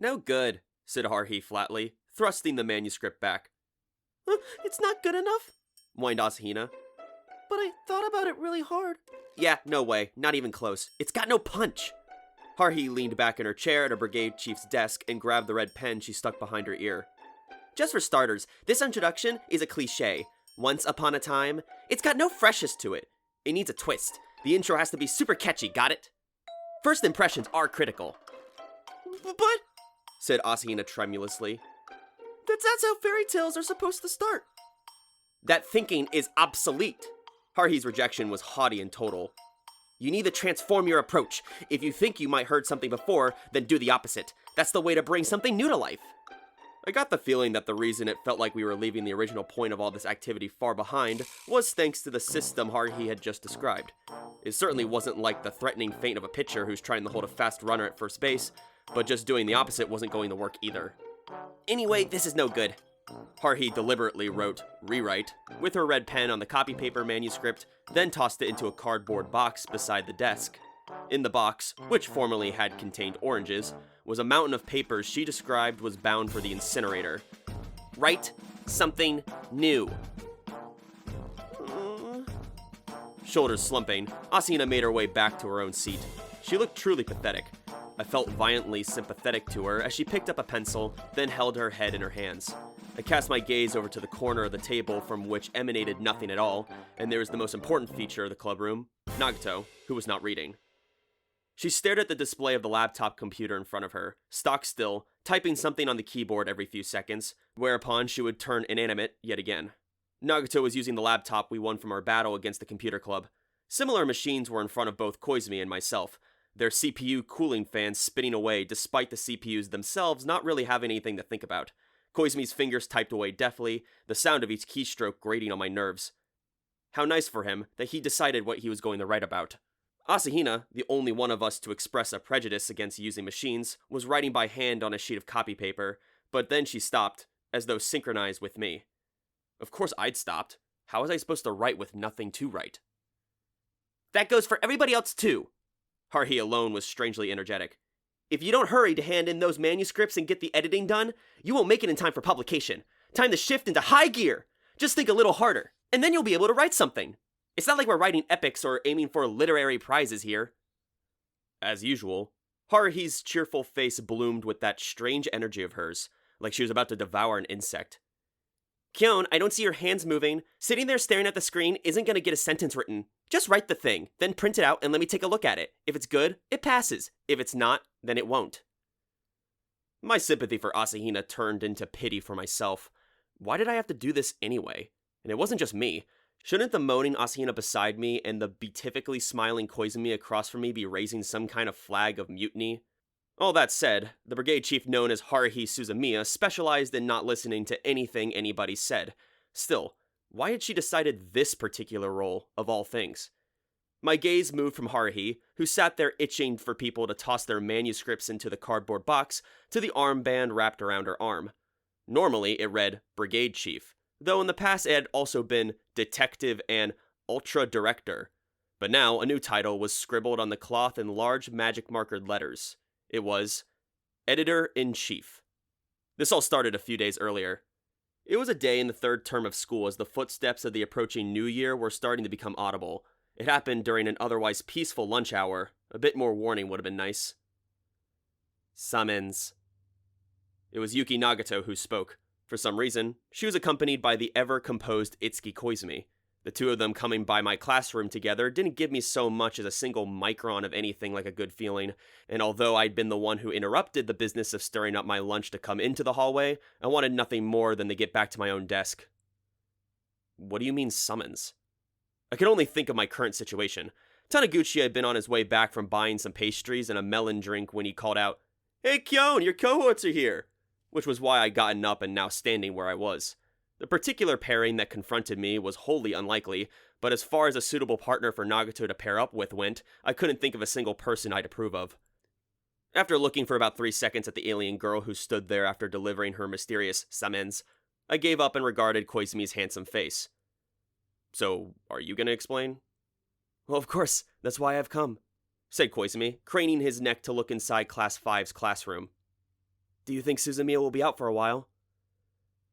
No good, said Haruhi flatly, thrusting the manuscript back. It's not good enough? Whined Asahina. But I thought about it really hard. Yeah, no way, not even close. It's got no punch. Haruhi leaned back in her chair at a brigade chief's desk and grabbed the red pen she stuck behind her ear. Just for starters, this introduction is a cliche. Once upon a time. It's got no freshness to it. It needs a twist. The intro has to be super catchy, got it? First impressions are critical. But, said Asahina tremulously. That's how fairy tales are supposed to start. That thinking is obsolete. Haruhi's rejection was haughty and total. You need to transform your approach. If you think you might heard something before, then do the opposite. That's the way to bring something new to life. I got the feeling that the reason it felt like we were leaving the original point of all this activity far behind was thanks to the system Haruhi had just described. It certainly wasn't like the threatening feint of a pitcher who's trying to hold a fast runner at first base, but just doing the opposite wasn't going to work either. Anyway, this is no good. Haruhi deliberately wrote rewrite with her red pen on the copy paper manuscript, then tossed it into a cardboard box beside the desk. In the box, which formerly had contained oranges, was a mountain of papers she described was bound for the incinerator. Write something new. Shoulders slumping, Asahina made her way back to her own seat. She looked truly pathetic. I felt violently sympathetic to her as she picked up a pencil, then held her head in her hands. I cast my gaze over to the corner of the table from which emanated nothing at all, and there was the most important feature of the club room, Nagato, who was not reading. She stared at the display of the laptop computer in front of her, stock still, typing something on the keyboard every few seconds, whereupon she would turn inanimate yet again. Nagato was using the laptop we won from our battle against the computer club. Similar machines were in front of both Koizumi and myself, their CPU cooling fans spinning away despite the CPUs themselves not really having anything to think about. Koizumi's fingers typed away deftly, the sound of each keystroke grating on my nerves. How nice for him that he decided what he was going to write about. Asahina, the only one of us to express a prejudice against using machines, was writing by hand on a sheet of copy paper, but then she stopped, as though synchronized with me. Of course I'd stopped. How was I supposed to write with nothing to write? That goes for everybody else too. Haruhi alone was strangely energetic. If you don't hurry to hand in those manuscripts and get the editing done, you won't make it in time for publication. Time to shift into high gear. Just think a little harder, and then you'll be able to write something. It's not like we're writing epics or aiming for literary prizes here. As usual, Haruhi's cheerful face bloomed with that strange energy of hers, like she was about to devour an insect. Kyon, I don't see your hands moving. Sitting there staring at the screen isn't going to get a sentence written. Just write the thing, then print it out and let me take a look at it. If it's good, it passes. If it's not, then it won't. My sympathy for Asahina turned into pity for myself. Why did I have to do this anyway? And it wasn't just me. Shouldn't the moaning Asahina beside me and the beatifically smiling Koizumi across from me be raising some kind of flag of mutiny? All that said, the brigade chief known as Haruhi Suzumiya specialized in not listening to anything anybody said. Still, why had she decided this particular role, of all things? My gaze moved from Haruhi, who sat there itching for people to toss their manuscripts into the cardboard box, to the armband wrapped around her arm. Normally, it read Brigade Chief, though in the past it had also been Detective and Ultra Director. But now, a new title was scribbled on the cloth in large magic-markered letters. It was Editor-in-Chief. This all started a few days earlier. It was a day in the third term of school as the footsteps of the approaching New Year were starting to become audible. It happened during an otherwise peaceful lunch hour. A bit more warning would have been nice. Summons. It was Yuki Nagato who spoke. For some reason, she was accompanied by the ever-composed Itsuki Koizumi. The two of them coming by my classroom together didn't give me so much as a single micron of anything like a good feeling, and although I'd been the one who interrupted the business of stirring up my lunch to come into the hallway, I wanted nothing more than to get back to my own desk. What do you mean summons? I could only think of my current situation. Taniguchi had been on his way back from buying some pastries and a melon drink when he called out, "Hey Kyon, your cohorts are here!" Which was why I'd gotten up and now standing where I was. The particular pairing that confronted me was wholly unlikely, but as far as a suitable partner for Nagato to pair up with went, I couldn't think of a single person I'd approve of. After looking for about 3 seconds at the alien girl who stood there after delivering her mysterious summons, I gave up and regarded Koizumi's handsome face. So, are you gonna explain? Well, of course, that's why I've come, said Koizumi, craning his neck to look inside Class 5's classroom. Do you think Suzumiya will be out for a while?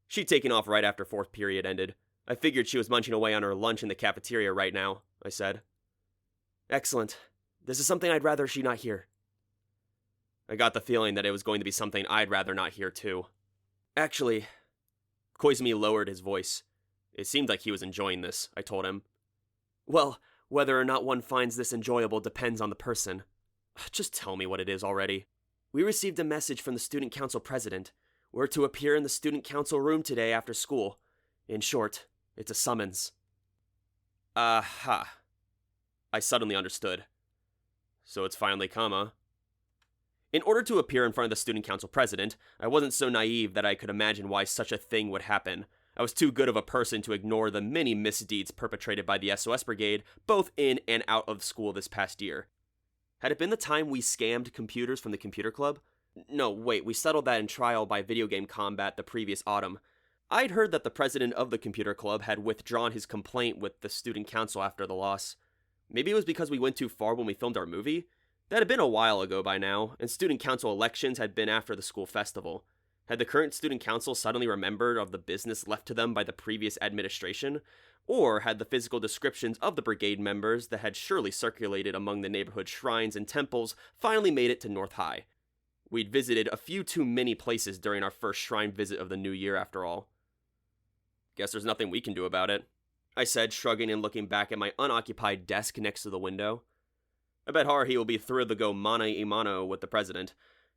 She'd taken off right after 4th period ended. I figured she was munching away on her lunch in the cafeteria right now, I said. Excellent. This is something I'd rather she not hear. I got the feeling that it was going to be something I'd rather not hear too. Actually, Koizumi lowered his voice. It seemed like he was enjoying this, I told him. Well, whether or not one finds this enjoyable depends on the person. Just tell me what it is already. We received a message from the student council president. We're to appear in the student council room today after school. In short, it's a summons. Aha. I suddenly understood. So it's finally come, huh? In order to appear in front of the student council president, I wasn't so naive that I could imagine why such a thing would happen. I was too good of a person to ignore the many misdeeds perpetrated by the SOS Brigade, both in and out of school this past year. Had it been the time we scammed computers from the computer club? No, wait, we settled that in trial by video game combat the previous autumn. I'd heard that the president of the computer club had withdrawn his complaint with the student council after the loss. Maybe it was because we went too far when we filmed our movie? That had been a while ago by now, and student council elections had been after the school festival. Had the current student council suddenly remembered of the business left to them by the previous administration? Or had the physical descriptions of the brigade members that had surely circulated among the neighborhood shrines and temples finally made it to North High? We'd visited a few too many places during our first shrine visit of the new year after all. Guess there's nothing we can do about it, I said, shrugging and looking back at my unoccupied desk next to the window. I bet Haruhi will be thrilled to go mano a mano with the president.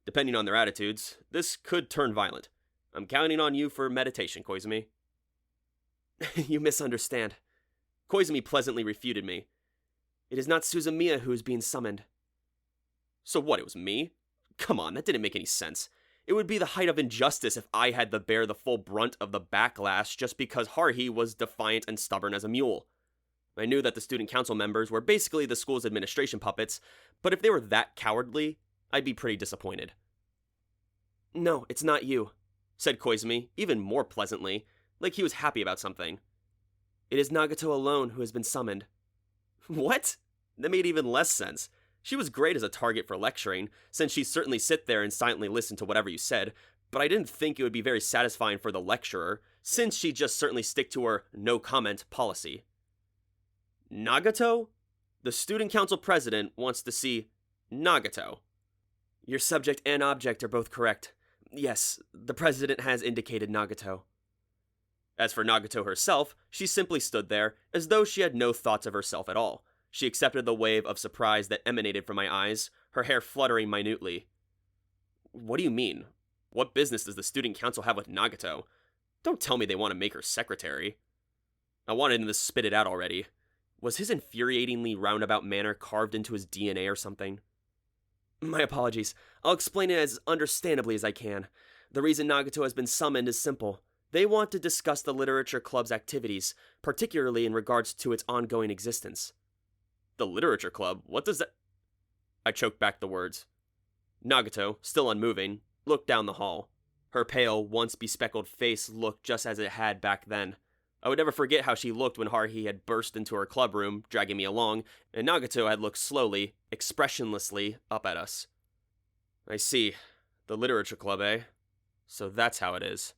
Depending on their attitudes, this could turn violent. I'm counting on you for meditation, Koizumi. You misunderstand. Koizumi pleasantly refuted me. It is not Suzumiya who is being summoned. So what, it was me? Come on, that didn't make any sense. It would be the height of injustice if I had to bear the full brunt of the backlash just because Haruhi was defiant and stubborn as a mule. I knew that the student council members were basically the school's administration puppets, but if they were that cowardly, I'd be pretty disappointed. No, it's not you, said Koizumi, even more pleasantly, like he was happy about something. It is Nagato alone who has been summoned. What? That made even less sense. She was great as a target for lecturing, since she'd certainly sit there and silently listen to whatever you said, but I didn't think it would be very satisfying for the lecturer, since she'd just certainly stick to her no-comment policy. Nagato? The student council president wants to see Nagato. Your subject and object are both correct. Yes, the president has indicated Nagato. As for Nagato herself, she simply stood there, as though she had no thoughts of herself at all. She accepted the wave of surprise that emanated from my eyes, her hair fluttering minutely. What do you mean? What business does the student council have with Nagato? Don't tell me they want to make her secretary. I wanted him to spit it out already. Was his infuriatingly roundabout manner carved into his DNA or something? My apologies. I'll explain it as understandably as I can. The reason Nagato has been summoned is simple. They want to discuss the Literature Club's activities, particularly in regards to its ongoing existence. The Literature Club? What does that... I choked back the words. Nagato, still unmoving, looked down the hall. Her pale, once bespectacled face looked just as it had back then. I would never forget how she looked when Haruhi had burst into her club room, dragging me along, and Nagato had looked slowly, expressionlessly, up at us. I see. The Literature Club, eh? So that's how it is.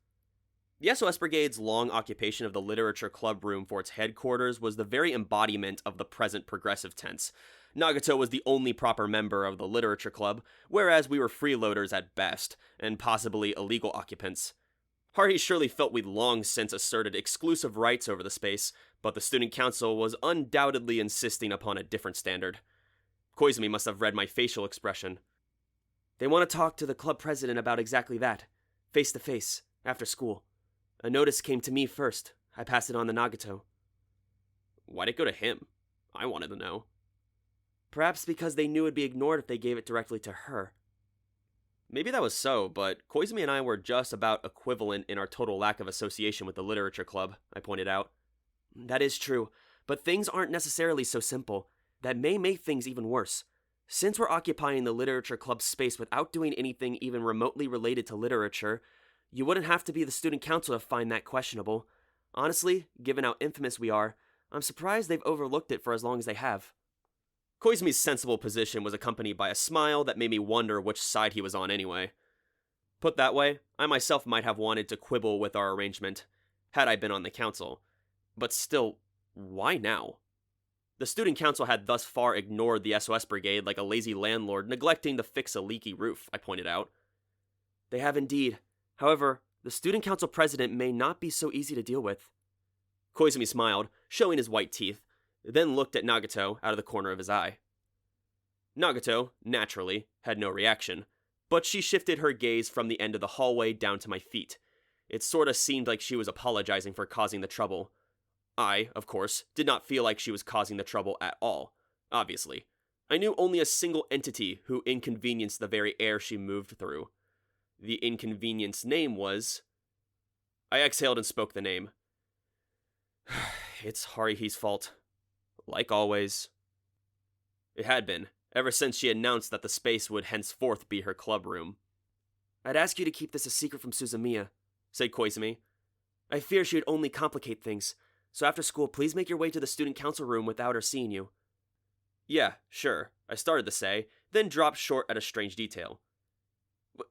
The SOS Brigade's long occupation of the Literature Club room for its headquarters was the very embodiment of the present progressive tense. Nagato was the only proper member of the Literature Club, whereas we were freeloaders at best, and possibly illegal occupants. Haruhi surely felt we'd long since asserted exclusive rights over the space, but the student council was undoubtedly insisting upon a different standard. Koizumi must have read my facial expression. They want to talk to the club president about exactly that, face to face, after school. A notice came to me first. I passed it on to Nagato. Why'd it go to him? I wanted to know. Perhaps because they knew it'd be ignored if they gave it directly to her. Maybe that was so, but Koizumi and I were just about equivalent in our total lack of association with the Literature Club, I pointed out. That is true, but things aren't necessarily so simple. That may make things even worse. Since we're occupying the Literature Club space without doing anything even remotely related to literature, you wouldn't have to be the student council to find that questionable. Honestly, given how infamous we are, I'm surprised they've overlooked it for as long as they have. Koizumi's sensible position was accompanied by a smile that made me wonder which side he was on anyway. Put that way, I myself might have wanted to quibble with our arrangement, had I been on the council. But still, why now? The student council had thus far ignored the SOS brigade like a lazy landlord neglecting to fix a leaky roof, I pointed out. They have indeed. However, the student council president may not be so easy to deal with. Koizumi smiled, showing his white teeth, then looked at Nagato out of the corner of his eye. Nagato, naturally, had no reaction, but she shifted her gaze from the end of the hallway down to my feet. It sorta seemed like she was apologizing for causing the trouble. I, of course, did not feel like she was causing the trouble at all, obviously. I knew only a single entity who inconvenienced the very air she moved through. The inconvenienced name was... I exhaled and spoke the name. It's Haruhi's fault. Like always. It had been, ever since she announced that the space would henceforth be her club room. I'd ask you to keep this a secret from Suzumiya, said Koizumi. I fear she would only complicate things, so after school please make your way to the student council room without her seeing you. Yeah, sure, I started to say, then dropped short at a strange detail.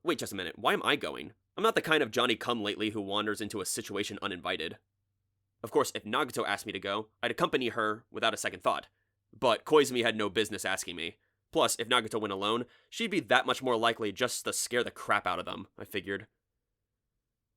Wait just a minute, why am I going? I'm not the kind of Johnny-come-lately who wanders into a situation uninvited. Of course, if Nagato asked me to go, I'd accompany her without a second thought. But Koizumi had no business asking me. Plus, if Nagato went alone, she'd be that much more likely just to scare the crap out of them, I figured.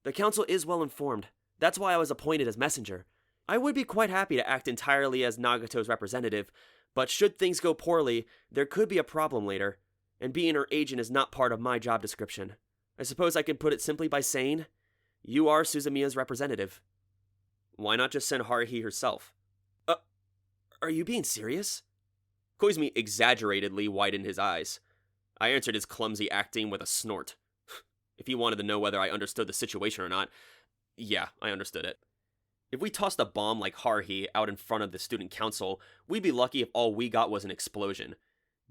The council is well informed. That's why I was appointed as messenger. I would be quite happy to act entirely as Nagato's representative, but should things go poorly, there could be a problem later, and being her agent is not part of my job description. I suppose I could put it simply by saying, you are Suzumiya's representative. Why not just send Haruhi herself? Are you being serious? Koizumi exaggeratedly widened his eyes. I answered his clumsy acting with a snort. If he wanted to know whether I understood the situation or not, yeah, I understood it. If we tossed a bomb like Haruhi out in front of the student council, we'd be lucky if all we got was an explosion.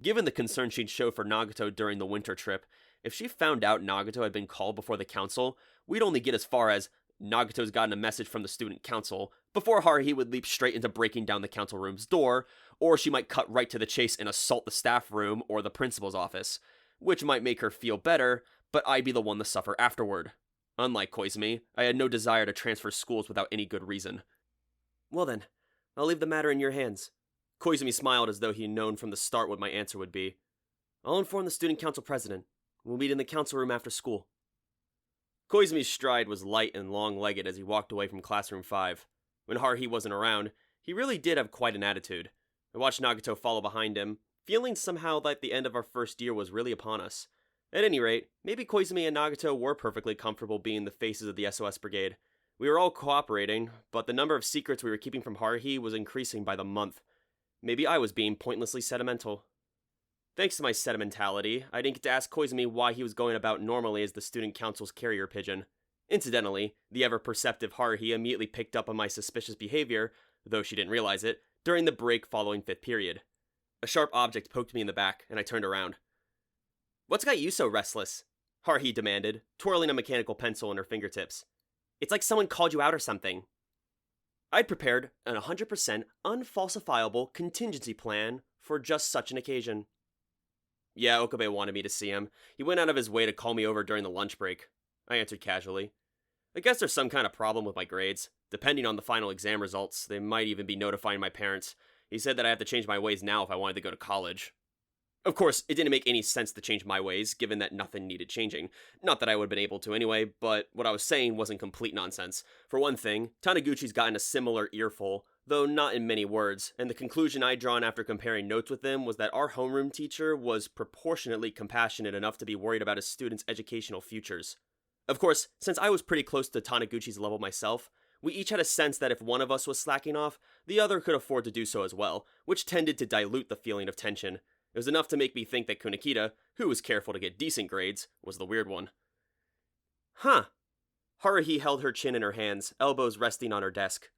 Given the concern she'd showed for Nagato during the winter trip, if she found out Nagato had been called before the council, we'd only get as far as Nagato's gotten a message from the student council before Haruhi would leap straight into breaking down the council room's door, or she might cut right to the chase and assault the staff room or the principal's office, which might make her feel better, but I'd be the one to suffer afterward. Unlike Koizumi, I had no desire to transfer schools without any good reason. Well then, I'll leave the matter in your hands. Koizumi smiled as though he had known from the start what my answer would be. I'll inform the student council president. We'll meet in the council room after school. Koizumi's stride was light and long-legged as he walked away from classroom 5. When Haruhi wasn't around, he really did have quite an attitude. I watched Nagato follow behind him, feeling somehow like the end of our first year was really upon us. At any rate, maybe Koizumi and Nagato were perfectly comfortable being the faces of the SOS brigade. We were all cooperating, but the number of secrets we were keeping from Haruhi was increasing by the month. Maybe I was being pointlessly sentimental. Thanks to my sentimentality, I didn't get to ask Koizumi why he was going about normally as the student council's carrier pigeon. Incidentally, the ever-perceptive Haruhi immediately picked up on my suspicious behavior, though she didn't realize it, during the break following 5th period. A sharp object poked me in the back, and I turned around. What's got you so restless? Haruhi demanded, twirling a mechanical pencil in her fingertips. It's like someone called you out or something. I'd prepared an 100% unfalsifiable contingency plan for just such an occasion. Yeah, Okabe wanted me to see him. He went out of his way to call me over during the lunch break. I answered casually. I guess there's some kind of problem with my grades. Depending on the final exam results, they might even be notifying my parents. He said that I have to change my ways now if I wanted to go to college. Of course, it didn't make any sense to change my ways, given that nothing needed changing. Not that I would have been able to anyway, but what I was saying wasn't complete nonsense. For one thing, Taniguchi's gotten a similar earful, though not in many words, and the conclusion I'd drawn after comparing notes with him was that our homeroom teacher was proportionately compassionate enough to be worried about his students' educational futures. Of course, since I was pretty close to Taniguchi's level myself, we each had a sense that if one of us was slacking off, the other could afford to do so as well, which tended to dilute the feeling of tension. It was enough to make me think that Kunikita, who was careful to get decent grades, was the weird one. Huh. Haruhi held her chin in her hands, elbows resting on her desk.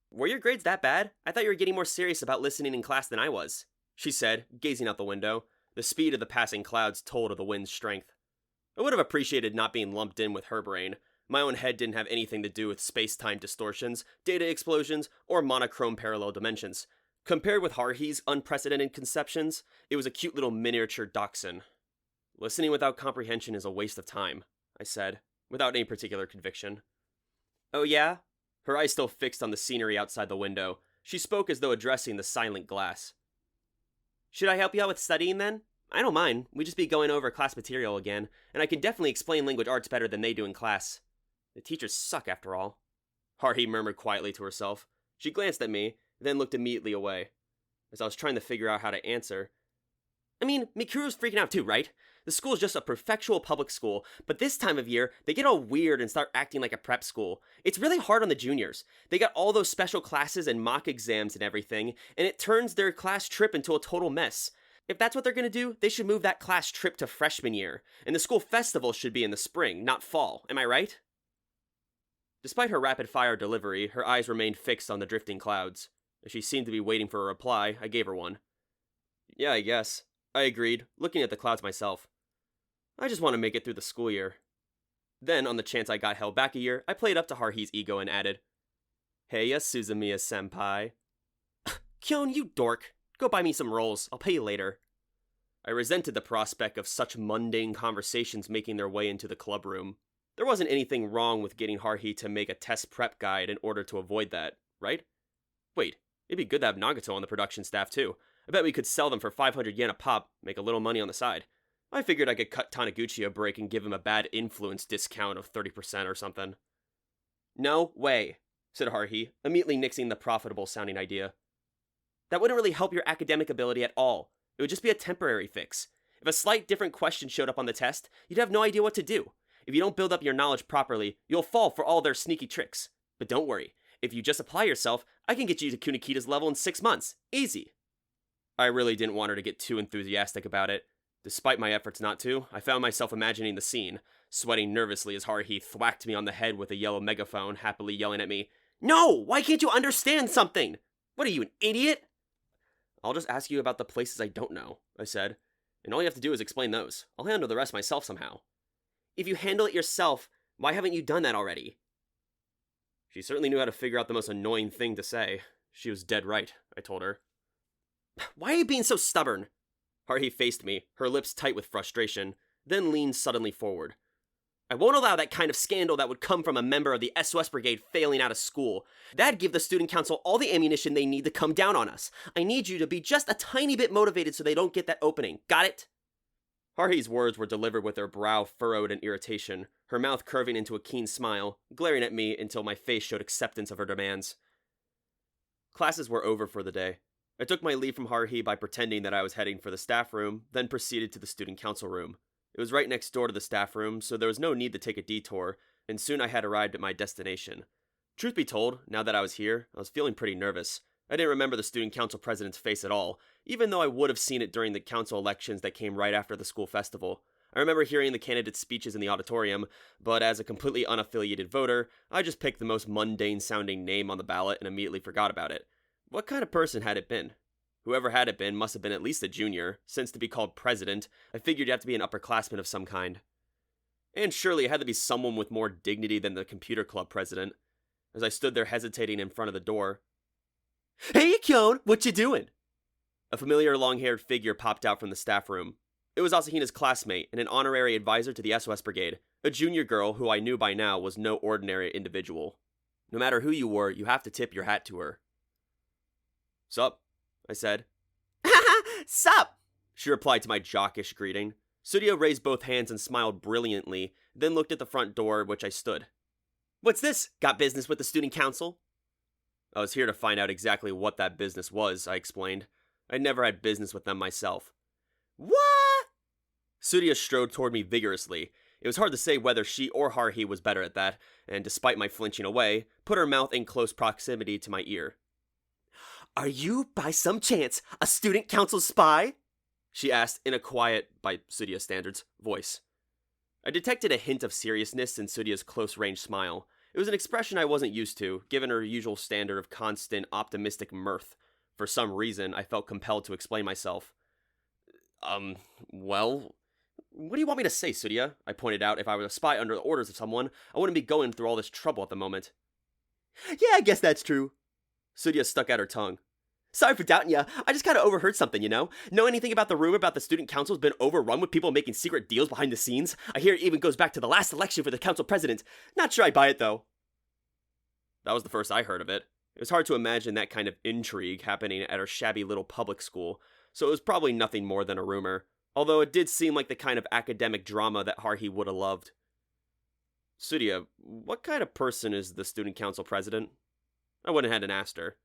Were your grades that bad? I thought you were getting more serious about listening in class than I was, she said, gazing out the window. The speed of the passing clouds told of the wind's strength. I would have appreciated not being lumped in with her brain. My own head didn't have anything to do with space-time distortions, data explosions, or monochrome parallel dimensions. Compared with Haruhi's unprecedented conceptions, it was a cute little miniature dachshund. Listening without comprehension is a waste of time, I said, without any particular conviction. Oh yeah? Her eyes still fixed on the scenery outside the window. She spoke as though addressing the silent glass. Should I help you out with studying then? I don't mind. We just be going over class material again, and I can definitely explain language arts better than they do in class. The teachers suck after all. Haruhi murmured quietly to herself. She glanced at me, then looked immediately away. As I was trying to figure out how to answer. I mean, Mikuru's freaking out too, right? The school's just a prefectural public school, but this time of year, they get all weird and start acting like a prep school. It's really hard on the juniors. They got all those special classes and mock exams and everything, and it turns their class trip into a total mess. If that's what they're gonna do, they should move that class trip to freshman year, and the school festival should be in the spring, not fall. Am I right? Despite her rapid-fire delivery, her eyes remained fixed on the drifting clouds. As she seemed to be waiting for a reply, I gave her one. Yeah, I guess. I agreed, looking at the clouds myself. I just want to make it through the school year. Then, on the chance I got held back a year, I played up to Haruhi's ego and added, Heya, Suzumiya-senpai. Kyon, you dork. Go buy me some rolls. I'll pay you later. I resented the prospect of such mundane conversations making their way into the club room. There wasn't anything wrong with getting Haruhi to make a test prep guide in order to avoid that, right? Wait, it'd be good to have Nagato on the production staff too. I bet we could sell them for 500 yen a pop, make a little money on the side. I figured I could cut Taniguchi a break and give him a bad influence discount of 30% or something. No way, said Haruhi, immediately nixing the profitable-sounding idea. That wouldn't really help your academic ability at all. It would just be a temporary fix. If a slight different question showed up on the test, you'd have no idea what to do. If you don't build up your knowledge properly, you'll fall for all their sneaky tricks. But don't worry, if you just apply yourself, I can get you to Kunikita's level in 6 months. Easy. I really didn't want her to get too enthusiastic about it. Despite my efforts not to, I found myself imagining the scene, sweating nervously as Haruhi thwacked me on the head with a yellow megaphone, happily yelling at me, No! Why can't you understand something? What are you, an idiot? I'll just ask you about the places I don't know, I said, and all you have to do is explain those. I'll handle the rest myself somehow. If you handle it yourself, why haven't you done that already? She certainly knew how to figure out the most annoying thing to say. She was dead right, I told her. Why are you being so stubborn? Haruhi faced me, her lips tight with frustration, then leaned suddenly forward. I won't allow that kind of scandal that would come from a member of the SOS Brigade failing out of school. That'd give the student council all the ammunition they need to come down on us. I need you to be just a tiny bit motivated so they don't get that opening. Got it? Haruhi's words were delivered with her brow furrowed in irritation, her mouth curving into a keen smile, glaring at me until my face showed acceptance of her demands. Classes were over for the day. I took my leave from Haruhi by pretending that I was heading for the staff room, then proceeded to the student council room. It was right next door to the staff room, so there was no need to take a detour, and soon I had arrived at my destination. Truth be told, now that I was here, I was feeling pretty nervous. I didn't remember the student council president's face at all, even though I would have seen it during the council elections that came right after the school festival. I remember hearing the candidates' speeches in the auditorium, but as a completely unaffiliated voter, I just picked the most mundane-sounding name on the ballot and immediately forgot about it. What kind of person had it been? Whoever had it been must have been at least a junior, since to be called president, I figured you have to be an upperclassman of some kind. And surely it had to be someone with more dignity than the computer club president. As I stood there hesitating in front of the door. Hey, Kyon, what you doing? A familiar long-haired figure popped out from the staff room. It was Asahina's classmate and an honorary advisor to the SOS Brigade, a junior girl who I knew by now was no ordinary individual. No matter who you were, you have to tip your hat to her. Sup? I said. Sup? She replied to my jockish greeting. Surya raised both hands and smiled brilliantly, then looked at the front door at which I stood. What's this? Got business with the student council? I was here to find out exactly what that business was, I explained. I'd never had business with them myself. What? Surya strode toward me vigorously. It was hard to say whether she or Haruhi was better at that, and despite my flinching away, put her mouth in close proximity to my ear. Are you, by some chance, a student council spy? She asked in a quiet, by Surya standards, voice. I detected a hint of seriousness in Surya's close-range smile. It was an expression I wasn't used to, given her usual standard of constant, optimistic mirth. For some reason, I felt compelled to explain myself. Well, what do you want me to say, Surya? I pointed out. If I was a spy under the orders of someone, I wouldn't be going through all this trouble at the moment. Yeah, I guess that's true. Surya stuck out her tongue. Sorry for doubting ya. I just kinda overheard something, you know? Know anything about the rumor about the student council's been overrun with people making secret deals behind the scenes? I hear it even goes back to the last election for the council president. Not sure I buy it, though. That was the first I heard of it. It was hard to imagine that kind of intrigue happening at our shabby little public school, so it was probably nothing more than a rumor, although it did seem like the kind of academic drama that Haruhi would have loved. Sudia, what kind of person is the student council president? I went ahead and asked her.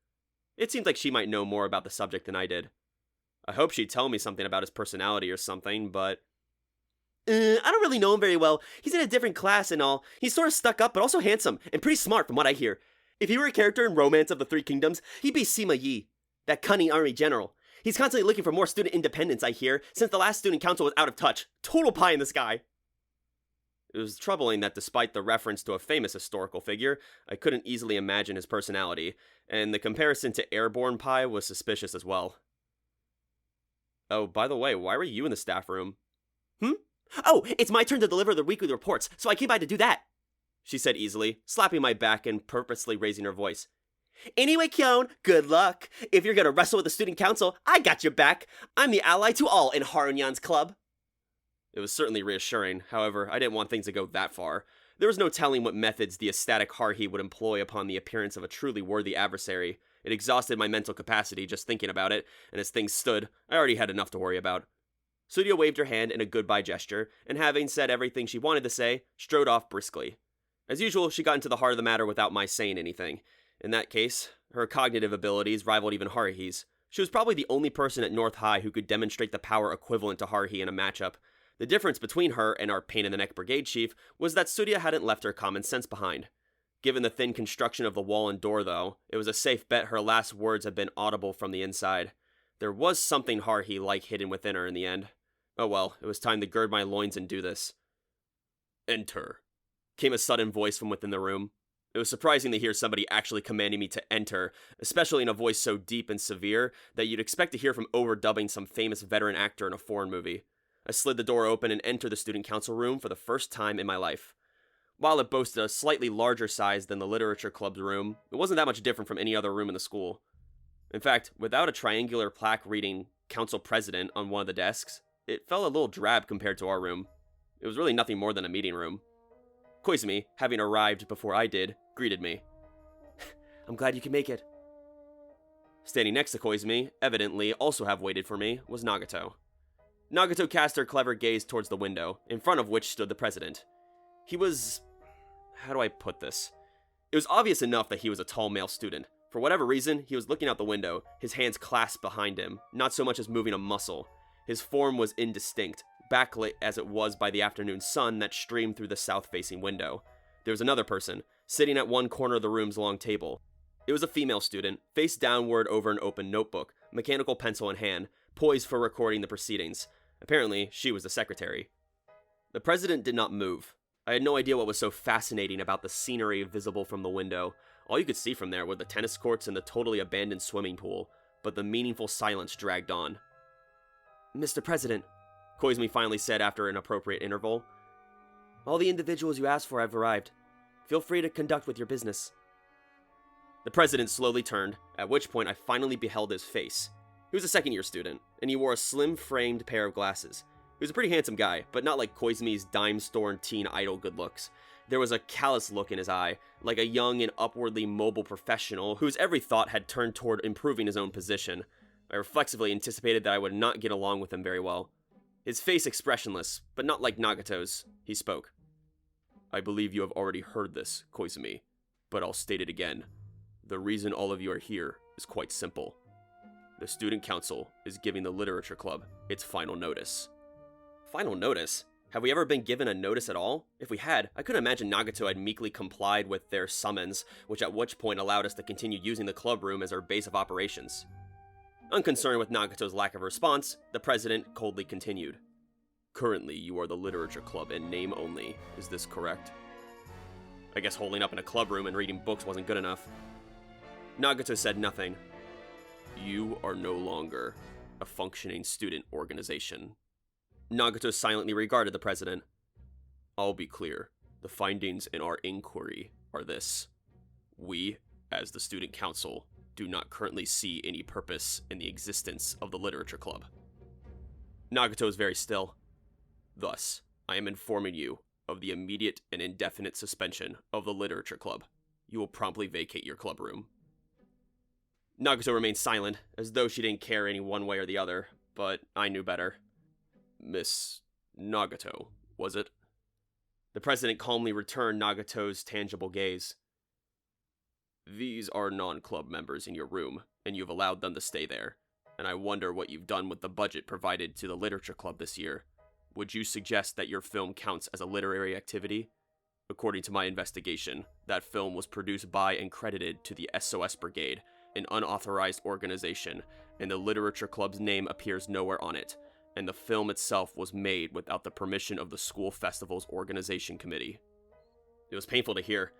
It seemed like she might know more about the subject than I did. I hoped she'd tell me something about his personality or something, but... I don't really know him very well. He's in a different class and all. He's sort of stuck up, but also handsome, and pretty smart from what I hear. If he were a character in Romance of the Three Kingdoms, he'd be Sima Yi, that cunning army general. He's constantly looking for more student independence, I hear, since the last student council was out of touch. Total pie in the sky. It was troubling that despite the reference to a famous historical figure, I couldn't easily imagine his personality, and the comparison to Airborne Pie was suspicious as well. Oh, by the way, why were you in the staff room? Oh, it's my turn to deliver the weekly reports, so I came by to do that, she said easily, slapping my back and purposely raising her voice. Anyway, Kyon, good luck. If you're gonna wrestle with the student council, I got your back. I'm the ally to all in Harunyan's club. It was certainly reassuring. However, I didn't want things to go that far. There was no telling what methods the ecstatic Haruhi would employ upon the appearance of a truly worthy adversary. It exhausted my mental capacity just thinking about it, and as things stood, I already had enough to worry about. Sudia waved her hand in a goodbye gesture, and having said everything she wanted to say, strode off briskly. As usual, she got into the heart of the matter without my saying anything. In that case, her cognitive abilities rivaled even Haruhi's. She was probably the only person at North High who could demonstrate the power equivalent to Haruhi in a matchup. The difference between her and our pain-in-the-neck brigade chief was that Sudia hadn't left her common sense behind. Given the thin construction of the wall and door, though, it was a safe bet her last words had been audible from the inside. There was something Haruhi-like hidden within her in the end. Oh well, it was time to gird my loins and do this. Enter, came a sudden voice from within the room. It was surprising to hear somebody actually commanding me to enter, especially in a voice so deep and severe that you'd expect to hear from overdubbing some famous veteran actor in a foreign movie. I slid the door open and entered the student council room for the first time in my life. While it boasted a slightly larger size than the literature club's room, it wasn't that much different from any other room in the school. In fact, without a triangular plaque reading Council President on one of the desks, it felt a little drab compared to our room. It was really nothing more than a meeting room. Koizumi, having arrived before I did, greeted me. I'm glad you can make it. Standing next to Koizumi, evidently also have waited for me, was Nagato. Nagato cast her clever gaze towards the window, in front of which stood the president. He was... how do I put this? It was obvious enough that he was a tall male student. For whatever reason, he was looking out the window, his hands clasped behind him, not so much as moving a muscle. His form was indistinct, backlit as it was by the afternoon sun that streamed through the south-facing window. There was another person, sitting at one corner of the room's long table. It was a female student, face downward over an open notebook, mechanical pencil in hand, poised for recording the proceedings. Apparently, she was the secretary. The president did not move. I had no idea what was so fascinating about the scenery visible from the window. All you could see from there were the tennis courts and the totally abandoned swimming pool, but the meaningful silence dragged on. Mr. President, Koizumi finally said after an appropriate interval, all the individuals you asked for have arrived. Feel free to conduct with your business. The president slowly turned, at which point I finally beheld his face. He was a second-year student, and he wore a slim-framed pair of glasses. He was a pretty handsome guy, but not like Koizumi's dime-store teen idol good looks. There was a callous look in his eye, like a young and upwardly mobile professional whose every thought had turned toward improving his own position. I reflexively anticipated that I would not get along with him very well. His face expressionless, but not like Nagato's, he spoke. I believe you have already heard this, Koizumi, but I'll state it again. The reason all of you are here is quite simple. The student council is giving the literature club its final notice. Final notice? Have we ever been given a notice at all? If we had, I couldn't imagine Nagato had meekly complied with their summons, which at which point allowed us to continue using the club room as our base of operations. Unconcerned with Nagato's lack of response, the president coldly continued. Currently, you are the literature club in name only. Is this correct? I guess holding up in a club room and reading books wasn't good enough. Nagato said nothing. You are no longer a functioning student organization. Nagato silently regarded the president. I'll be clear. The findings in our inquiry are this. We, as the student council, do not currently see any purpose in the existence of the literature club. Nagato is very still. Thus, I am informing you of the immediate and indefinite suspension of the literature club. You will promptly vacate your club room. Nagato remained silent, as though she didn't care any one way or the other, but I knew better. Miss Nagato, was it? The president calmly returned Nagato's tangible gaze. These are non-club members in your room, and you've allowed them to stay there, and I wonder what you've done with the budget provided to the literature club this year. Would you suggest that your film counts as a literary activity? According to my investigation, that film was produced by and credited to the SOS Brigade, an unauthorized organization, and the literature club's name appears nowhere on it, and the film itself was made without the permission of the school festival's organization committee. It was painful to hear.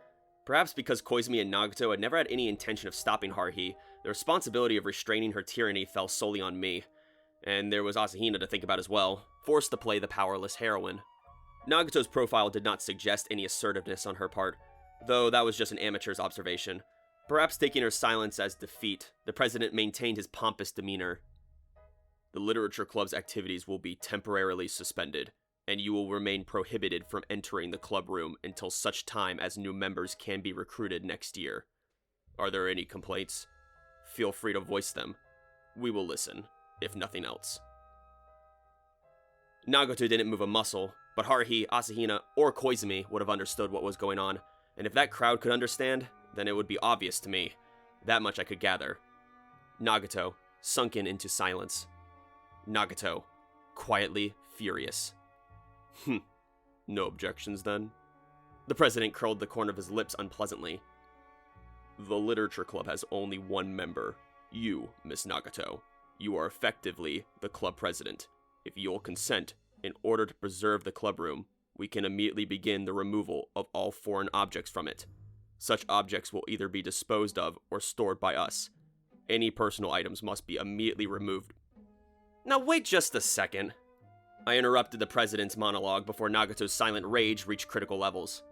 Perhaps because Koizumi and Nagato had never had any intention of stopping Haruhi, the responsibility of restraining her tyranny fell solely on me. And there was Asahina to think about as well, forced to play the powerless heroine. Nagato's profile did not suggest any assertiveness on her part, though that was just an amateur's observation. Perhaps taking her silence as defeat, the president maintained his pompous demeanor. The literature club's activities will be temporarily suspended, and you will remain prohibited from entering the club room until such time as new members can be recruited next year. Are there any complaints? Feel free to voice them. We will listen, if nothing else. Nagato didn't move a muscle, but Haruhi, Asahina, or Koizumi would have understood what was going on, and if that crowd could understand, then it would be obvious to me. That much I could gather. Nagato, sunken into silence. Nagato, quietly furious. No objections then? The president curled the corner of his lips unpleasantly. The literature club has only one member. You, Miss Nagato. You are effectively the club president. If you'll consent, in order to preserve the club room, we can immediately begin the removal of all foreign objects from it. Such objects will either be disposed of or stored by us. Any personal items must be immediately removed. Now wait just a second. I interrupted the president's monologue before Nagato's silent rage reached critical levels.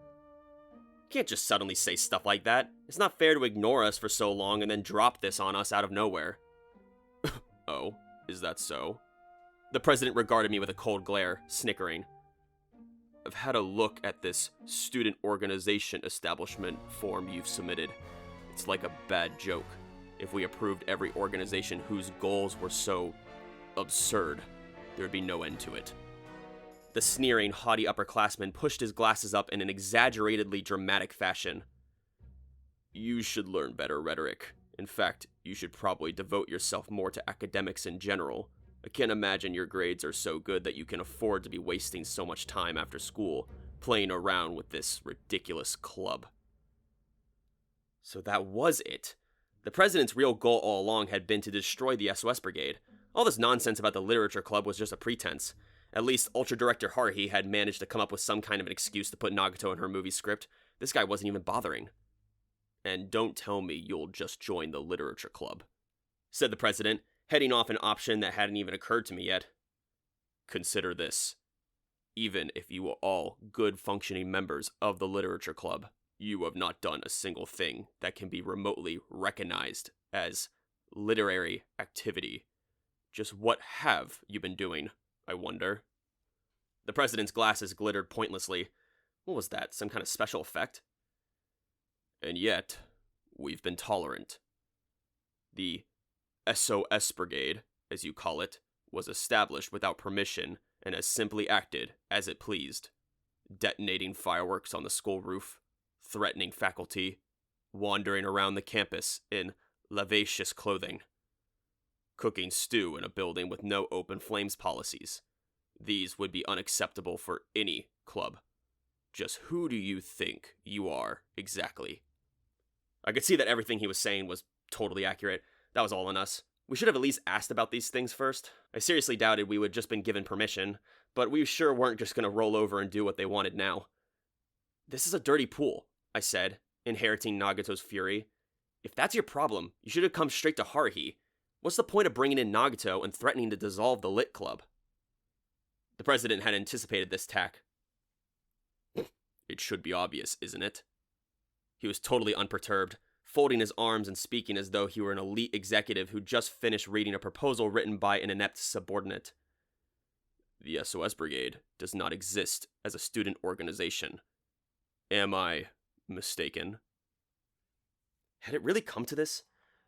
You can't just suddenly say stuff like that. It's not fair to ignore us for so long and then drop this on us out of nowhere. Oh, is that so? The president regarded me with a cold glare, snickering. I've had a look at this student organization establishment form you've submitted. It's like a bad joke. If we approved every organization whose goals were so absurd, there'd be no end to it. The sneering, haughty upperclassman pushed his glasses up in an exaggeratedly dramatic fashion. You should learn better rhetoric. In fact, you should probably devote yourself more to academics in general. I can't imagine your grades are so good that you can afford to be wasting so much time after school, playing around with this ridiculous club. So that was it. The president's real goal all along had been to destroy the SOS Brigade. All this nonsense about the literature club was just a pretense. At least Ultra Director Haruhi had managed to come up with some kind of an excuse to put Nagato in her movie script. This guy wasn't even bothering. And don't tell me you'll just join the literature club, said the president, heading off an option that hadn't even occurred to me yet. Consider this. Even if you are all good functioning members of the literature club, you have not done a single thing that can be remotely recognized as literary activity. Just what have you been doing, I wonder? The president's glasses glittered pointlessly. What was that, some kind of special effect? And yet, we've been tolerant. The SOS Brigade, as you call it, was established without permission and has simply acted as it pleased, detonating fireworks on the school roof, threatening faculty, wandering around the campus in lascivious clothing, cooking stew in a building with no open flames policies. These would be unacceptable for any club. Just who do you think you are, exactly? I could see that everything he was saying was totally accurate. That was all on us. We should have at least asked about these things first. I seriously doubted we would just been given permission, but we sure weren't just going to roll over and do what they wanted now. This is a dirty pool, I said, inheriting Nagato's fury. If that's your problem, you should have come straight to Haruhi. What's the point of bringing in Nagato and threatening to dissolve the Lit Club? The president had anticipated this tack. It should be obvious, isn't it? He was totally unperturbed, folding his arms and speaking as though he were an elite executive who just finished reading a proposal written by an inept subordinate. The SOS Brigade does not exist as a student organization. Am I mistaken? Had it really come to this?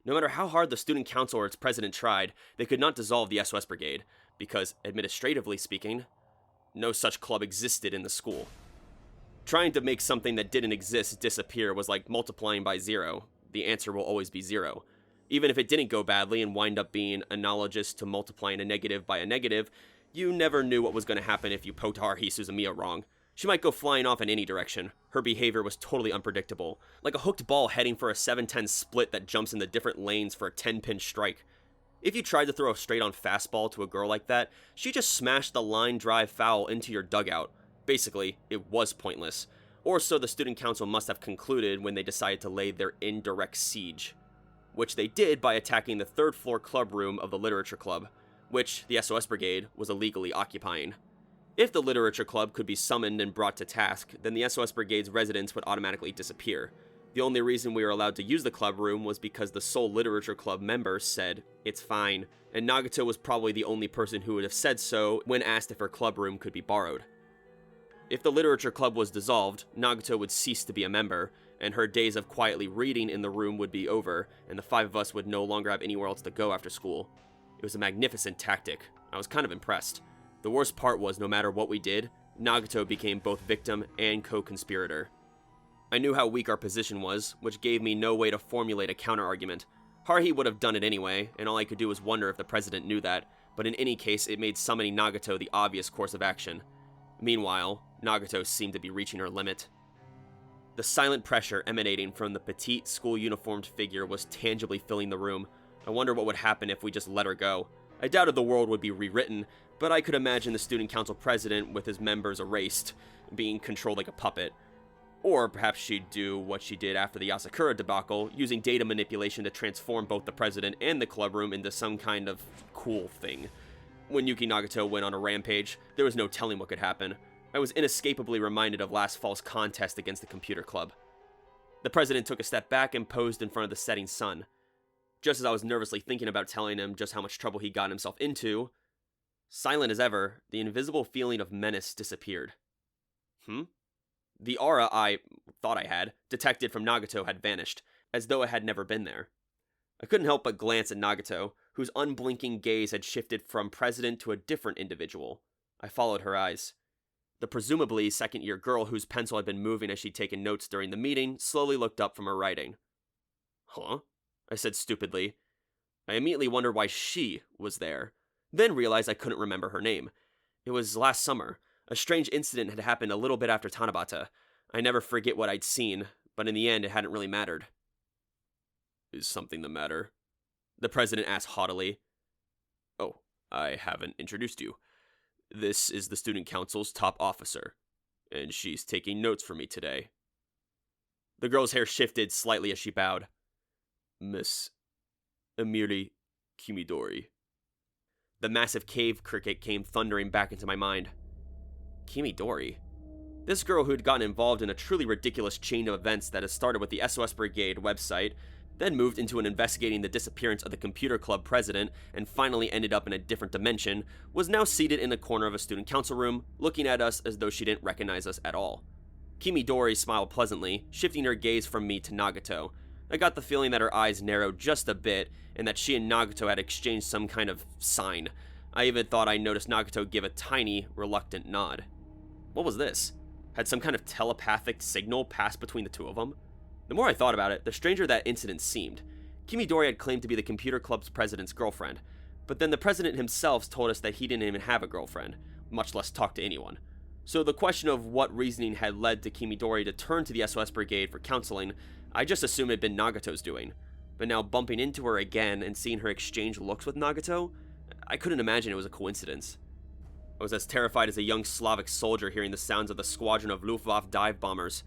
No matter how hard the student council or its president tried, they could not dissolve the SOS Brigade, because, administratively speaking, no such club existed in the school. Trying to make something that didn't exist disappear was like multiplying by 0. The answer will always be 0. Even if it didn't go badly and wind up being analogous to multiplying a negative by a negative, you never knew what was going to happen if you poked Haruhi Suzumiya wrong. She might go flying off in any direction. Her behavior was totally unpredictable, like a hooked ball heading for a 7-10 split that jumps into different lanes for a 10-pin strike. If you tried to throw a straight-on fastball to a girl like that, she just smashed the line drive foul into your dugout. Basically, it was pointless. Or so the student council must have concluded when they decided to lay their indirect siege. Which they did by attacking the 3rd floor club room of the Literature Club, which the SOS Brigade was illegally occupying. If the Literature Club could be summoned and brought to task, then the SOS Brigade's residence would automatically disappear. The only reason we were allowed to use the club room was because the sole Literature Club member said, "It's fine," and Nagato was probably the only person who would have said so when asked if her club room could be borrowed. If the Literature Club was dissolved, Nagato would cease to be a member, and her days of quietly reading in the room would be over, and the 5 of us would no longer have anywhere else to go after school. It was a magnificent tactic. I was kind of impressed. The worst part was, no matter what we did, Nagato became both victim and co-conspirator. I knew how weak our position was, which gave me no way to formulate a counter-argument. Haruhi would have done it anyway, and all I could do was wonder if the president knew that, but in any case, it made summoning Nagato the obvious course of action. Meanwhile, Nagato seemed to be reaching her limit. The silent pressure emanating from the petite, school-uniformed figure was tangibly filling the room. I wonder what would happen if we just let her go. I doubted the world would be rewritten, but I could imagine the student council president with his members erased, being controlled like a puppet. Or perhaps she'd do what she did after the Asakura debacle, using data manipulation to transform both the president and the club room into some kind of cool thing. When Yuki Nagato went on a rampage, there was no telling what could happen. I was inescapably reminded of last fall's contest against the computer club. The president took a step back and posed in front of the setting sun. Just as I was nervously thinking about telling him just how much trouble he got himself into, silent as ever, the invisible feeling of menace disappeared. The aura I thought I had detected from Nagato had vanished, as though it had never been there. I couldn't help but glance at Nagato, whose unblinking gaze had shifted from president to a different individual. I followed her eyes. The presumably second-year girl whose pencil had been moving as she'd taken notes during the meeting slowly looked up from her writing. "Huh?" I said stupidly. I immediately wondered why she was there, then realized I couldn't remember her name. It was last summer. A strange incident had happened a little bit after Tanabata. I never forget what I'd seen, but in the end it hadn't really mattered. "Is something the matter?" the president asked haughtily. "Oh, I haven't introduced you. This is the student council's top officer, and she's taking notes for me today." The girl's hair shifted slightly as she bowed. "Miss Emiri Kimidori." The massive cave cricket came thundering back into my mind. Kimidori? This girl who'd gotten involved in a truly ridiculous chain of events that had started with the SOS Brigade website, then moved into investigating the disappearance of the computer club president, and finally ended up in a different dimension, was now seated in the corner of a student council room, looking at us as though she didn't recognize us at all. Kimidori smiled pleasantly, shifting her gaze from me to Nagato. I got the feeling that her eyes narrowed just a bit, and that she and Nagato had exchanged some kind of sign. I even thought I noticed Nagato give a tiny, reluctant nod. What was this? Had some kind of telepathic signal passed between the two of them? The more I thought about it, the stranger that incident seemed. Kimidori had claimed to be the computer club's president's girlfriend, but then the president himself told us that he didn't even have a girlfriend, much less talk to anyone. So the question of what reasoning had led to Kimidori to turn to the SOS Brigade for counseling, I just assumed it had been Nagato's doing. But now bumping into her again and seeing her exchange looks with Nagato, I couldn't imagine it was a coincidence. I was as terrified as a young Slavic soldier hearing the sounds of the squadron of Luftwaffe dive bombers.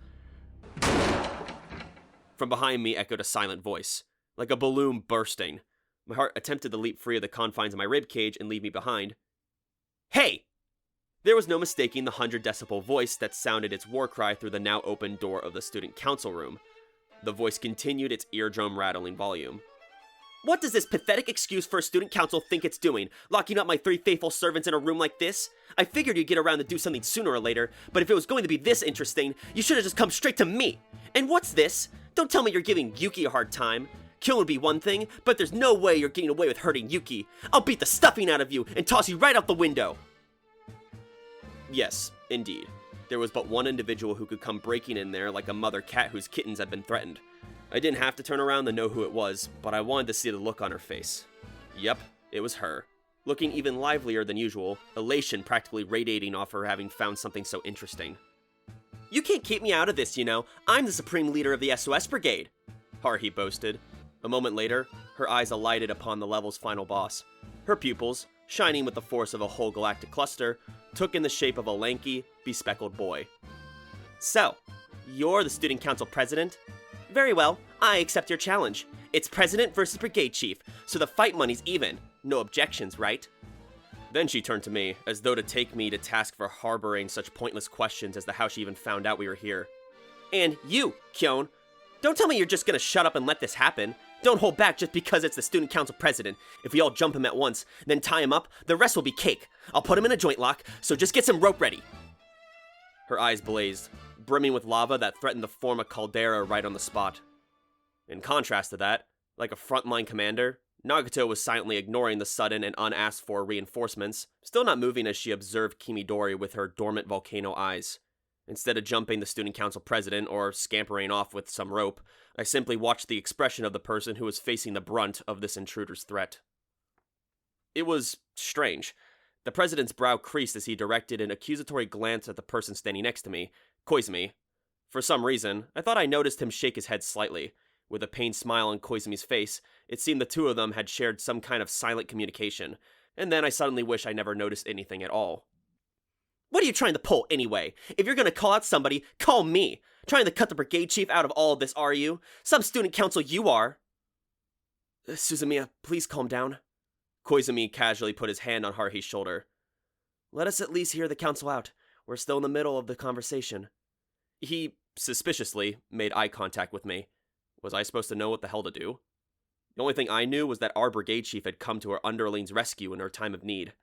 From behind me echoed a silent voice, like a balloon bursting. My heart attempted to leap free of the confines of my ribcage and leave me behind. "Hey!" There was no mistaking the 100-decibel voice that sounded its war cry through the now open door of the student council room. The voice continued its eardrum-rattling volume. What does this pathetic excuse for a student council think it's doing? Locking up my 3 faithful servants in a room like this? I figured you'd get around to do something sooner or later, but if it was going to be this interesting, you should have just come straight to me. And what's this? Don't tell me you're giving Yuki a hard time. Kill would be one thing, but there's no way you're getting away with hurting Yuki. I'll beat the stuffing out of you and toss you right out the window. Yes, indeed. There was but one individual who could come breaking in there like a mother cat whose kittens had been threatened. I didn't have to turn around to know who it was, but I wanted to see the look on her face. Yep, it was her. Looking even livelier than usual, elation practically radiating off her having found something so interesting. You can't keep me out of this, you know. I'm the supreme leader of the SOS Brigade, Haruhi boasted. A moment later, her eyes alighted upon the level's final boss. Her pupils, shining with the force of a whole galactic cluster, took in the shape of a lanky, bespectacled boy. So, you're the student council president? Very well, I accept your challenge. It's president versus brigade chief, so the fight money's even. No objections, right? Then she turned to me, as though to take me to task for harboring such pointless questions as to how she even found out we were here. And you, Kyon, don't tell me you're just gonna shut up and let this happen. Don't hold back just because it's the student council president. If we all jump him at once, then tie him up, the rest will be cake. I'll put him in a joint lock, so just get some rope ready. Her eyes blazed, brimming with lava that threatened to form a caldera right on the spot. In contrast to that, like a frontline commander, Nagato was silently ignoring the sudden and unasked-for reinforcements, still not moving as she observed Kimidori with her dormant volcano eyes. Instead of jumping the student council president or scampering off with some rope, I simply watched the expression of the person who was facing the brunt of this intruder's threat. It was strange. The president's brow creased as he directed an accusatory glance at the person standing next to me, Koizumi. For some reason, I thought I noticed him shake his head slightly. With a pained smile on Koizumi's face, it seemed the two of them had shared some kind of silent communication, and then I suddenly wish I never noticed anything at all. What are you trying to pull, anyway? If you're gonna call out somebody, call me. Trying to cut the brigade chief out of all of this, are you? Some student council you are. Suzumiya, please calm down. Koizumi casually put his hand on Haruhi's shoulder. Let us at least hear the council out. We're still in the middle of the conversation. He, suspiciously, made eye contact with me. Was I supposed to know what the hell to do? The only thing I knew was that our brigade chief had come to her underling's rescue in her time of need.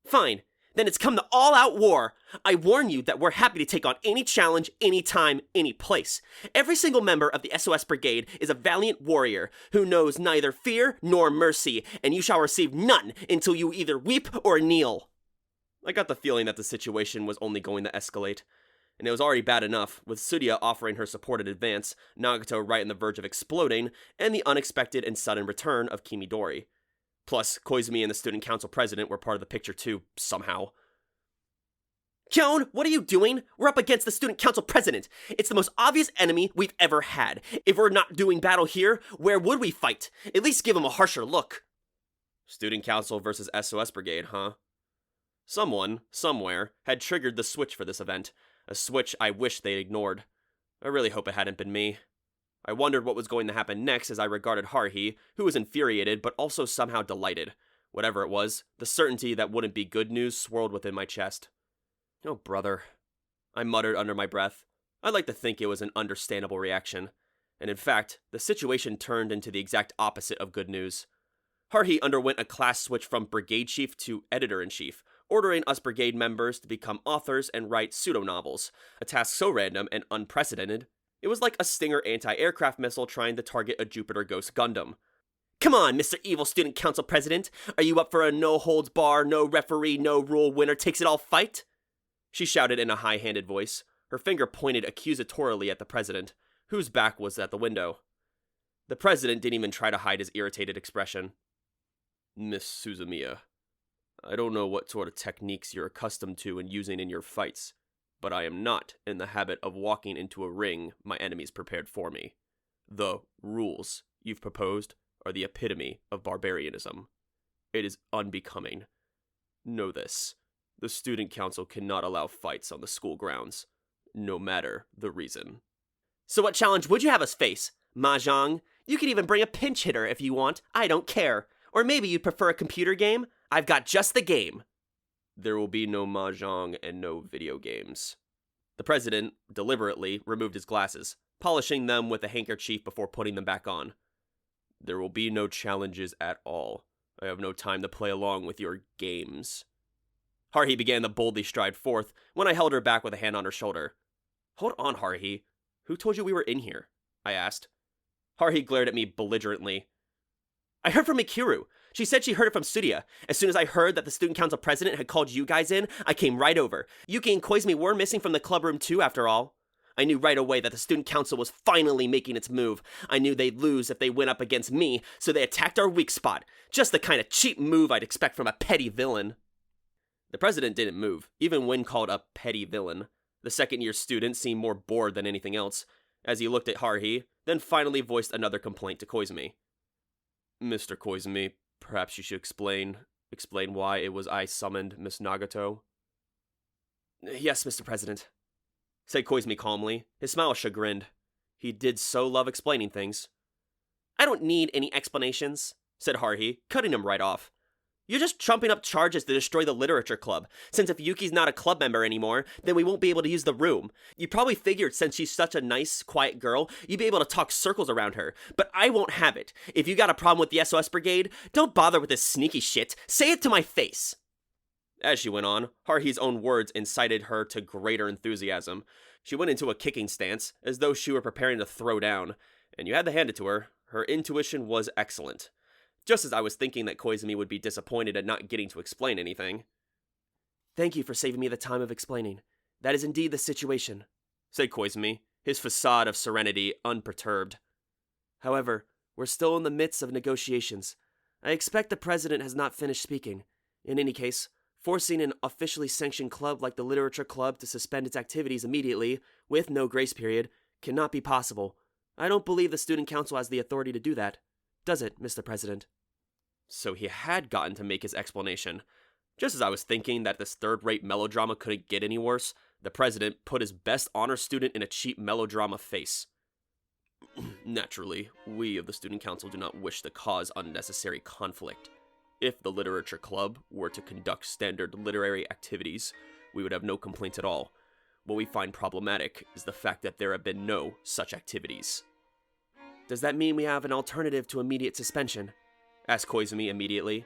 Fine. Then it's come to all-out war. I warn you that we're happy to take on any challenge, anytime, any place. Every single member of the SOS Brigade is a valiant warrior who knows neither fear nor mercy, and you shall receive none until you either weep or kneel. I got the feeling that the situation was only going to escalate, and it was already bad enough, with Tsuruya offering her support in advance, Nagato right on the verge of exploding, and the unexpected and sudden return of Kimidori. Plus, Koizumi and the student council president were part of the picture too, somehow. Kyon, what are you doing? We're up against the student council president. It's the most obvious enemy we've ever had. If we're not doing battle here, where would we fight? At least give him a harsher look. Student council versus SOS brigade, huh? Someone, somewhere, had triggered the switch for this event, a switch I wish they'd ignored. I really hope it hadn't been me. I wondered what was going to happen next as I regarded Haruhi, who was infuriated but also somehow delighted. Whatever it was, the certainty that wouldn't be good news swirled within my chest. Oh, brother, I muttered under my breath. I'd like to think it was an understandable reaction. And in fact, the situation turned into the exact opposite of good news. Haruhi underwent a class switch from brigade chief to editor-in-chief, ordering us brigade members to become authors and write pseudo-novels, a task so random and unprecedented, it was like a Stinger anti-aircraft missile trying to target a Jupiter Ghost Gundam. Come on, Mr. Evil Student Council President, are you up for a no-holds-bar, no-referee, no-rule winner-takes-it-all fight? She shouted in a high-handed voice, her finger pointed accusatorily at the president, whose back was at the window. The president didn't even try to hide his irritated expression. Miss Suzumiya, I don't know what sort of techniques you're accustomed to and using in your fights, but I am not in the habit of walking into a ring my enemies prepared for me. The rules you've proposed are the epitome of barbarianism. It is unbecoming. Know this. The student council cannot allow fights on the school grounds, no matter the reason. So what challenge would you have us face? Mahjong? You could even bring a pinch hitter if you want. I don't care. Or maybe you'd prefer a computer game? I've got just the game. There will be no mahjong and no video games. The president deliberately removed his glasses, polishing them with a handkerchief before putting them back on. There will be no challenges at all. I have no time to play along with your games. Haruhi began to boldly stride forth when I held her back with a hand on her shoulder. Hold on, Haruhi. Who told you we were in here? I asked. Haruhi glared at me belligerently. I heard from Mikiru. She said she heard it from Tsuruya. As soon as I heard that the student council president had called you guys in, I came right over. Yuki and Koizumi were missing from the clubroom too, after all. I knew right away that the student council was finally making its move. I knew they'd lose if they went up against me, so they attacked our weak spot. Just the kind of cheap move I'd expect from a petty villain. The president didn't move, even when called a petty villain. The second-year student seemed more bored than anything else, as he looked at Haruhi, then finally voiced another complaint to Koizumi. Mr. Koizumi, perhaps you should explain why it was I summoned Miss Nagato? Yes, Mr. President, said Koizumi calmly, his smile chagrined. He did so love explaining things. I don't need any explanations, said Haruhi, cutting him right off. You're just trumping up charges to destroy the literature club, since if Yuki's not a club member anymore, then we won't be able to use the room. You probably figured since she's such a nice, quiet girl, you'd be able to talk circles around her, but I won't have it. If you got a problem with the SOS Brigade, don't bother with this sneaky shit. Say it to my face. As she went on, Haruhi's own words incited her to greater enthusiasm. She went into a kicking stance, as though she were preparing to throw down, and you had to hand it to her. Her intuition was excellent. Just as I was thinking that Koizumi would be disappointed at not getting to explain anything. Thank you for saving me the time of explaining. That is indeed the situation, said Koizumi, his facade of serenity unperturbed. However, we're still in the midst of negotiations. I expect the president has not finished speaking. In any case, forcing an officially sanctioned club like the Literature Club to suspend its activities immediately, with no grace period, cannot be possible. I don't believe the Student Council has the authority to do that. Does it, Mr. President? So he had gotten to make his explanation. Just as I was thinking that this third-rate melodrama couldn't get any worse, the president put his best honor student in a cheap melodrama face. Naturally, we of the Student Council do not wish to cause unnecessary conflict. If the Literature Club were to conduct standard literary activities, we would have no complaints at all. What we find problematic is the fact that there have been no such activities. Does that mean we have an alternative to immediate suspension? Asked Koizumi immediately.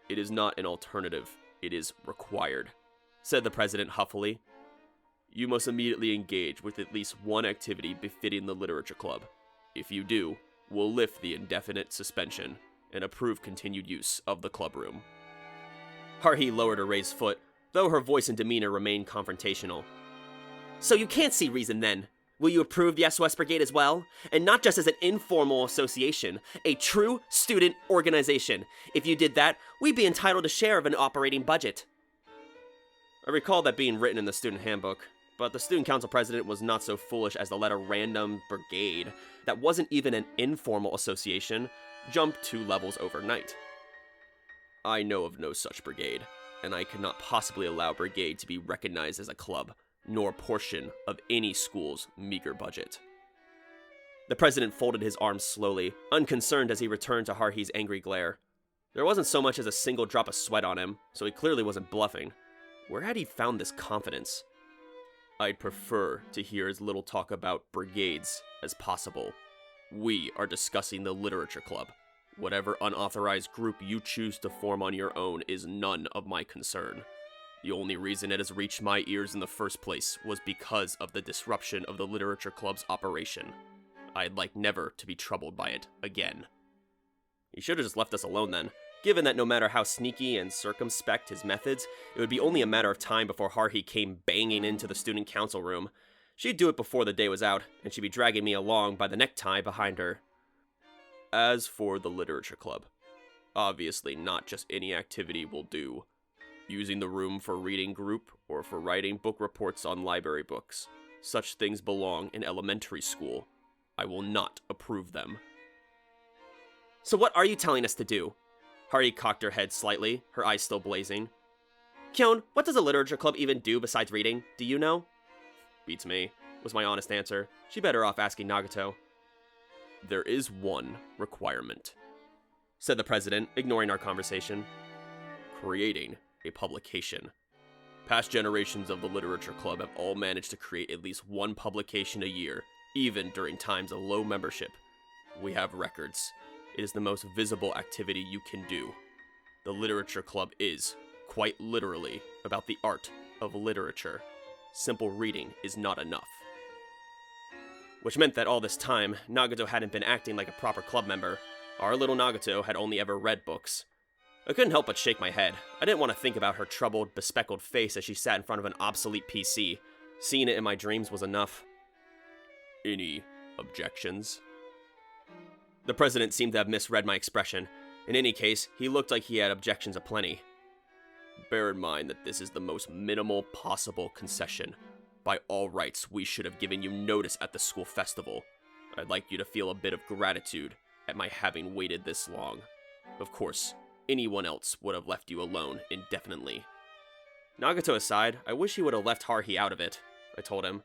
It is not an alternative, it is required, said the president huffily. You must immediately engage with at least one activity befitting the Literature Club. If you do, we'll lift the indefinite suspension and approve continued use of the clubroom. Haruhi lowered her raised foot, though her voice and demeanor remained confrontational. So you can't see reason then. Will you approve the SOS Brigade as well? And not just as an informal association, a true student organization. If you did that, we'd be entitled to share of an operating budget. I recall that being written in the student handbook, but the student council president was not so foolish as to let a random brigade, that wasn't even an informal association, jump 2 levels overnight. I know of no such brigade, and I cannot possibly allow brigade to be recognized as a club, nor portion of any school's meager budget. The president folded his arms slowly, unconcerned as he returned to Haruhi's angry glare. There wasn't so much as a single drop of sweat on him, so he clearly wasn't bluffing. Where had he found this confidence? I'd prefer to hear as little talk about brigades as possible. We are discussing the Literature Club. Whatever unauthorized group you choose to form on your own is none of my concern. The only reason it has reached my ears in the first place was because of the disruption of the Literature Club's operation. I'd like never to be troubled by it again. He should have just left us alone then, given that no matter how sneaky and circumspect his methods, it would be only a matter of time before Haruhi came banging into the student council room. She'd do it before the day was out, and she'd be dragging me along by the necktie behind her. As for the Literature Club, obviously not just any activity will do. Using the room for reading group or for writing book reports on library books. Such things belong in elementary school. I will not approve them. So what are you telling us to do? Haruhi cocked her head slightly, her eyes still blazing. Kyon, what does a Literature Club even do besides reading? Do you know? Beats me, was my honest answer. She better off asking Nagato. There is one requirement, said the president, ignoring our conversation. Creating a publication. Past generations of the Literature Club have all managed to create at least one publication a year, even during times of low membership. We have records. It is the most visible activity you can do. The literature club is, quite literally, about the art of literature. Simple reading is not enough. Which meant that all this time, Nagato hadn't been acting like a proper club member. Our little Nagato had only ever read books. I couldn't help but shake my head. I didn't want to think about her troubled, bespectacled face as she sat in front of an obsolete PC. Seeing it in my dreams was enough. Any objections? The president seemed to have misread my expression. In any case, he looked like he had objections aplenty. Bear in mind that this is the most minimal possible concession. By all rights, we should have given you notice at the school festival. I'd like you to feel a bit of gratitude at my having waited this long. Of course, anyone else would have left you alone indefinitely. Nagato aside, I wish he would have left Haruhi out of it, I told him.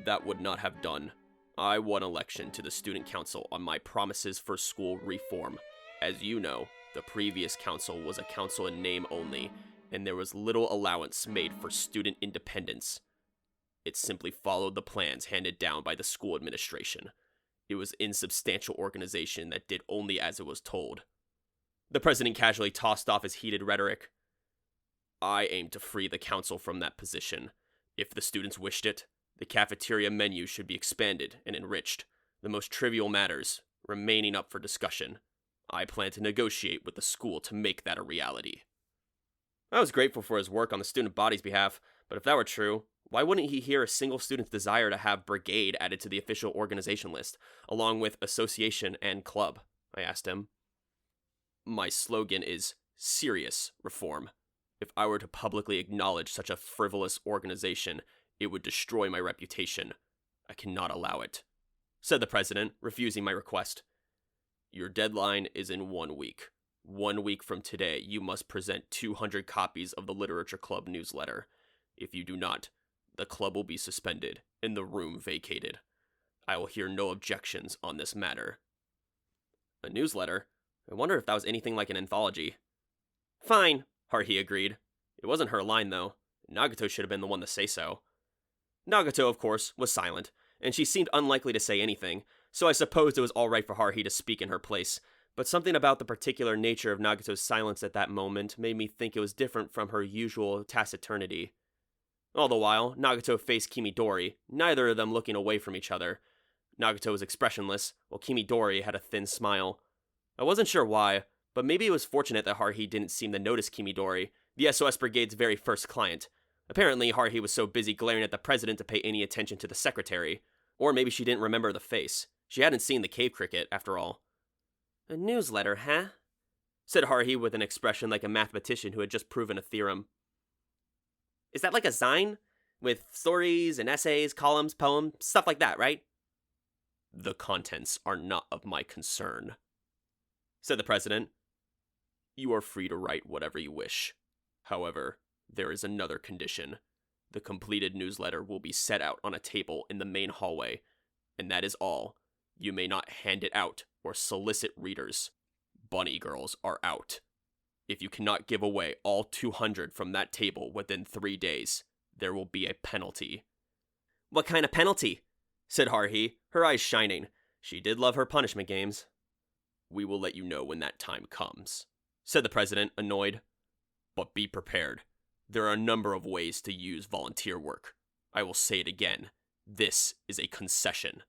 That would not have done. I won election to the student council on my promises for school reform. As you know, the previous council was a council in name only, and there was little allowance made for student independence. It simply followed the plans handed down by the school administration. It was an insubstantial organization that did only as it was told. The president casually tossed off his heated rhetoric. I aim to free the council from that position. If the students wished it, the cafeteria menu should be expanded and enriched, the most trivial matters remaining up for discussion. I plan to negotiate with the school to make that a reality. I was grateful for his work on the student body's behalf, but if that were true, why wouldn't he hear a single student's desire to have brigade added to the official organization list, along with association and club? I asked him. My slogan is serious reform. If I were to publicly acknowledge such a frivolous organization, it would destroy my reputation. I cannot allow it, said the president, refusing my request. Your deadline is in 1 week. 1 week from today, you must present 200 copies of the Literature Club newsletter. If you do not, the club will be suspended and the room vacated. I will hear no objections on this matter. A newsletter? I wonder if that was anything like an anthology. Fine, Haruhi agreed. It wasn't her line, though. Nagato should have been the one to say so. Nagato, of course, was silent, and she seemed unlikely to say anything, so I supposed it was all right for Haruhi to speak in her place, but something about the particular nature of Nagato's silence at that moment made me think it was different from her usual taciturnity. All the while, Nagato faced Kimidori, neither of them looking away from each other. Nagato was expressionless, while Kimidori had a thin smile. I wasn't sure why, but maybe it was fortunate that Haruhi didn't seem to notice Kimidori, the SOS Brigade's very first client. Apparently, Haruhi was so busy glaring at the president to pay any attention to the secretary. Or maybe she didn't remember the face. She hadn't seen the cave cricket, after all. A newsletter, huh? Said Haruhi with an expression like a mathematician who had just proven a theorem. Is that like a zine? With stories and essays, columns, poems, stuff like that, right? The contents are not of my concern, said the president. You are free to write whatever you wish. However, there is another condition. The completed newsletter will be set out on a table in the main hallway, and that is all. You may not hand it out or solicit readers. Bunny girls are out. If you cannot give away all 200 from that table within 3 days, there will be a penalty. What kind of penalty? Said Haruhi, her eyes shining. She did love her punishment games. We will let you know when that time comes, said the president, annoyed. But be prepared. There are a number of ways to use volunteer work. I will say it again. This is a concession.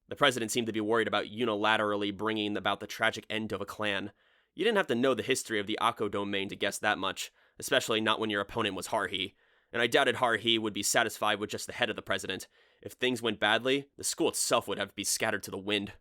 The president seemed to be worried about unilaterally bringing about the tragic end of a clan. You didn't have to know the history of the Akko domain to guess that much, especially not when your opponent was Haruhi. And I doubted Haruhi would be satisfied with just the head of the president. If things went badly, the school itself would have to be scattered to the wind.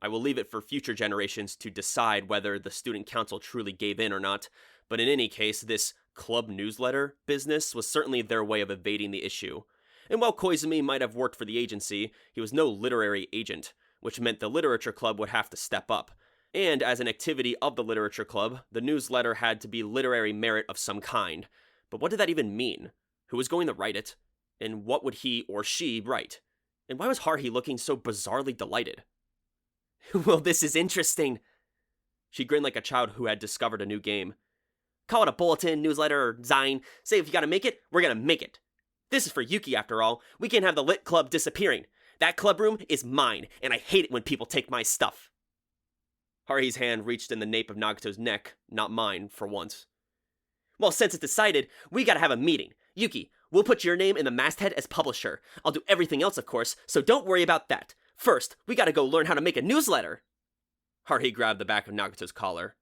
I will leave it for future generations to decide whether the student council truly gave in or not, but in any case, this club newsletter business was certainly their way of evading the issue. And while Koizumi might have worked for the agency, he was no literary agent, which meant the literature club would have to step up. And as an activity of the literature club, the newsletter had to be literary merit of some kind. But what did that even mean? Who was going to write it? And what would he or she write? And why was Haruhi looking so bizarrely delighted? Well, this is interesting. She grinned like a child who had discovered a new game. Call it a bulletin, newsletter, or zine. Say if you gotta make it, we're gonna make it. This is for Yuki, after all. We can't have the lit club disappearing. That club room is mine, and I hate it when people take my stuff. Haruhi's hand reached in the nape of Nagato's neck, not mine, for once. Well, since it's decided, we gotta have a meeting. Yuki, we'll put your name in the masthead as publisher. I'll do everything else, of course, so don't worry about that. First, we gotta go learn how to make a newsletter. Haruhi grabbed the back of Nagato's collar.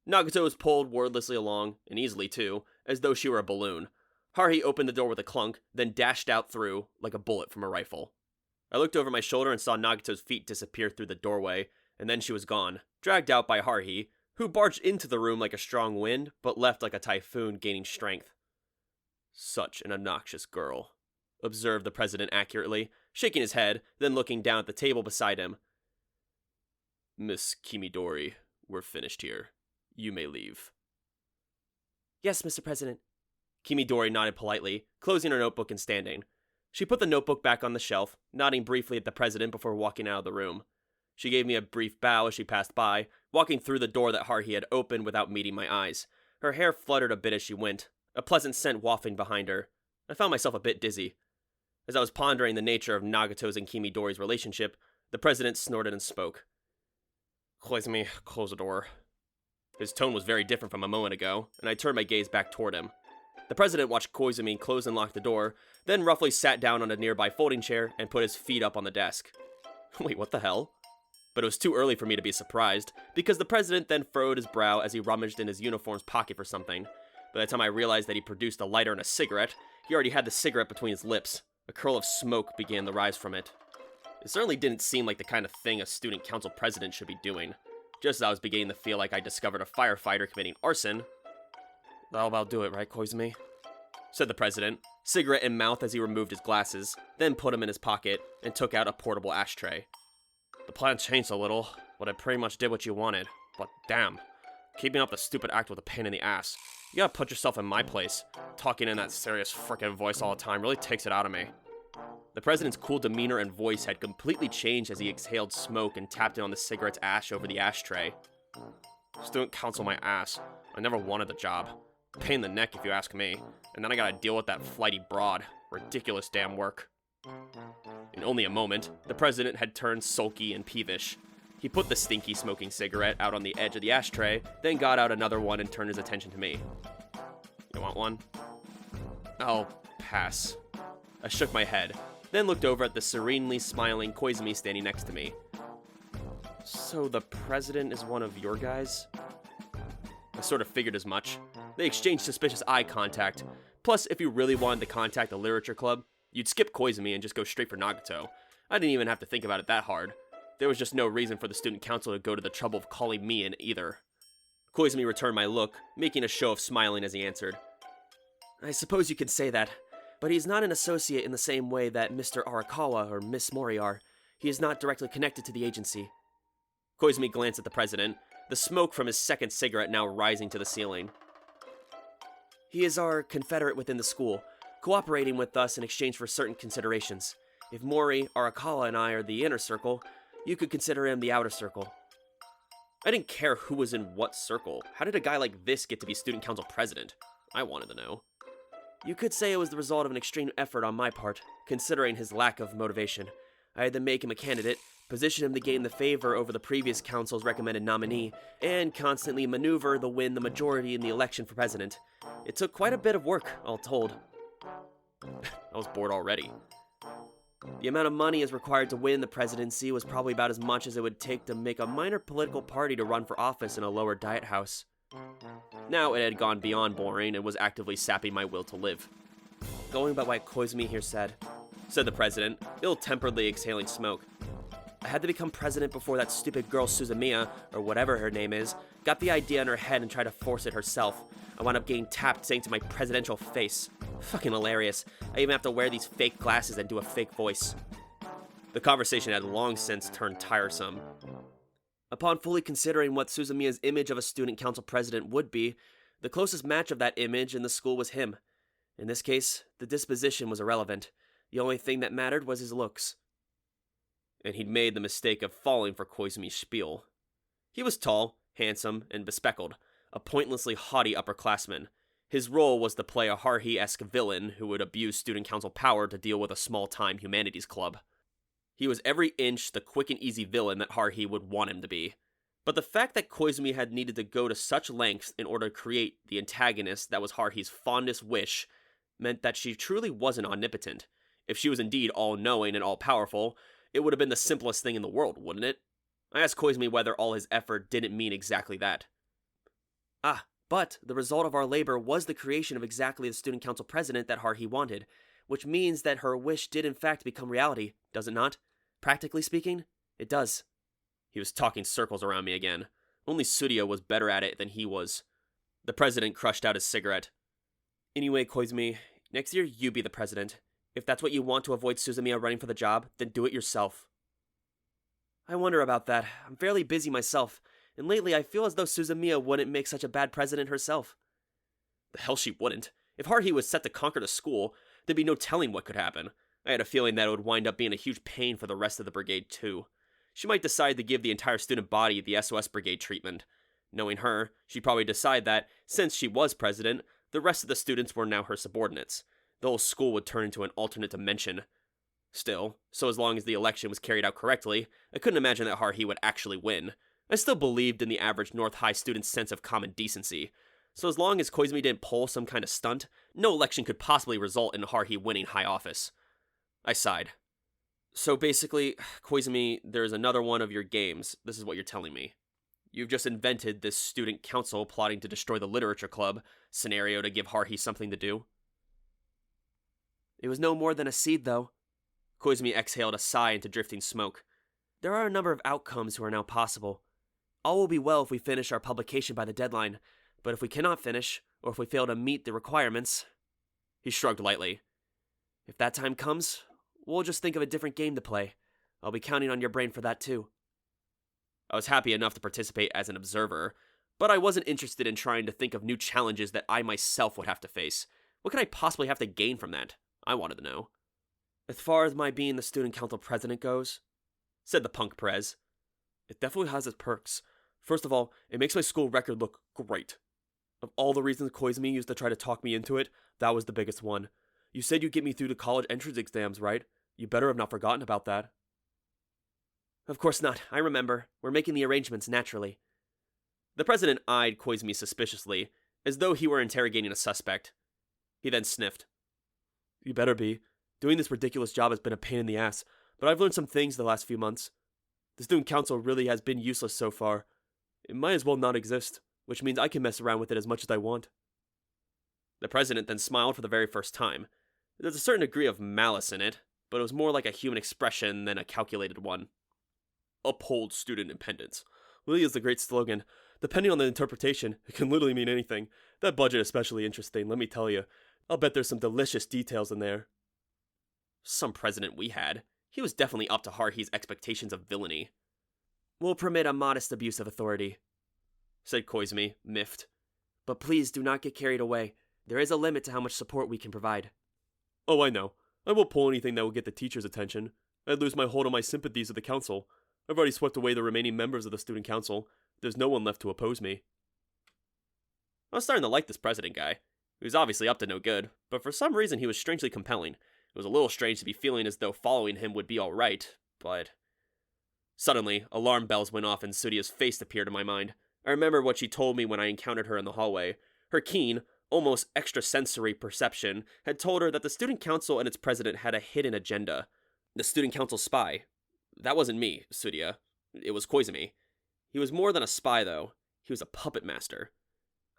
Nagato was pulled wordlessly along, and easily too, as though she were a balloon. Haruhi opened the door with a clunk, then dashed out through, like a bullet from a rifle. I looked over my shoulder and saw Nagato's feet disappear through the doorway, and then she was gone, dragged out by Haruhi, who barged into the room like a strong wind, but left like a typhoon gaining strength. Such an obnoxious girl, observed the president accurately, shaking his head, then looking down at the table beside him. Miss Kimidori, we're finished here. You may leave. Yes, Mr. President. Kimidori nodded politely, closing her notebook and standing. She put the notebook back on the shelf, nodding briefly at the president before walking out of the room. She gave me a brief bow as she passed by, walking through the door that Haruhi had opened without meeting my eyes. Her hair fluttered a bit as she went, a pleasant scent wafting behind her. I found myself a bit dizzy. As I was pondering the nature of Nagato's and Kimidori's relationship, the president snorted and spoke. Koizumi, close the door. His tone was very different from a moment ago, and I turned my gaze back toward him. The president watched Koizumi close and lock the door, then roughly sat down on a nearby folding chair and put his feet up on the desk. Wait, what the hell? But it was too early for me to be surprised, because the president then furrowed his brow as he rummaged in his uniform's pocket for something. By the time I realized that he produced a lighter and a cigarette, he already had the cigarette between his lips. A curl of smoke began to rise from it. It certainly didn't seem like the kind of thing a student council president should be doing. Just as I was beginning to feel like I discovered a firefighter committing arson. That'll about do it, right, Koizumi? Said the president, cigarette in mouth as he removed his glasses, then put them in his pocket and took out a portable ashtray. The plan changed a little, but I pretty much did what you wanted. But damn, keeping up the stupid act with a pain in the ass. You gotta put yourself in my place. Talking in that serious frickin' voice all the time really takes it out of me. The president's cool demeanor and voice had completely changed as he exhaled smoke and tapped it on the cigarette's ash over the ashtray. Student council my ass. I never wanted the job. Pain in the neck if you ask me. And then I gotta deal with that flighty broad. Ridiculous damn work. In only a moment, the president had turned sulky and peevish. He put the stinky smoking cigarette out on the edge of the ashtray, then got out another one and turned his attention to me. You want one? I'll pass. I shook my head, then looked over at the serenely smiling Koizumi standing next to me. So the president is one of your guys? I sort of figured as much. They exchanged suspicious eye contact. Plus, if you really wanted to contact the literature club, you'd skip Koizumi and just go straight for Nagato. I didn't even have to think about it that hard. There was just no reason for the student council to go to the trouble of calling me in either. Koizumi returned my look, making a show of smiling as he answered. I suppose you could say that, but he's not an associate in the same way that Mr. Arakawa or Miss Mori are. He is not directly connected to the agency. Koizumi glanced at the president, the smoke from his second cigarette now rising to the ceiling. He is our confederate within the school, cooperating with us in exchange for certain considerations. If Mori, Arakawa, and I are the inner circle, you could consider him the outer circle. I didn't care who was in what circle. How did a guy like this get to be student council president? I wanted to know. You could say it was the result of an extreme effort on my part, considering his lack of motivation. I had to make him a candidate, position him to gain the favor over the previous council's recommended nominee, and constantly maneuver to win the majority in the election for president. It took quite a bit of work, all told. I was bored already. The amount of money is required to win the presidency was probably about as much as it would take to make a minor political party to run for office in a lower diet house. Now it had gone beyond boring and was actively sapping my will to live. Going by what Koizumi here said the president, ill-temperedly exhaling smoke. I had to become president before that stupid girl Suzumiya, or whatever her name is, got the idea in her head and tried to force it herself. I wound up getting tapped saying to my presidential face. Fucking hilarious. I even have to wear these fake glasses and do a fake voice. The conversation had long since turned tiresome. Upon fully considering what Suzumiya's image of a student council president would be, the closest match of that image in the school was him. In this case, the disposition was irrelevant. The only thing that mattered was his looks. And he'd made the mistake of falling for Koizumi's spiel. He was tall, handsome, and bespectacled, a pointlessly haughty upperclassman. His role was to play a Haruhi-esque villain who would abuse student council power to deal with a small-time humanities club. He was every inch the quick and easy villain that Haruhi would want him to be. But the fact that Koizumi had needed to go to such lengths in order to create the antagonist that was Haruhi's fondest wish meant that she truly wasn't omnipotent. If she was indeed all-knowing and all-powerful, it would have been the simplest thing in the world, wouldn't it? I asked Koizumi whether all his effort didn't mean exactly that. But the result of our labor was the creation of exactly the student council president that Haruhi wanted, which means that her wish did in fact become reality, does it not? Practically speaking, it does. He was talking circles around me again. Only Tsuruya was better at it than he was. The president crushed out his cigarette. Anyway, Koizumi, next year you be the president. If that's what you want to avoid Suzumiya running for the job, then do it yourself. I wonder about that. I'm fairly busy myself, and lately I feel as though Suzumiya wouldn't make such a bad president herself. The hell she wouldn't. If Haruhi was set to conquer the school, there'd be no telling what could happen. I had a feeling that it would wind up being a huge pain for the rest of the brigade too. She might decide to give the entire student body the SOS brigade treatment. Knowing her, she'd probably decide that, since she was president, the rest of the students were now her subordinates. The whole school would turn into an alternate dimension. Still, so as long as the election was carried out correctly, I couldn't imagine that Haruhi would actually win. I still believed in the average North High student's sense of common decency. So as long as Koizumi didn't pull some kind of stunt, no election could possibly result in Haruhi winning high office. I sighed. So basically, Koizumi, there's another one of your games. This is what you're telling me. You've just invented this student council plotting to destroy the literature club scenario to give Haruhi something to do. It was no more than a seed, though. Koizumi exhaled a sigh into drifting smoke. There are a number of outcomes who are now possible. All will be well if we finish our publication by the deadline, but if we cannot finish, or if we fail to meet the requirements... He shrugged lightly. If that time comes, we'll just think of a different game to play. I'll be counting on your brain for that too. I was happy enough to participate as an observer, but I wasn't interested in trying to think of new challenges that I myself would have to face. What could I possibly have to gain from that? I wanted to know. As far as my being the student council president goes, said the punk prez, it definitely has its perks. First of all, it makes my school record look great. Of all the reasons Koizumi used to try to talk me into it, that was the biggest one. You said you'd get me through the college entrance exams, right? You better have not forgotten about that. Of course not, I remember. We're making the arrangements naturally. The president eyed Koizumi suspiciously, as though he were interrogating a suspect. He then sniffed. You better be. Doing this ridiculous job has been a pain in the ass, but I've learned some things the last few months. The student council really has been useless so far. It might as well not exist, which means I can mess around with it as much as I want. The president then smiled for the very first time. There's a certain degree of malice in it, but it was more like a human expression than a calculated one. Uphold student independence. Really is the great slogan. Depending on the interpretation, it can literally mean anything. That budget is especially interesting, let me tell you. I'll bet there's some delicious details in there. Some president we had. He was definitely up to Haruhi's expectations of villainy. We'll permit a modest abuse of authority, said Koizumi, miffed. But please do not get carried away. There is a limit to how much support we can provide. Oh, I know. I won't pull anything that will get the teacher's attention. I'd lose my hold on my sympathies with the council. I've already swept away the remaining members of the student council. There's no one left to oppose me. I was starting to like this president guy. He was obviously up to no good, but for some reason he was strangely compelling. It was a little strange to be feeling as though following him would be alright, but... Suddenly, alarm bells went off and Tsuruya's face appeared in my mind. I remember what she told me when I encountered her in the hallway. Her keen, almost extrasensory perception had told her that the student council and its president had a hidden agenda. The student council spy. That wasn't me, Tsuruya. It was Koizumi. He was more than a spy, though. He was a puppet master.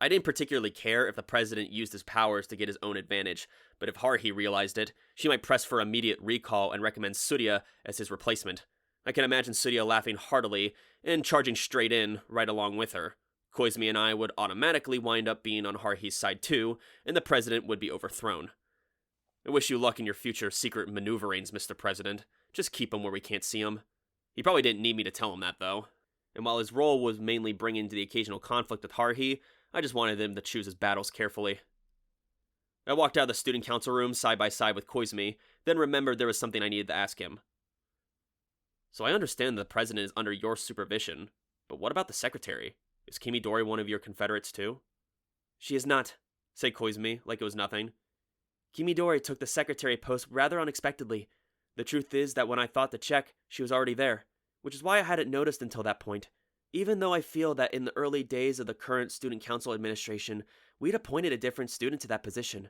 I didn't particularly care if the president used his powers to get his own advantage, but if Haruhi realized it, she might press for immediate recall and recommend Tsuruya as his replacement. I can imagine Tsuruya laughing heartily and charging straight in right along with her. Koizumi and I would automatically wind up being on Haruhi's side too, and the president would be overthrown. I wish you luck in your future secret maneuverings, Mr. President. Just keep him where we can't see him. He probably didn't need me to tell him that, though. And while his role was mainly bringing to the occasional conflict with Haruhi, I just wanted him to choose his battles carefully. I walked out of the student council room side by side with Koizumi, then remembered there was something I needed to ask him. So I understand the president is under your supervision, but what about the secretary? Is Kimidori one of your confederates too? She is not, said Koizumi, like it was nothing. Kimidori took the secretary post rather unexpectedly. The truth is that when I thought to check, she was already there, which is why I hadn't noticed until that point. Even though I feel that in the early days of the current student council administration, we'd appointed a different student to that position.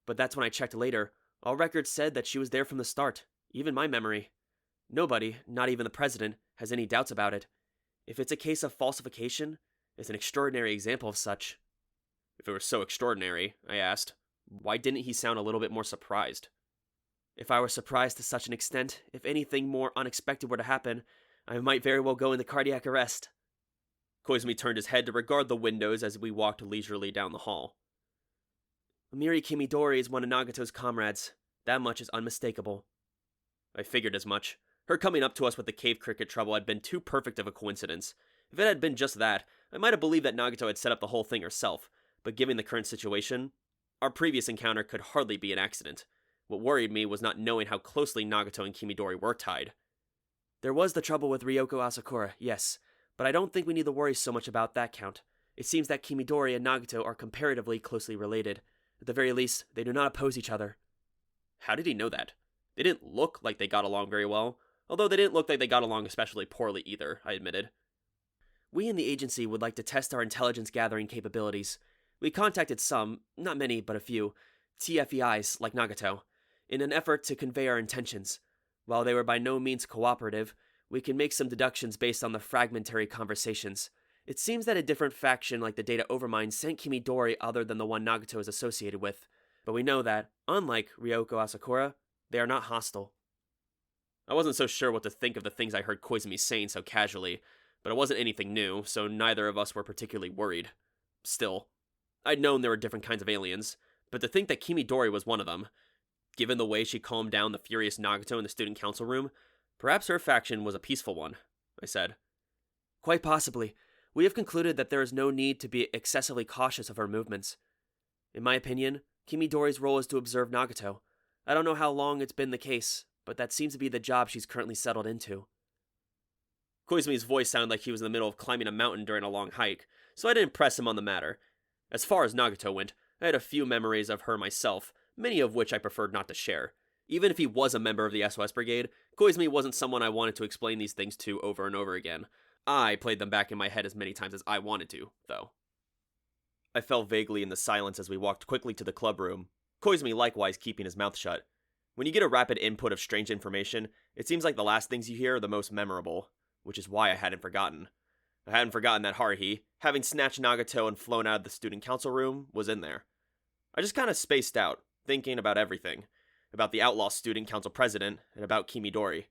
But that's when I checked later. All records said that she was there from the start, even my memory. Nobody, not even the president, has any doubts about it. If it's a case of falsification, it's an extraordinary example of such. If it were so extraordinary, I asked, why didn't he sound a little bit more surprised? If I were surprised to such an extent, if anything more unexpected were to happen, I might very well go into cardiac arrest. Koizumi turned his head to regard the windows as we walked leisurely down the hall. Amiri Kimidori is one of Nagato's comrades. That much is unmistakable. I figured as much. Her coming up to us with the cave cricket trouble had been too perfect of a coincidence. If it had been just that, I might have believed that Nagato had set up the whole thing herself, but given the current situation, our previous encounter could hardly be an accident. What worried me was not knowing how closely Nagato and Kimidori were tied. There was the trouble with Ryoko Asakura, yes, but I don't think we need to worry so much about that count. It seems that Kimidori and Nagato are comparatively closely related. At the very least, they do not oppose each other. How did he know that? They didn't look like they got along very well, although they didn't look like they got along especially poorly either, I admitted. We in the agency would like to test our intelligence gathering capabilities. We contacted some, not many, but a few, TFEIs like Nagato, in an effort to convey our intentions. While they were by no means cooperative, we can make some deductions based on the fragmentary conversations. It seems that a different faction like the Data Overmind sent Kimidori other than the one Nagato is associated with, but we know that, unlike Ryoko Asakura, they are not hostile. I wasn't so sure what to think of the things I heard Koizumi saying so casually, but it wasn't anything new, so neither of us were particularly worried. Still, I'd known there were different kinds of aliens, but to think that Kimidori was one of them, given the way she calmed down the furious Nagato in the student council room, perhaps her faction was a peaceful one, I said. Quite possibly. We have concluded that there is no need to be excessively cautious of her movements. In my opinion, Kimidori's role is to observe Nagato. I don't know how long it's been the case, but that seems to be the job she's currently settled into. Koizumi's voice sounded like he was in the middle of climbing a mountain during a long hike, so I didn't press him on the matter. As far as Nagato went, I had a few memories of her myself, many of which I preferred not to share. Even if he was a member of the SOS Brigade, Koizumi wasn't someone I wanted to explain these things to over and over again. I played them back in my head as many times as I wanted to, though. I fell vaguely in the silence as we walked quickly to the club room, Koizumi likewise keeping his mouth shut. When you get a rapid input of strange information, it seems like the last things you hear are the most memorable, which is why I hadn't forgotten. I hadn't forgotten that Haruhi, having snatched Nagato and flown out of the student council room, was in there. I just kind of spaced out, thinking about everything. About the outlaw student council president, and about Kimidori.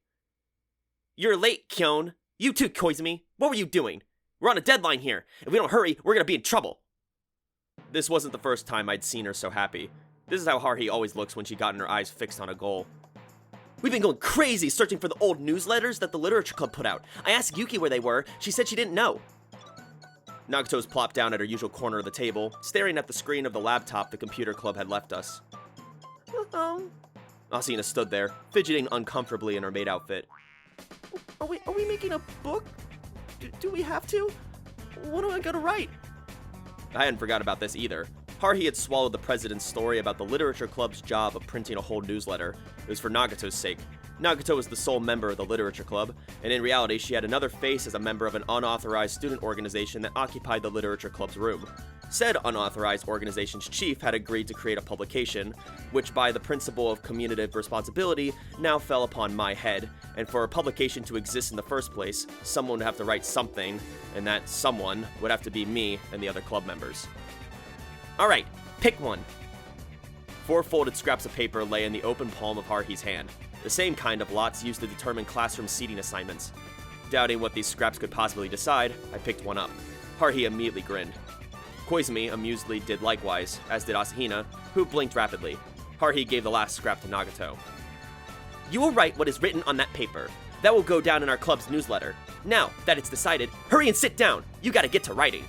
You're late, Kyon! You too, Koizumi! What were you doing? We're on a deadline here! If we don't hurry, we're gonna be in trouble! This wasn't the first time I'd seen her so happy. This is how Haruhi always looks when she gotten her eyes fixed on a goal. We've been going crazy searching for the old newsletters that the Literature Club put out. I asked Yuki where they were. She said she didn't know. Nagato's plopped down at her usual corner of the table, staring at the screen of the laptop the computer club had left us. Asina stood there, fidgeting uncomfortably in her maid outfit. Are we making a book? Do we have to? What am I gonna write? I hadn't forgot about this either. Haruhi had swallowed the president's story about the Literature Club's job of printing a whole newsletter. It was for Nagato's sake. Nagato was the sole member of the Literature Club, and in reality she had another face as a member of an unauthorized student organization that occupied the Literature Club's room. Said unauthorized organization's chief had agreed to create a publication, which by the principle of communicative responsibility now fell upon my head, and for a publication to exist in the first place, someone would have to write something, and that someone would have to be me and the other club members. Alright, pick one. 4 folded scraps of paper lay in the open palm of Haruhi's hand, the same kind of lots used to determine classroom seating assignments. Doubting what these scraps could possibly decide, I picked one up. Haruhi immediately grinned. Koizumi amusedly did likewise, as did Asahina, who blinked rapidly. Haruhi gave the last scrap to Nagato. You will write what is written on that paper. That will go down in our club's newsletter. Now that it's decided, hurry and sit down. You gotta get to writing.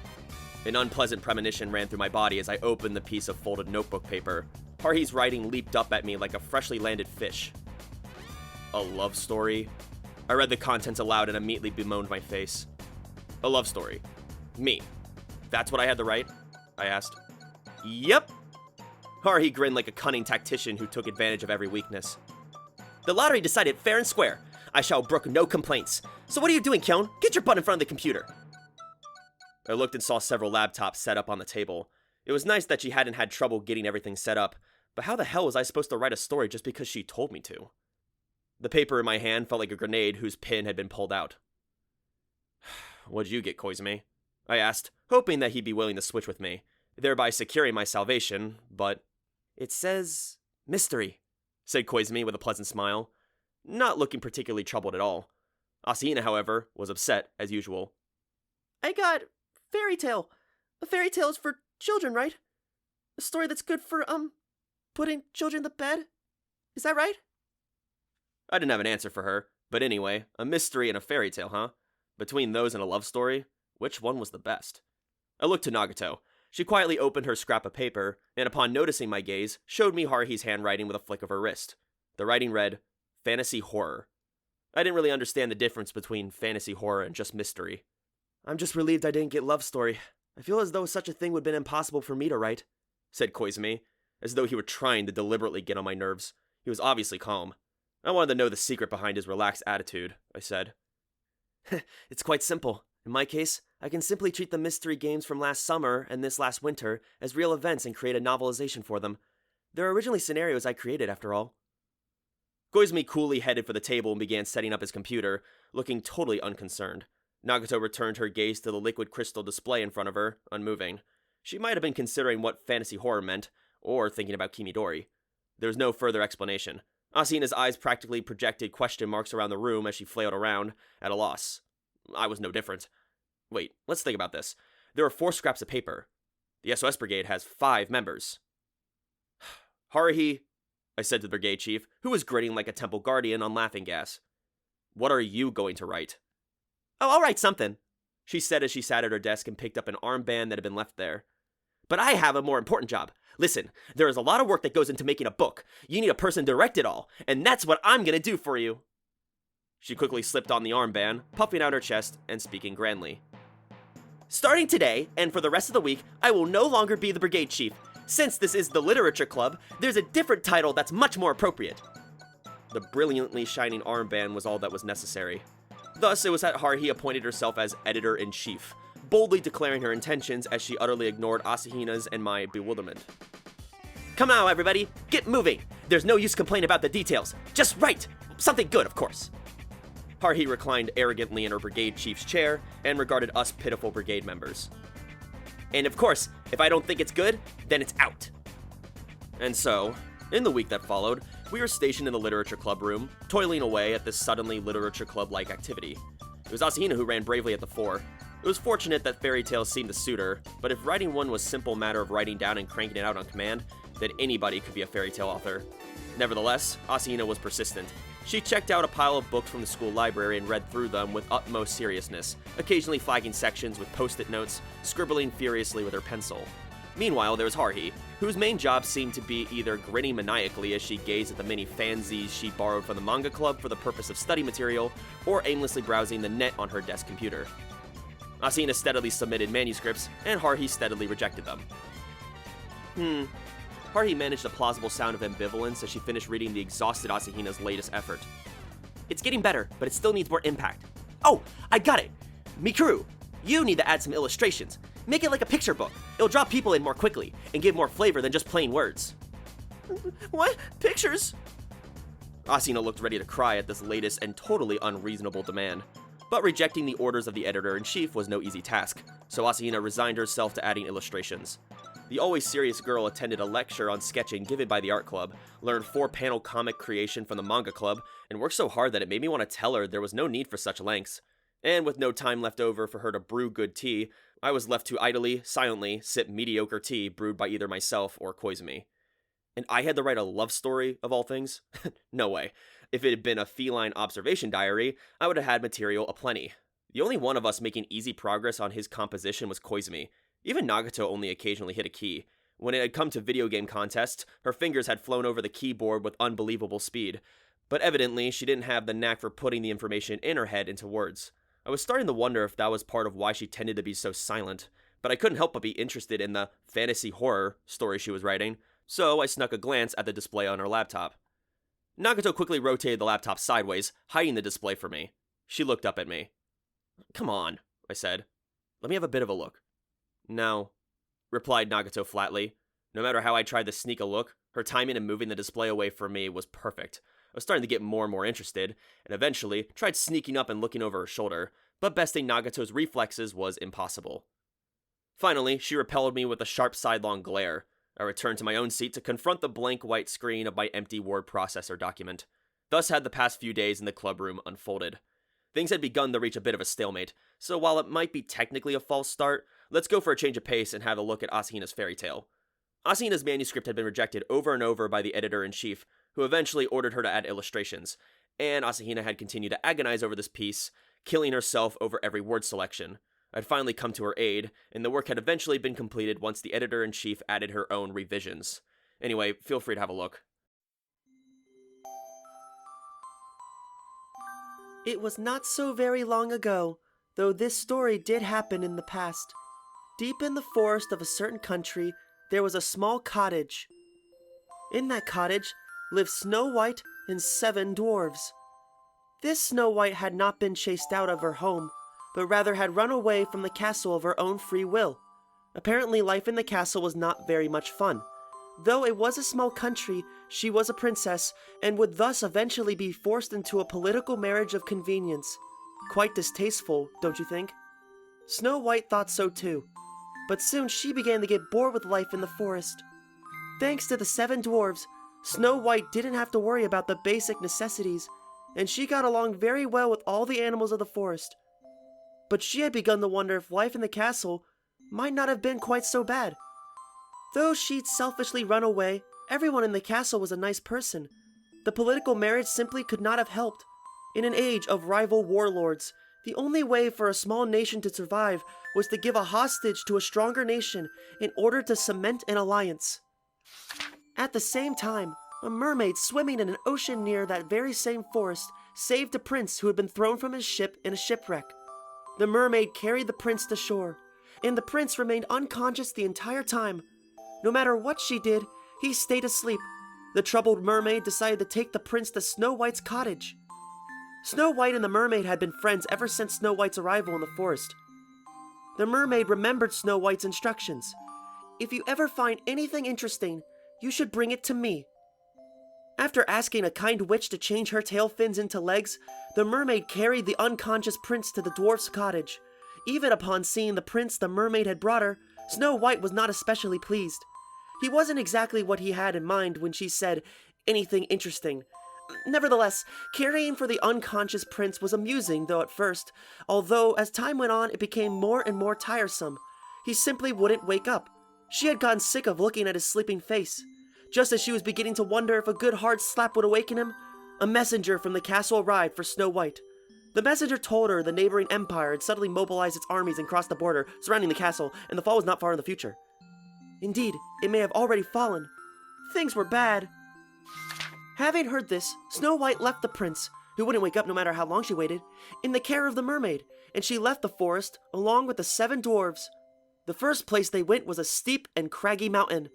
An unpleasant premonition ran through my body as I opened the piece of folded notebook paper. Haruhi's writing leaped up at me like a freshly landed fish. A love story? I read the contents aloud and immediately bemoaned my face. A love story. Me. That's what I had to write? I asked. Yep. Haruhi grinned like a cunning tactician who took advantage of every weakness. The lottery decided fair and square. I shall brook no complaints. So what are you doing, Kyon? Get your butt in front of the computer. I looked and saw several laptops set up on the table. It was nice that she hadn't had trouble getting everything set up, but how the hell was I supposed to write a story just because she told me to? The paper in my hand felt like a grenade whose pin had been pulled out. What'd you get, Koizumi? I asked, hoping that he'd be willing to switch with me, thereby securing my salvation, but... It says... mystery, said Koizumi with a pleasant smile, not looking particularly troubled at all. Asahina, however, was upset, as usual. I got fairy tale. A fairy tale is for children, right? A story that's good for, putting children to bed? Is that right? I didn't have an answer for her, but anyway, a mystery and a fairy tale, huh? Between those and a love story, which one was the best? I looked to Nagato. She quietly opened her scrap of paper, and upon noticing my gaze, showed me Haruhi's handwriting with a flick of her wrist. The writing read, Fantasy Horror. I didn't really understand the difference between fantasy horror and just mystery. I'm just relieved I didn't get love story. I feel as though such a thing would have been impossible for me to write, said Koizumi, as though he were trying to deliberately get on my nerves. He was obviously calm. I wanted to know the secret behind his relaxed attitude, I said. It's quite simple. In my case, I can simply treat the mystery games from last summer and this last winter as real events and create a novelization for them. They're originally scenarios I created, after all. Koizumi coolly headed for the table and began setting up his computer, looking totally unconcerned. Nagato returned her gaze to the liquid crystal display in front of her, unmoving. She might have been considering what fantasy horror meant, or thinking about Kimidori. There was no further explanation. Asahina's eyes practically projected question marks around the room as she flailed around, at a loss. I was no different. Wait, let's think about this. There are 4 scraps of paper. The SOS Brigade has 5 members. Haruhi, I said to the brigade chief, who was grinning like a temple guardian on laughing gas. What are you going to write? Oh, I'll write something, she said as she sat at her desk and picked up an armband that had been left there. But I have a more important job. Listen, there is a lot of work that goes into making a book. You need a person to direct it all, and that's what I'm gonna do for you. She quickly slipped on the armband, puffing out her chest and speaking grandly. Starting today, and for the rest of the week, I will no longer be the brigade chief. Since this is the literature club, there's a different title that's much more appropriate. The brilliantly shining armband was all that was necessary. Thus, it was that Haruhi appointed herself as editor-in-chief, boldly declaring her intentions as she utterly ignored Asahina's and my bewilderment. Come now, everybody, get moving. There's no use complaining about the details. Just write. Something good, of course. Haruhi reclined arrogantly in her brigade chief's chair and regarded us pitiful brigade members. And of course, if I don't think it's good, then it's out. And so, in the week that followed, we were stationed in the literature club room, toiling away at this suddenly literature club-like activity. It was Asahina who ran bravely at the fore. It was fortunate that fairy tales seemed to suit her, but if writing one was a simple matter of writing down and cranking it out on command, then anybody could be a fairy tale author. Nevertheless, Asahina was persistent. She checked out a pile of books from the school library and read through them with utmost seriousness, occasionally flagging sections with post-it notes, scribbling furiously with her pencil. Meanwhile, there was Haruhi, whose main job seemed to be either grinning maniacally as she gazed at the many fanzines she borrowed from the manga club for the purpose of study material, or aimlessly browsing the net on her desk computer. Asahina steadily submitted manuscripts, and Haruhi steadily rejected them. Haruhi managed a plausible sound of ambivalence as she finished reading the exhausted Asahina's latest effort. It's getting better, but it still needs more impact. Oh, I got it! Mikuru, you need to add some illustrations. Make it like a picture book. It'll draw people in more quickly and give more flavor than just plain words. What? Pictures? Asahina looked ready to cry at this latest and totally unreasonable demand. But rejecting the orders of the editor-in-chief was no easy task, so Asahina resigned herself to adding illustrations. The always serious girl attended a lecture on sketching given by the art club, learned 4-panel comic creation from the manga club, and worked so hard that it made me want to tell her there was no need for such lengths. And with no time left over for her to brew good tea, I was left to idly, silently, sip mediocre tea brewed by either myself or Koizumi. And I had to write a love story, of all things? No way. If it had been a feline observation diary, I would have had material aplenty. The only one of us making easy progress on his composition was Koizumi. Even Nagato only occasionally hit a key. When it had come to video game contests, her fingers had flown over the keyboard with unbelievable speed. But evidently, she didn't have the knack for putting the information in her head into words. I was starting to wonder if that was part of why she tended to be so silent, but I couldn't help but be interested in the fantasy horror story she was writing, so I snuck a glance at the display on her laptop. Nagato quickly rotated the laptop sideways, hiding the display from me. She looked up at me. "Come on," I said. "Let me have a bit of a look." "No," replied Nagato flatly. No matter how I tried to sneak a look, her timing in moving the display away from me was perfect. I was starting to get more and more interested, and eventually tried sneaking up and looking over her shoulder, but besting Nagato's reflexes was impossible. Finally, she repelled me with a sharp sidelong glare. I returned to my own seat to confront the blank white screen of my empty word processor document. Thus had the past few days in the club room unfolded. Things had begun to reach a bit of a stalemate, so while it might be technically a false start, let's go for a change of pace and have a look at Asahina's fairy tale. Asahina's manuscript had been rejected over and over by the editor-in-chief, who eventually ordered her to add illustrations, and Asahina had continued to agonize over this piece, killing herself over every word selection. I'd finally come to her aid, and the work had eventually been completed once the editor-in-chief added her own revisions. Anyway, feel free to have a look. It was not so very long ago, though this story did happen in the past. Deep in the forest of a certain country, there was a small cottage. In that cottage lived Snow White and 7 dwarves. This Snow White had not been chased out of her home, but rather had run away from the castle of her own free will. Apparently, life in the castle was not very much fun. Though it was a small country, she was a princess, and would thus eventually be forced into a political marriage of convenience. Quite distasteful, don't you think? Snow White thought so too, but soon she began to get bored with life in the forest. Thanks to the 7 dwarves, Snow White didn't have to worry about the basic necessities, and she got along very well with all the animals of the forest. But she had begun to wonder if life in the castle might not have been quite so bad. Though she'd selfishly run away, everyone in the castle was a nice person. The political marriage simply could not have helped. In an age of rival warlords, the only way for a small nation to survive was to give a hostage to a stronger nation in order to cement an alliance. At the same time, a mermaid swimming in an ocean near that very same forest saved a prince who had been thrown from his ship in a shipwreck. The mermaid carried the prince to shore, and the prince remained unconscious the entire time. No matter what she did, he stayed asleep. The troubled mermaid decided to take the prince to Snow White's cottage. Snow White and the mermaid had been friends ever since Snow White's arrival in the forest. The mermaid remembered Snow White's instructions. "If you ever find anything interesting, you should bring it to me." After asking a kind witch to change her tail fins into legs, the mermaid carried the unconscious prince to the dwarf's cottage. Even upon seeing the prince the mermaid had brought her, Snow White was not especially pleased. He wasn't exactly what he had in mind when she said anything interesting. Nevertheless, caring for the unconscious prince was amusing though at first, although as time went on it became more and more tiresome. He simply wouldn't wake up. She had gotten sick of looking at his sleeping face. Just as she was beginning to wonder if a good hard slap would awaken him, a messenger from the castle arrived for Snow White. The messenger told her the neighboring empire had suddenly mobilized its armies and crossed the border surrounding the castle, and the fall was not far in the future. Indeed, it may have already fallen. Things were bad. Having heard this, Snow White left the prince, who wouldn't wake up no matter how long she waited, in the care of the mermaid, and she left the forest along with the 7 dwarves. The first place they went was a steep and craggy mountain.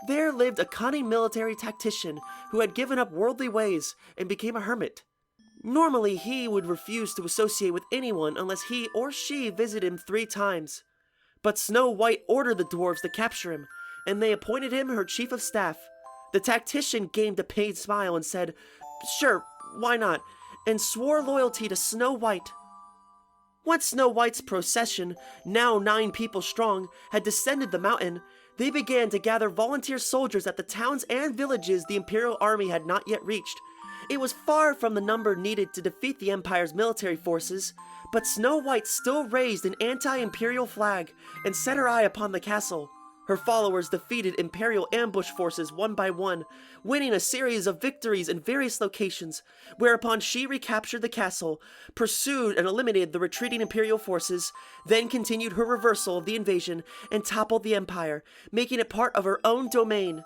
There lived a cunning military tactician who had given up worldly ways and became a hermit. Normally, he would refuse to associate with anyone unless he or she visited him 3 times. But Snow White ordered the dwarves to capture him, and they appointed him her chief of staff. The tactician gave a pained smile and said, "Sure, why not?" and swore loyalty to Snow White. Once Snow White's procession, now 9 people strong, had descended the mountain, they began to gather volunteer soldiers at the towns and villages the Imperial Army had not yet reached. It was far from the number needed to defeat the Empire's military forces, but Snow White still raised an anti-Imperial flag and set her eye upon the castle. Her followers defeated Imperial ambush forces one by one, winning a series of victories in various locations, whereupon she recaptured the castle, pursued and eliminated the retreating Imperial forces, then continued her reversal of the invasion and toppled the Empire, making it part of her own domain.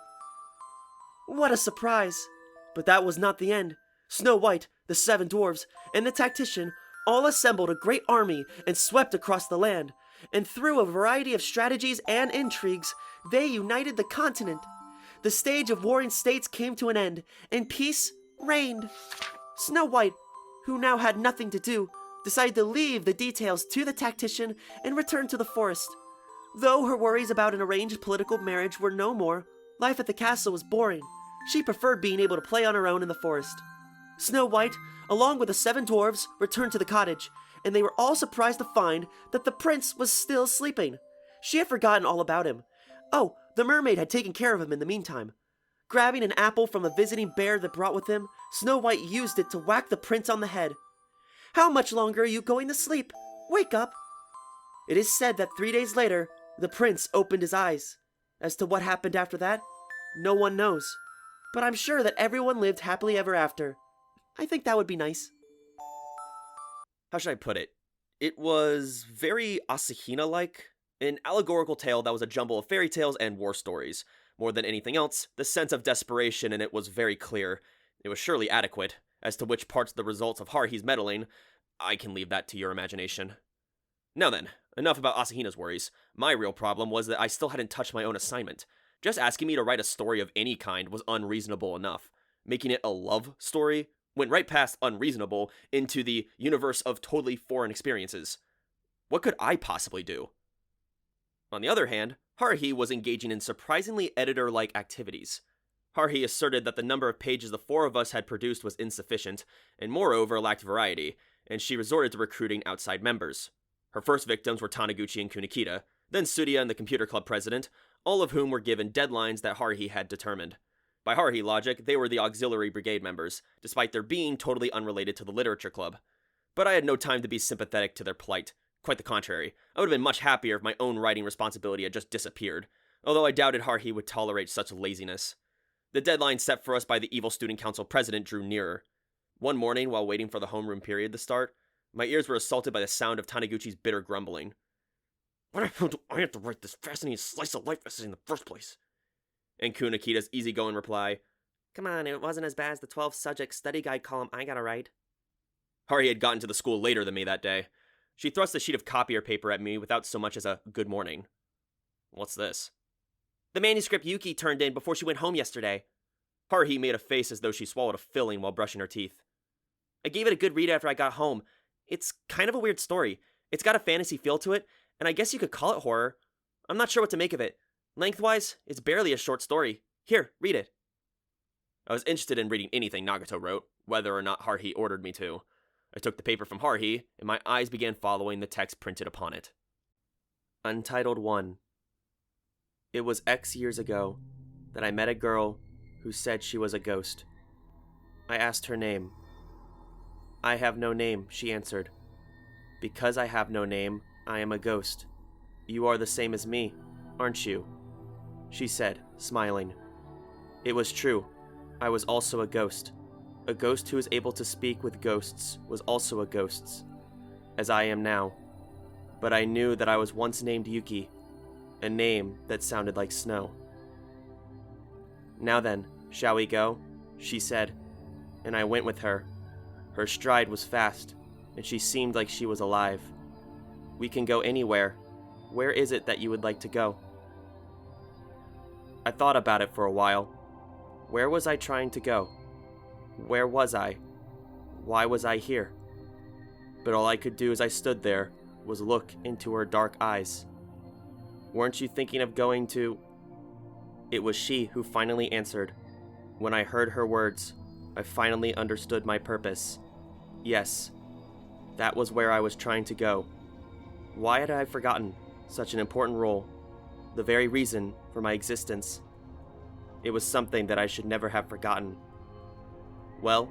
What a surprise! But that was not the end. Snow White, the 7 dwarves, and the tactician all assembled a great army and swept across the land, and through a variety of strategies and intrigues, they united the continent. The stage of warring states came to an end, and peace rained. Snow White, who now had nothing to do, decided to leave the details to the tactician and return to the forest. Though her worries about an arranged political marriage were no more, life at the castle was boring. She preferred being able to play on her own in the forest. Snow White, along with the 7 dwarves, returned to the cottage, and they were all surprised to find that the prince was still sleeping. She had forgotten all about him. Oh, the mermaid had taken care of him in the meantime. Grabbing an apple from a visiting bear that brought with him, Snow White used it to whack the prince on the head. "How much longer are you going to sleep? Wake up!" It is said that 3 days later, the prince opened his eyes. As to what happened after that, no one knows. But I'm sure that everyone lived happily ever after. I think that would be nice. How should I put it? It was very Asahina-like, an allegorical tale that was a jumble of fairy tales and war stories. More than anything else, the sense of desperation in it was very clear. It was surely adequate. As to which parts of the results of Haruhi's meddling, I can leave that to your imagination. Now then, enough about Asahina's worries. My real problem was that I still hadn't touched my own assignment. Just asking me to write a story of any kind was unreasonable enough. Making it a love story went right past unreasonable into the universe of totally foreign experiences. What could I possibly do? On the other hand, Haruhi was engaging in surprisingly editor-like activities. Haruhi asserted that the number of pages the 4 of us had produced was insufficient, and moreover lacked variety, and she resorted to recruiting outside members. Her first victims were Taniguchi and Kunikita, then Tsuruya and the computer club president, all of whom were given deadlines that Haruhi had determined. By Haruhi logic, they were the auxiliary brigade members, despite their being totally unrelated to the literature club. But I had no time to be sympathetic to their plight. Quite the contrary. I would have been much happier if my own writing responsibility had just disappeared, although I doubted Haruhi would tolerate such laziness. The deadline set for us by the evil student council president drew nearer. One morning, while waiting for the homeroom period to start, my ears were assaulted by the sound of Taniguchi's bitter grumbling. "Why the hell do I have to write this fascinating slice of life essay in the first place?" And Kunikita's easygoing reply, "Come on, it wasn't as bad as the 12 subject study guide column I gotta write." Haruhi had gotten to the school later than me that day. She thrust a sheet of copier paper at me without so much as a good morning. "What's this?" "The manuscript Yuki turned in before she went home yesterday." Haruhi made a face as though she swallowed a filling while brushing her teeth. "I gave it a good read after I got home. It's kind of a weird story. It's got a fantasy feel to it, and I guess you could call it horror. I'm not sure what to make of it. Lengthwise, it's barely a short story. Here, read it." I was interested in reading anything Nagato wrote, whether or not Haruhi ordered me to. I took the paper from Haruhi, and my eyes began following the text printed upon it. Untitled 1. It was X years ago that I met a girl who said she was a ghost. I asked her name. "I have no name," she answered. "Because I have no name, I am a ghost. You are the same as me, aren't you?" She said, smiling. It was true. I was also a ghost. A ghost who is able to speak with ghosts was also a ghost, as I am now. But I knew that I was once named Yuki, a name that sounded like snow. "Now then, shall we go?" she said, and I went with her. Her stride was fast, and she seemed like she was alive. "We can go anywhere. Where is it that you would like to go?" I thought about it for a while. Where was I trying to go? Where was I? Why was I here? But all I could do as I stood there was look into her dark eyes. "Weren't you thinking of going to—" It was she who finally answered. When I heard her words, I finally understood my purpose. Yes, that was where I was trying to go. Why had I forgotten such an important role, the very reason for my existence? It was something that I should never have forgotten. Well,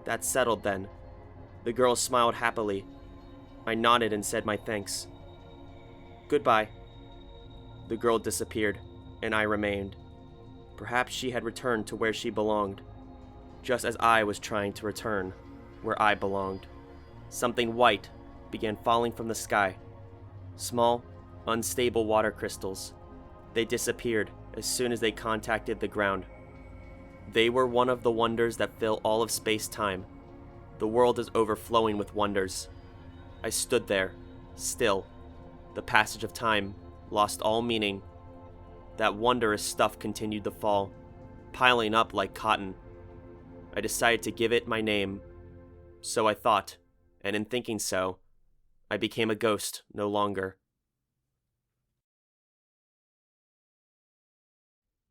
that's settled then. The girl smiled happily. I nodded and said my thanks. "Goodbye." The girl disappeared, and I remained. Perhaps she had returned to where she belonged, just as I was trying to return where I belonged. Something white began falling from the sky. Small, unstable water crystals. They disappeared as soon as they contacted the ground. They were one of the wonders that fill all of space-time. The world is overflowing with wonders. I stood there, still. The passage of time lost all meaning. That wondrous stuff continued to fall, piling up like cotton. I decided to give it my name. So I thought, and in thinking so, I became a ghost no longer.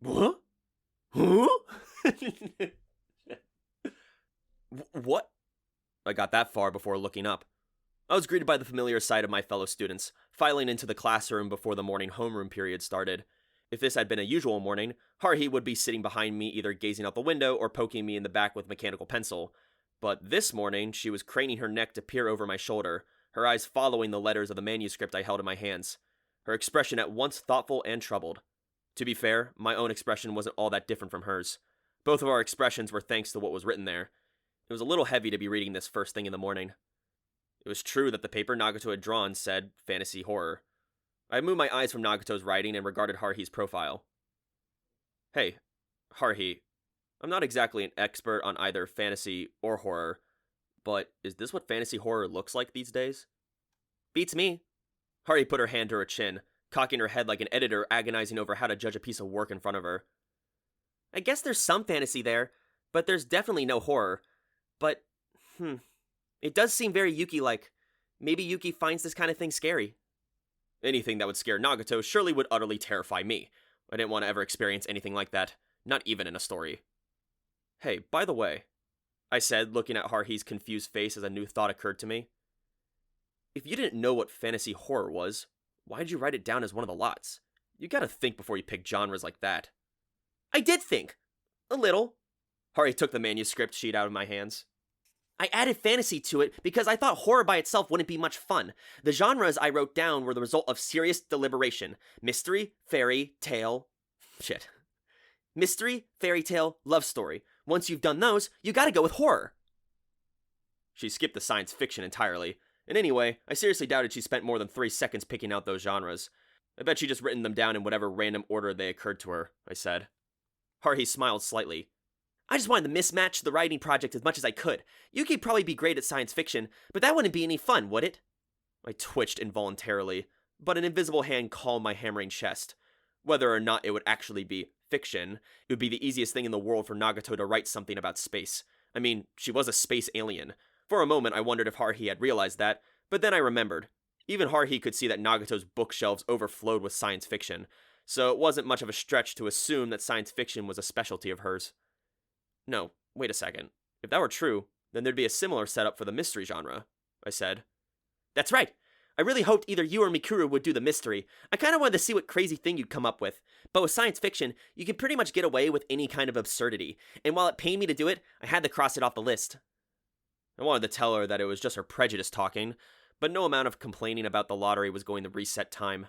What? Huh? What? I got that far before looking up. I was greeted by the familiar sight of my fellow students, filing into the classroom before the morning homeroom period started. If this had been a usual morning, Haruhi would be sitting behind me either gazing out the window or poking me in the back with mechanical pencil. But this morning, she was craning her neck to peer over my shoulder, her eyes following the letters of the manuscript I held in my hands, her expression at once thoughtful and troubled. To be fair, my own expression wasn't all that different from hers. Both of our expressions were thanks to what was written there. It was a little heavy to be reading this first thing in the morning. It was true that the paper Nagato had drawn said fantasy horror. I moved my eyes from Nagato's writing and regarded Haruhi's profile. Hey, Haruhi, I'm not exactly an expert on either fantasy or horror, but is this what fantasy horror looks like these days? Beats me. Haruhi put her hand to her chin, cocking her head like an editor agonizing over how to judge a piece of work in front of her. I guess there's some fantasy there, but there's definitely no horror. But, it does seem very Yuki-like. Maybe Yuki finds this kind of thing scary. Anything that would scare Nagato surely would utterly terrify me. I didn't want to ever experience anything like that, not even in a story. Hey, by the way, I said, looking at Haruhi's confused face as a new thought occurred to me. If you didn't know what fantasy horror was, why'd you write it down as one of the lots? You gotta think before you pick genres like that. I did think. A little. Haruhi took the manuscript sheet out of my hands. I added fantasy to it because I thought horror by itself wouldn't be much fun. The genres I wrote down were the result of serious deliberation. Mystery, fairy tale... Mystery, fairy tale, love story. Once you've done those, you gotta go with horror. She skipped the science fiction entirely. And anyway, I seriously doubted she spent more than 3 seconds picking out those genres. I bet she just written them down in whatever random order they occurred to her, I said. Haruhi smiled slightly. I just wanted to mismatch the writing project as much as I could. Yuki'd probably be great at science fiction, but that wouldn't be any fun, would it? I twitched involuntarily, but an invisible hand calmed my hammering chest. Whether or not it would actually be fiction, it would be the easiest thing in the world for Nagato to write something about space. I mean, she was a space alien. For a moment, I wondered if Haruhi had realized that, but then I remembered. Even Haruhi could see that Nagato's bookshelves overflowed with science fiction, so it wasn't much of a stretch to assume that science fiction was a specialty of hers. No, wait a second. If that were true, then there'd be a similar setup for the mystery genre, I said. That's right. I really hoped either you or Mikuru would do the mystery. I kind of wanted to see what crazy thing you'd come up with. But with science fiction, you can pretty much get away with any kind of absurdity. And while it pained me to do it, I had to cross it off the list. I wanted to tell her that it was just her prejudice talking, but no amount of complaining about the lottery was going to reset time.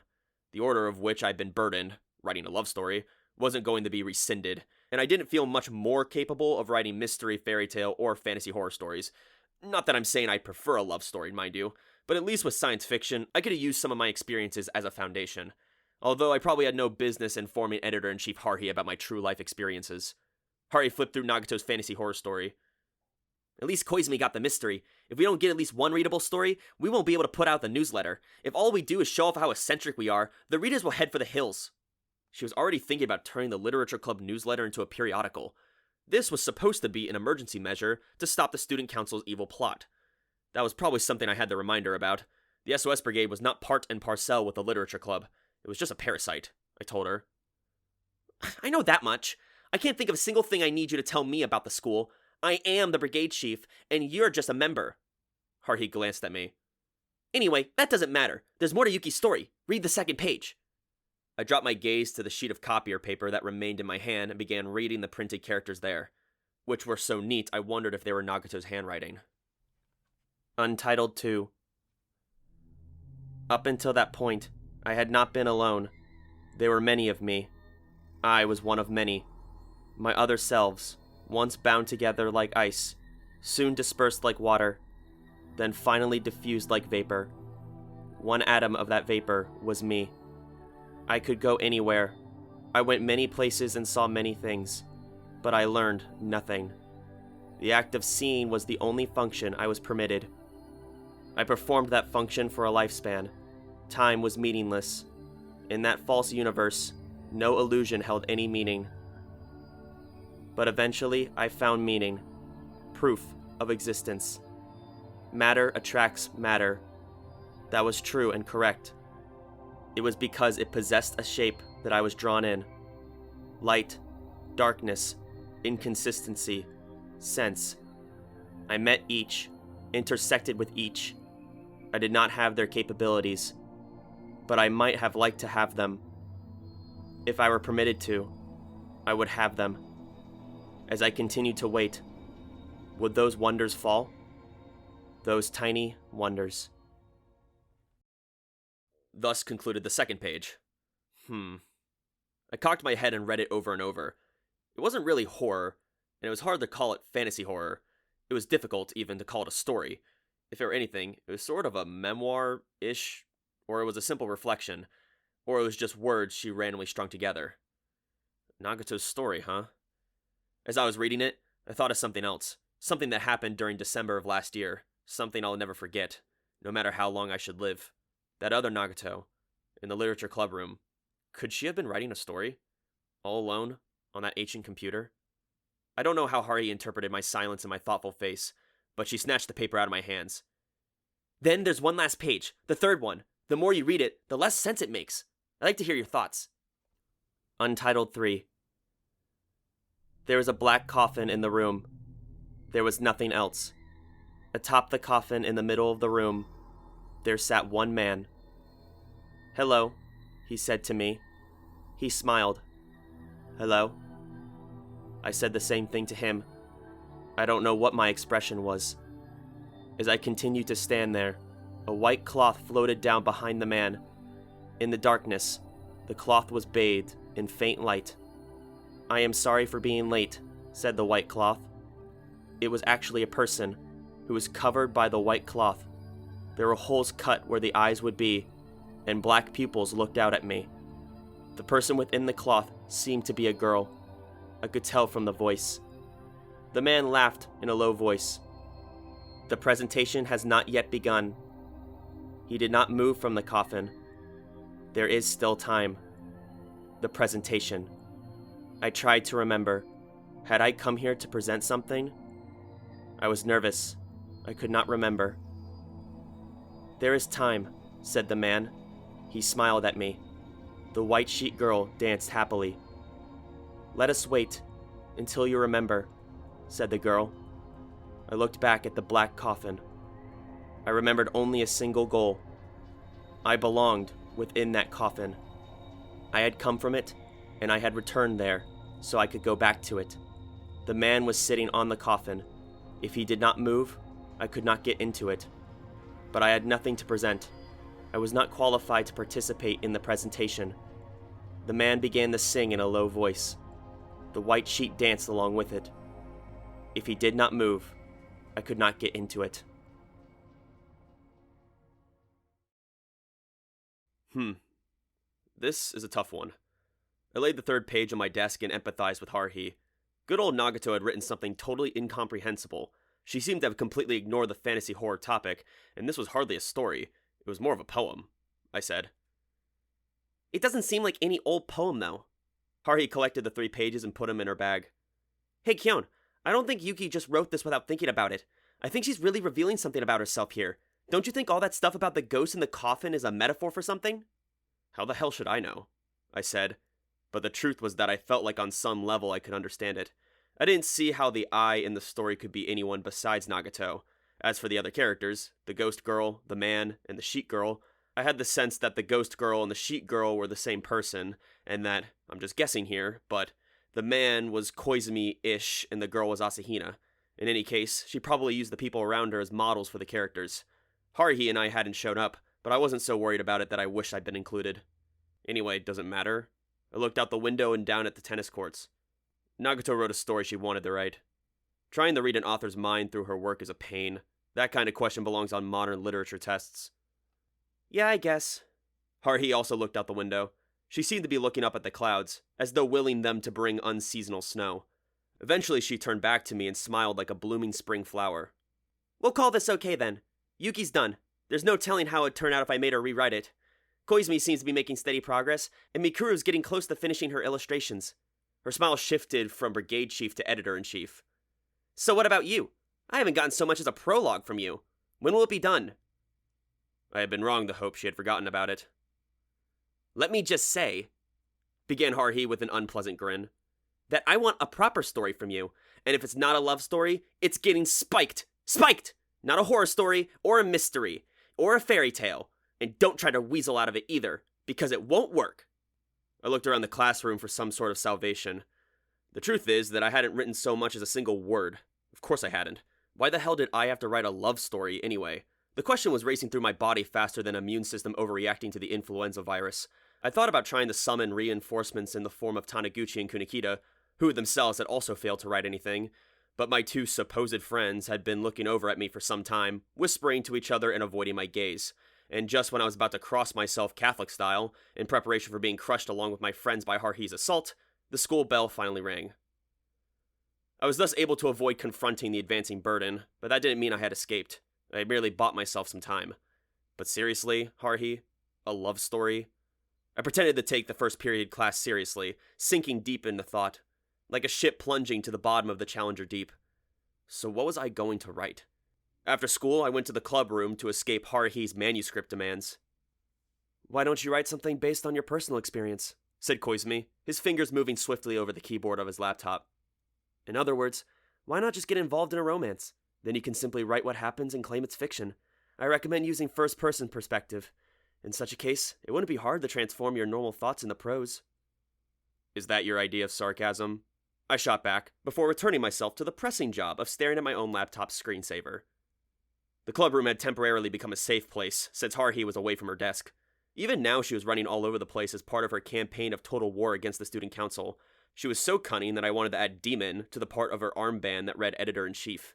The order of which I'd been burdened, writing a love story, wasn't going to be rescinded, and I didn't feel much more capable of writing mystery, fairy tale, or fantasy horror stories. Not that I'm saying I prefer a love story, mind you, but at least with science fiction, I could have used some of my experiences as a foundation. Although I probably had no business informing Editor-in-Chief Haruhi about my true life experiences. Haruhi flipped through Nagato's fantasy horror story. At least Koizumi got the mystery. If we don't get at least one readable story, we won't be able to put out the newsletter. If all we do is show off how eccentric we are, the readers will head for the hills. She was already thinking about turning the Literature Club newsletter into a periodical. This was supposed to be an emergency measure to stop the Student Council's evil plot. That was probably something I had to remind her about. The SOS Brigade was not part and parcel with the Literature Club. It was just a parasite, I told her. I know that much. I can't think of a single thing I need you to tell me about the school. I am the brigade chief, and you're just a member. Haruhi glanced at me. Anyway, that doesn't matter. There's more to Yuki's story. Read the second page. I dropped my gaze to the sheet of copier paper that remained in my hand and began reading the printed characters there, which were so neat I wondered if they were Nagato's handwriting. Untitled 2. Up until that point, I had not been alone. There were many of me. I was one of many. My other selves, once bound together like ice, soon dispersed like water, then finally diffused like vapor. One atom of that vapor was me. I could go anywhere. I went many places and saw many things, but I learned nothing. The act of seeing was the only function I was permitted. I performed that function for a lifespan. Time was meaningless. In that false universe, no illusion held any meaning. But eventually, I found meaning. proof of existence. Matter attracts matter. That was true and correct. It was because it possessed a shape that I was drawn in. Light, darkness, inconsistency, sense. I met each, intersected with each. I did not have their capabilities, but I might have liked to have them. If I were permitted to, I would have them. As I continued to wait, would those wonders fall? Those tiny wonders. Thus concluded the second page. I cocked my head and read it over and over. It wasn't really horror, and it was hard to call it fantasy horror. It was difficult even to call it a story. If it were anything, it was sort of a memoir-ish, or it was a simple reflection, or it was just words she randomly strung together. Nagato's story, huh? As I was reading it, I thought of something else. Something that happened during December of last year. Something I'll never forget, no matter how long I should live. That other Nagato, in the literature club room. Could she have been writing a story? All alone, on that ancient computer? I don't know how Haruhi interpreted my silence and my thoughtful face, but she snatched the paper out of my hands. Then there's one last page, the third one. The more you read it, the less sense it makes. I'd like to hear your thoughts. Untitled 3. There was a black coffin in the room. There was nothing else. Atop the coffin in the middle of the room, there sat one man. Hello, he said to me. He smiled. Hello. I said the same thing to him. I don't know what my expression was. As I continued to stand there, a white cloth floated down behind the man. In the darkness, the cloth was bathed in faint light. I am sorry for being late, said the white cloth. It was actually a person who was covered by the white cloth. There were holes cut where the eyes would be, and black pupils looked out at me. The person within the cloth seemed to be a girl. I could tell from the voice. The man laughed in a low voice. The presentation has not yet begun. He did not move from the coffin. There is still time. The presentation. I tried to remember. Had I come here to present something? I was nervous. I could not remember. There is time, said the man. He smiled at me. The white sheet girl danced happily. Let us wait until you remember, said the girl. I looked back at the black coffin. I remembered only a single goal. I belonged within that coffin. I had come from it, and I had returned there, so I could go back to it. The man was sitting on the coffin. If he did not move, I could not get into it. But I had nothing to present. I was not qualified to participate in the presentation. The man began to sing in a low voice. The white sheet danced along with it. If he did not move, I could not get into it. This is a tough one. I laid the third page on my desk and empathized with Haruhi. Good old Nagato had written something totally incomprehensible. She seemed to have completely ignored the fantasy horror topic, and this was hardly a story. It was more of a poem, I said. It doesn't seem like any old poem, though. Haruhi collected the 3 pages and put them in her bag. Hey, Kyon, I don't think Yuki just wrote this without thinking about it. I think she's really revealing something about herself here. Don't you think all that stuff about the ghost in the coffin is a metaphor for something? How the hell should I know? I said. But the truth was that I felt like on some level I could understand it. I didn't see how the I in the story could be anyone besides Nagato. As for the other characters, the ghost girl, the man, and the sheet girl, I had the sense that the ghost girl and the sheet girl were the same person, and that, I'm just guessing here, but the man was Koizumi-ish and the girl was Asahina. In any case, she probably used the people around her as models for the characters. Haruhi and I hadn't shown up, but I wasn't so worried about it that I wished I'd been included. Anyway, it doesn't matter. I looked out the window and down at the tennis courts. Nagato wrote a story she wanted to write. Trying to read an author's mind through her work is a pain. That kind of question belongs on modern literature tests. Yeah, I guess. Haruhi also looked out the window. She seemed to be looking up at the clouds, as though willing them to bring unseasonal snow. Eventually she turned back to me and smiled like a blooming spring flower. We'll call this okay then. Yuki's done. There's no telling how it'd turn out if I made her rewrite it. Koizumi seems to be making steady progress, and Mikuru's getting close to finishing her illustrations. Her smile shifted from brigade chief to editor-in-chief. So what about you? I haven't gotten so much as a prologue from you. When will it be done? I had been wrong to hope she had forgotten about it. Let me just say, began Haruhi with an unpleasant grin, that I want a proper story from you, and if it's not a love story, it's getting spiked! Spiked! Not a horror story, or a mystery, or a fairy tale, and don't try to weasel out of it either, because it won't work. I looked around the classroom for some sort of salvation. The truth is that I hadn't written so much as a single word. Of course I hadn't. Why the hell did I have to write a love story anyway? The question was racing through my body faster than immune system overreacting to the influenza virus. I thought about trying to summon reinforcements in the form of Taniguchi and Kunikita, who themselves had also failed to write anything, but my two supposed friends had been looking over at me for some time, whispering to each other and avoiding my gaze. And just when I was about to cross myself Catholic style, in preparation for being crushed along with my friends by Haruhi's assault, the school bell finally rang. I was thus able to avoid confronting the advancing burden, but that didn't mean I had escaped. I merely bought myself some time. But seriously, Haruhi? A love story? I pretended to take the first period class seriously, sinking deep into thought, like a ship plunging to the bottom of the Challenger Deep. So what was I going to write? After school, I went to the club room to escape Haruhi's manuscript demands. Why don't you write something based on your personal experience? Said Koizumi, his fingers moving swiftly over the keyboard of his laptop. In other words, why not just get involved in a romance? Then you can simply write what happens and claim it's fiction. I recommend using first-person perspective. In such a case, it wouldn't be hard to transform your normal thoughts into prose. Is that your idea of sarcasm? I shot back, before returning myself to the pressing job of staring at my own laptop's screensaver. The clubroom had temporarily become a safe place since Haruhi was away from her desk. Even now she was running all over the place as part of her campaign of total war against the student council. She was so cunning that I wanted to add demon to the part of her armband that read editor-in-chief.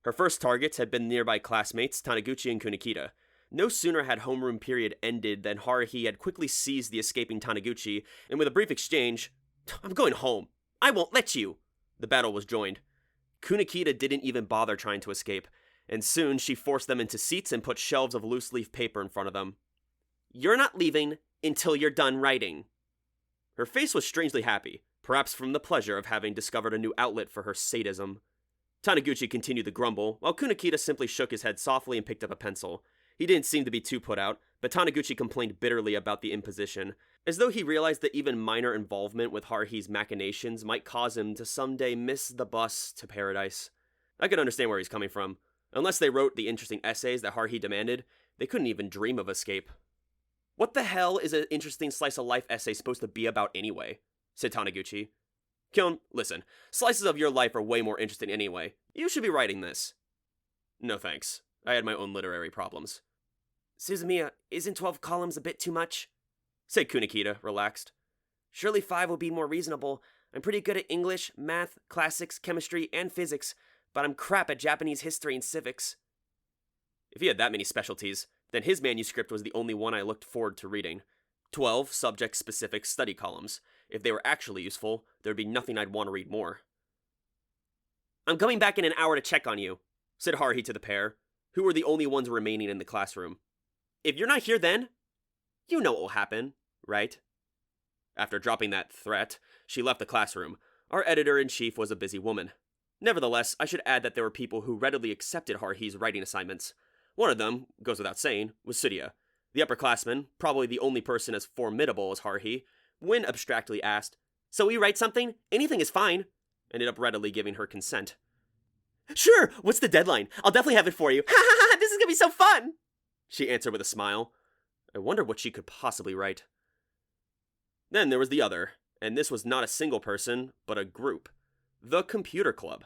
Her first targets had been nearby classmates Taniguchi and Kunikita. No sooner had homeroom period ended than Haruhi had quickly seized the escaping Taniguchi, and with a brief exchange, "I'm going home. I won't let you," the battle was joined. Kunikita didn't even bother trying to escape, and soon she forced them into seats and put shelves of loose-leaf paper in front of them. "You're not leaving until you're done writing." Her face was strangely happy, perhaps from the pleasure of having discovered a new outlet for her sadism. Taniguchi continued to grumble, while Kunikita simply shook his head softly and picked up a pencil. He didn't seem to be too put out, but Taniguchi complained bitterly about the imposition, as though he realized that even minor involvement with Haruhi's machinations might cause him to someday miss the bus to paradise. I could understand where he's coming from. Unless they wrote the interesting essays that Haruhi demanded, they couldn't even dream of escape. "What the hell is an interesting slice-of-life essay supposed to be about anyway?" said Taniguchi. "Kyon, listen, slices of your life are way more interesting anyway. You should be writing this." "No thanks. I had my own literary problems." "Suzumiya, isn't 12 columns a bit too much?" said Kunikita, relaxed. "Surely 5 will be more reasonable. I'm pretty good at English, math, classics, chemistry, and physics, but I'm crap at Japanese history and civics." If he had that many specialties, then his manuscript was the only one I looked forward to reading. 12 subject-specific study columns. If they were actually useful, there'd be nothing I'd want to read more. "I'm coming back in an hour to check on you," said Haruhi to the pair, who were the only ones remaining in the classroom. "If you're not here then, you know what will happen, right?" After dropping that threat, she left the classroom. Our editor-in-chief was a busy woman. Nevertheless, I should add that there were people who readily accepted Haruhi's writing assignments. One of them, goes without saying, was Tsuruya. The upperclassman, probably the only person as formidable as Haruhi, when abstractly asked, "So we write something? Anything is fine," ended up readily giving her consent. "Sure, what's the deadline? I'll definitely have it for you. Ha ha ha, this is gonna be so fun!" she answered with a smile. I wondered what she could possibly write. Then there was the other, and this was not a single person, but a group. The Computer Club.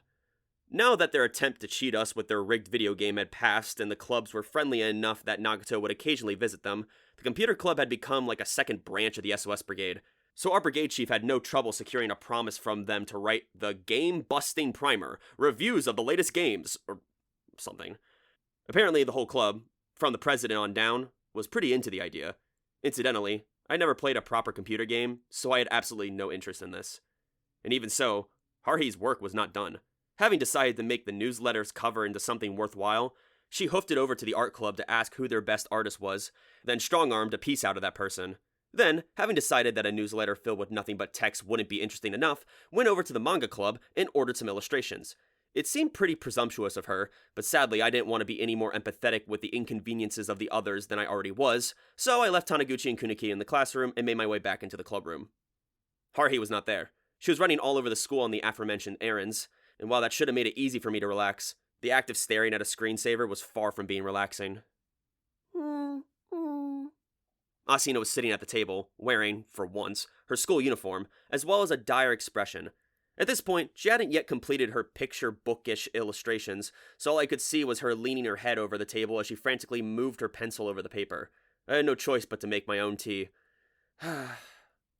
Now that their attempt to cheat us with their rigged video game had passed and the clubs were friendly enough that Nagato would occasionally visit them, the Computer Club had become like a second branch of the SOS Brigade. So our brigade chief had no trouble securing a promise from them to write the game-busting primer, reviews of the latest games, or something. Apparently the whole club, from the president on down, was pretty into the idea. Incidentally, I never played a proper computer game, so I had absolutely no interest in this. And even so, Haruhi's work was not done. Having decided to make the newsletter's cover into something worthwhile, she hoofed it over to the art club to ask who their best artist was, then strong-armed a piece out of that person. Then, having decided that a newsletter filled with nothing but text wouldn't be interesting enough, went over to the manga club and ordered some illustrations. It seemed pretty presumptuous of her, but sadly I didn't want to be any more empathetic with the inconveniences of the others than I already was, so I left Taniguchi and Kuniki in the classroom and made my way back into the clubroom. Haruhi was not there. She was running all over the school on the aforementioned errands, and while that should have made it easy for me to relax, the act of staring at a screensaver was far from being relaxing. Asina was sitting at the table, wearing, for once, her school uniform, as well as a dire expression. At this point, she hadn't yet completed her picture-bookish illustrations, so all I could see was her leaning her head over the table as she frantically moved her pencil over the paper. I had no choice but to make my own tea.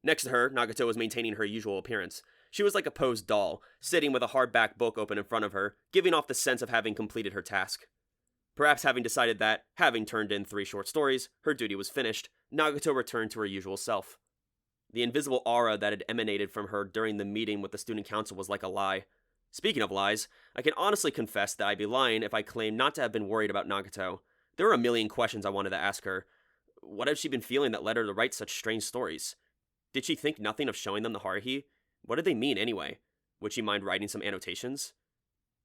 Next to her, Nagato was maintaining her usual appearance. She was like a posed doll, sitting with a hardback book open in front of her, giving off the sense of having completed her task. Perhaps having decided that, having turned in 3 short stories, her duty was finished, Nagato returned to her usual self. The invisible aura that had emanated from her during the meeting with the student council was like a lie. Speaking of lies, I can honestly confess that I'd be lying if I claimed not to have been worried about Nagato. There were a million questions I wanted to ask her. What had she been feeling that led her to write such strange stories? Did she think nothing of showing them to Haruhi? What did they mean anyway? Would she mind writing some annotations?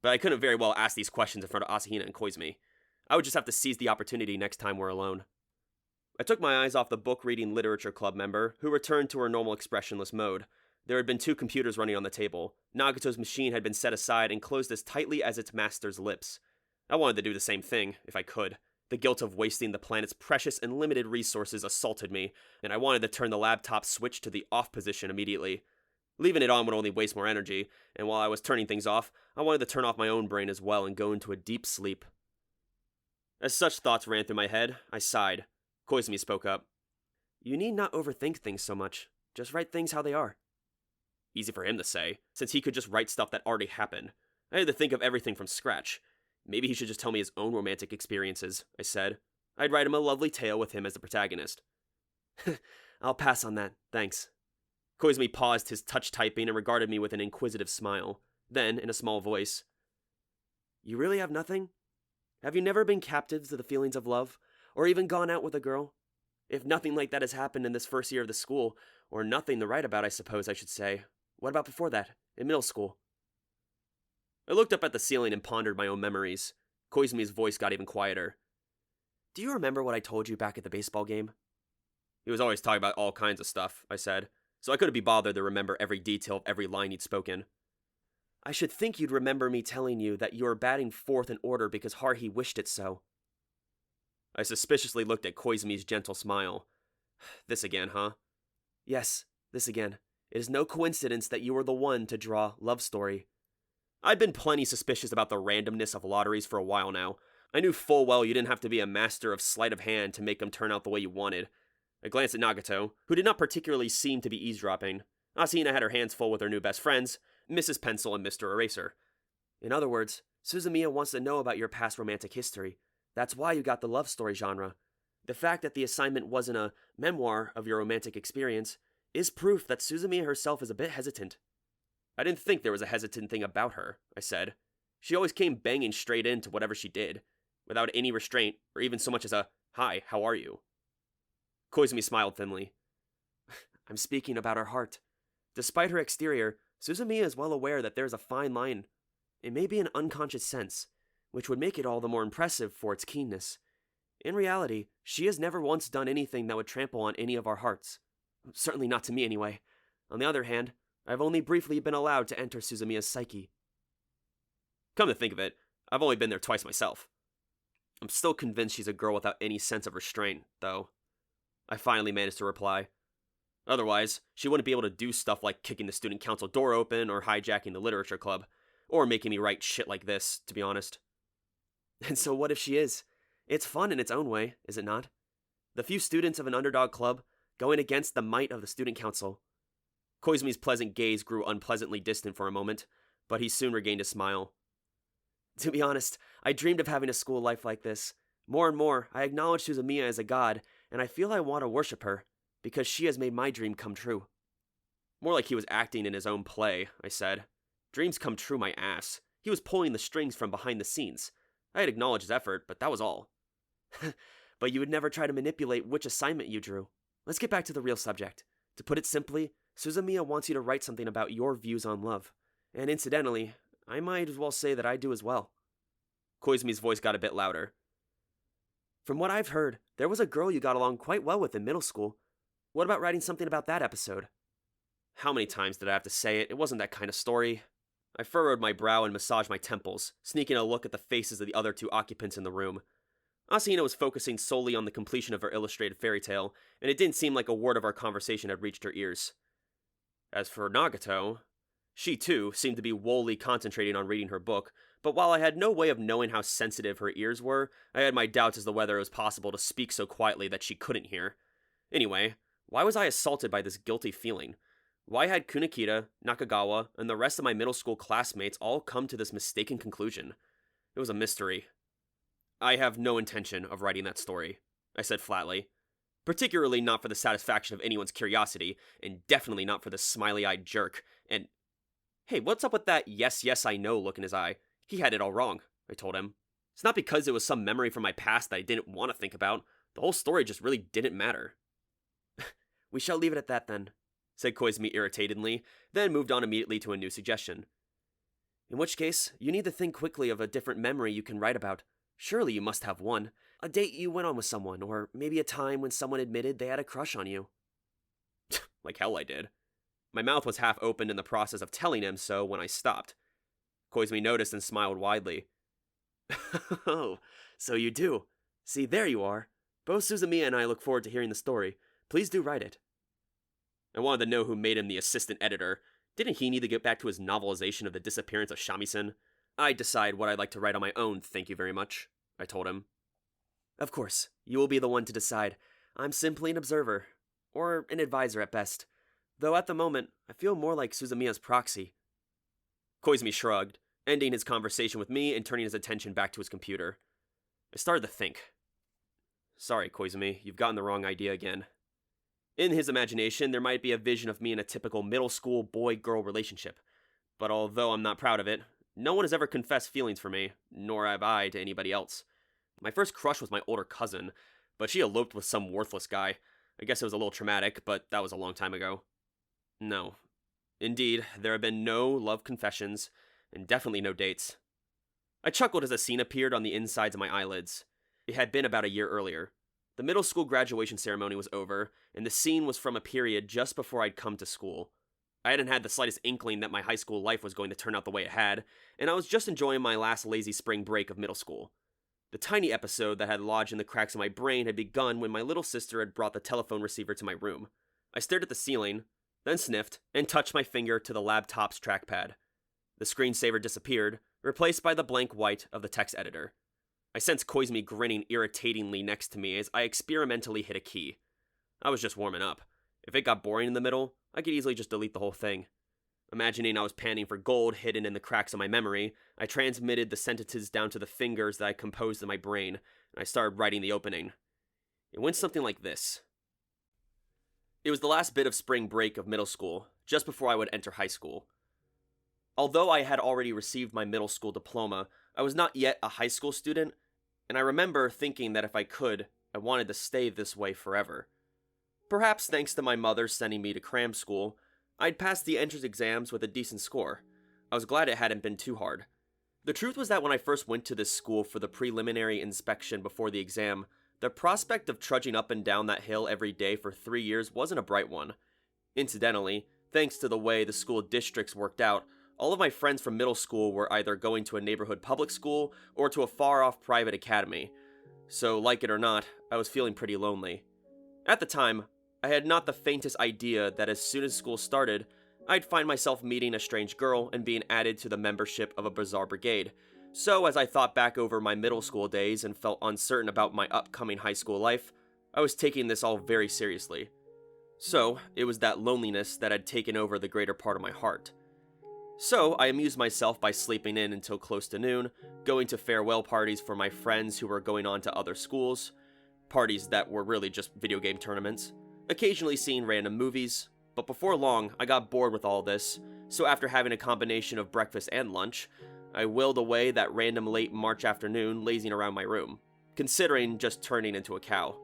But I couldn't very well ask these questions in front of Asahina and Koizumi. I would just have to seize the opportunity next time we're alone. I took my eyes off the book-reading literature club member, who returned to her normal expressionless mode. There had been 2 computers running on the table. Nagato's machine had been set aside and closed as tightly as its master's lips. I wanted to do the same thing, if I could. The guilt of wasting the planet's precious and limited resources assaulted me, and I wanted to turn the laptop switch to the off position immediately. Leaving it on would only waste more energy, and while I was turning things off, I wanted to turn off my own brain as well and go into a deep sleep. As such thoughts ran through my head, I sighed. Koizumi spoke up. You need not overthink things so much. Just write things how they are. Easy for him to say, since he could just write stuff that already happened. I had to think of everything from scratch. Maybe he should just tell me his own romantic experiences, I said. I'd write him a lovely tale with him as the protagonist. I'll pass on that, thanks. Koizumi paused his touch typing and regarded me with an inquisitive smile. Then, in a small voice, You really have nothing? Have you never been captive to the feelings of love? Or even gone out with a girl? If nothing like that has happened in this first year of the school, or nothing to write about, I suppose I should say, what about before that, in middle school? I looked up at the ceiling and pondered my own memories. Koizumi's voice got even quieter. Do you remember what I told you back at the baseball game? He was always talking about all kinds of stuff, I said, so I couldn't be bothered to remember every detail of every line he'd spoken. I should think you'd remember me telling you that you were batting 4th in order because Haruhi wished it so. I suspiciously looked at Koizumi's gentle smile. This again, huh? Yes, this again. It is no coincidence that you were the one to draw Love Story. I'd been plenty suspicious about the randomness of lotteries for a while now. I knew full well you didn't have to be a master of sleight of hand to make them turn out the way you wanted. I glanced at Nagato, who did not particularly seem to be eavesdropping. Asahina had her hands full with her new best friends, Mrs. Pencil and Mr. Eraser. In other words, Suzumiya wants to know about your past romantic history. That's why you got the love story genre. The fact that the assignment wasn't a memoir of your romantic experience is proof that Suzumiya herself is a bit hesitant. I didn't think there was a hesitant thing about her, I said. She always came banging straight into whatever she did, without any restraint, or even so much as a, "Hi, how are you?" Koizumi smiled thinly. I'm speaking about her heart. Despite her exterior, Suzumiya is well aware that there's a fine line. It may be an unconscious sense, which would make it all the more impressive for its keenness. In reality, she has never once done anything that would trample on any of our hearts. Certainly not to me, anyway. On the other hand, I've only briefly been allowed to enter Suzumiya's psyche. Come to think of it, I've only been there twice myself. I'm still convinced she's a girl without any sense of restraint, though. I finally managed to reply. Otherwise, she wouldn't be able to do stuff like kicking the student council door open or hijacking the literature club, or making me write shit like this, to be honest. And so what if she is? It's fun in its own way, is it not? The few students of an underdog club going against the might of the student council. Koizumi's pleasant gaze grew unpleasantly distant for a moment, but he soon regained his smile. To be honest, I dreamed of having a school life like this. More and more, I acknowledge Suzumiya as a god, and I feel I want to worship her, because she has made my dream come true. More like he was acting in his own play, I said. Dreams come true, my ass. He was pulling the strings from behind the scenes. I had acknowledged his effort, but that was all. But you would never try to manipulate which assignment you drew. Let's get back to the real subject. To put it simply, Suzumiya wants you to write something about your views on love. And incidentally, I might as well say that I do as well. Koizumi's voice got a bit louder. From what I've heard, there was a girl you got along quite well with in middle school. What about writing something about that episode? How many times did I have to say it? It wasn't that kind of story. I furrowed my brow and massaged my temples, sneaking a look at the faces of the other two occupants in the room. Asahina was focusing solely on the completion of her illustrated fairy tale, and it didn't seem like a word of our conversation had reached her ears. As for Nagato, she too seemed to be wholly concentrating on reading her book, but while I had no way of knowing how sensitive her ears were, I had my doubts as to whether it was possible to speak so quietly that she couldn't hear. Anyway, why was I assaulted by this guilty feeling? Why had Kunakita, Nakagawa, and the rest of my middle school classmates all come to this mistaken conclusion? It was a mystery. I have no intention of writing that story, I said flatly. Particularly not for the satisfaction of anyone's curiosity, and definitely not for the smiley-eyed jerk, and... Hey, what's up with that yes, yes, I know look in his eye? He had it all wrong, I told him. It's not because it was some memory from my past that I didn't want to think about. The whole story just really didn't matter. We shall leave it at that then, said Koizumi irritatedly, then moved on immediately to a new suggestion. In which case, you need to think quickly of a different memory you can write about. Surely you must have one. A date you went on with someone, or maybe a time when someone admitted they had a crush on you. Like hell I did. My mouth was half opened in the process of telling him so when I stopped. Koizumi noticed and smiled widely. Oh, so you do. See, there you are. Both Suzumiya and I look forward to hearing the story. Please do write it. I wanted to know who made him the assistant editor. Didn't he need to get back to his novelization of the disappearance of Shamisen? I'd decide what I'd like to write on my own, thank you very much, I told him. Of course, you will be the one to decide. I'm simply an observer. Or an advisor at best. Though at the moment, I feel more like Suzumiya's proxy. Koizumi shrugged, ending his conversation with me and turning his attention back to his computer. I started to think. Sorry, Koizumi, you've gotten the wrong idea again. In his imagination, there might be a vision of me in a typical middle school boy-girl relationship. But although I'm not proud of it, no one has ever confessed feelings for me, nor have I to anybody else. My first crush was my older cousin, but she eloped with some worthless guy. I guess it was a little traumatic, but that was a long time ago. No. Indeed, there have been no love confessions, and definitely no dates. I chuckled as a scene appeared on the insides of my eyelids. It had been about a year earlier. The middle school graduation ceremony was over, and the scene was from a period just before I'd come to school. I hadn't had the slightest inkling that my high school life was going to turn out the way it had, and I was just enjoying my last lazy spring break of middle school. The tiny episode that had lodged in the cracks of my brain had begun when my little sister had brought the telephone receiver to my room. I stared at the ceiling, then sniffed, and touched my finger to the laptop's trackpad. The screensaver disappeared, replaced by the blank white of the text editor. I sensed Koizumi grinning irritatingly next to me as I experimentally hit a key. I was just warming up. If it got boring in the middle, I could easily just delete the whole thing. Imagining I was panning for gold hidden in the cracks of my memory, I transmitted the sentences down to the fingers that I composed in my brain, and I started writing the opening. It went something like this. It was the last bit of spring break of middle school, just before I would enter high school. Although I had already received my middle school diploma, I was not yet a high school student, and I remember thinking that if I could, I wanted to stay this way forever. Perhaps thanks to my mother sending me to cram school, I'd passed the entrance exams with a decent score. I was glad it hadn't been too hard. The truth was that when I first went to this school for the preliminary inspection before the exam, the prospect of trudging up and down that hill every day for 3 years wasn't a bright one. Incidentally, thanks to the way the school districts worked out, all of my friends from middle school were either going to a neighborhood public school or to a far-off private academy. So, like it or not, I was feeling pretty lonely. At the time, I had not the faintest idea that as soon as school started, I'd find myself meeting a strange girl and being added to the membership of a bizarre brigade. So as I thought back over my middle school days and felt uncertain about my upcoming high school life, I was taking this all very seriously. So, it was that loneliness that had taken over the greater part of my heart. So, I amused myself by sleeping in until close to noon, going to farewell parties for my friends who were going on to other schools, parties that were really just video game tournaments, occasionally seeing random movies, but before long, I got bored with all this, so after having a combination of breakfast and lunch, I willed away that random late March afternoon lazing around my room, considering just turning into a cow.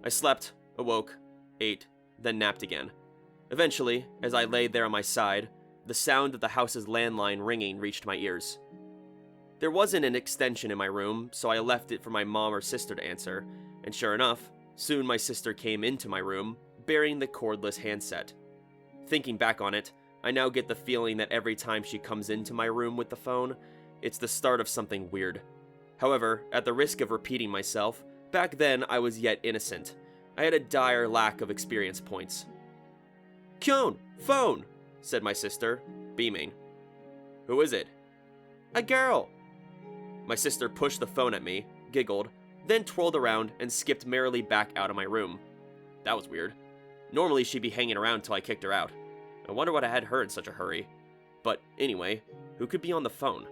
I slept, awoke, ate, then napped again. Eventually, as I lay there on my side, The sound of the house's landline ringing reached my ears. There wasn't an extension in my room, so I left it for my mom or sister to answer, and sure enough, soon my sister came into my room, bearing the cordless handset. Thinking back on it, I now get the feeling that every time she comes into my room with the phone, it's the start of something weird. However, at the risk of repeating myself, back then I was yet innocent. I had a dire lack of experience points. "Kyon, phone!" said my sister, beaming. "Who is it?" "A girl." My sister pushed the phone at me, giggled, then twirled around and skipped merrily back out of my room. That was weird. Normally she'd be hanging around till I kicked her out. I wonder what I had her in such a hurry. But anyway, who could be on the phone?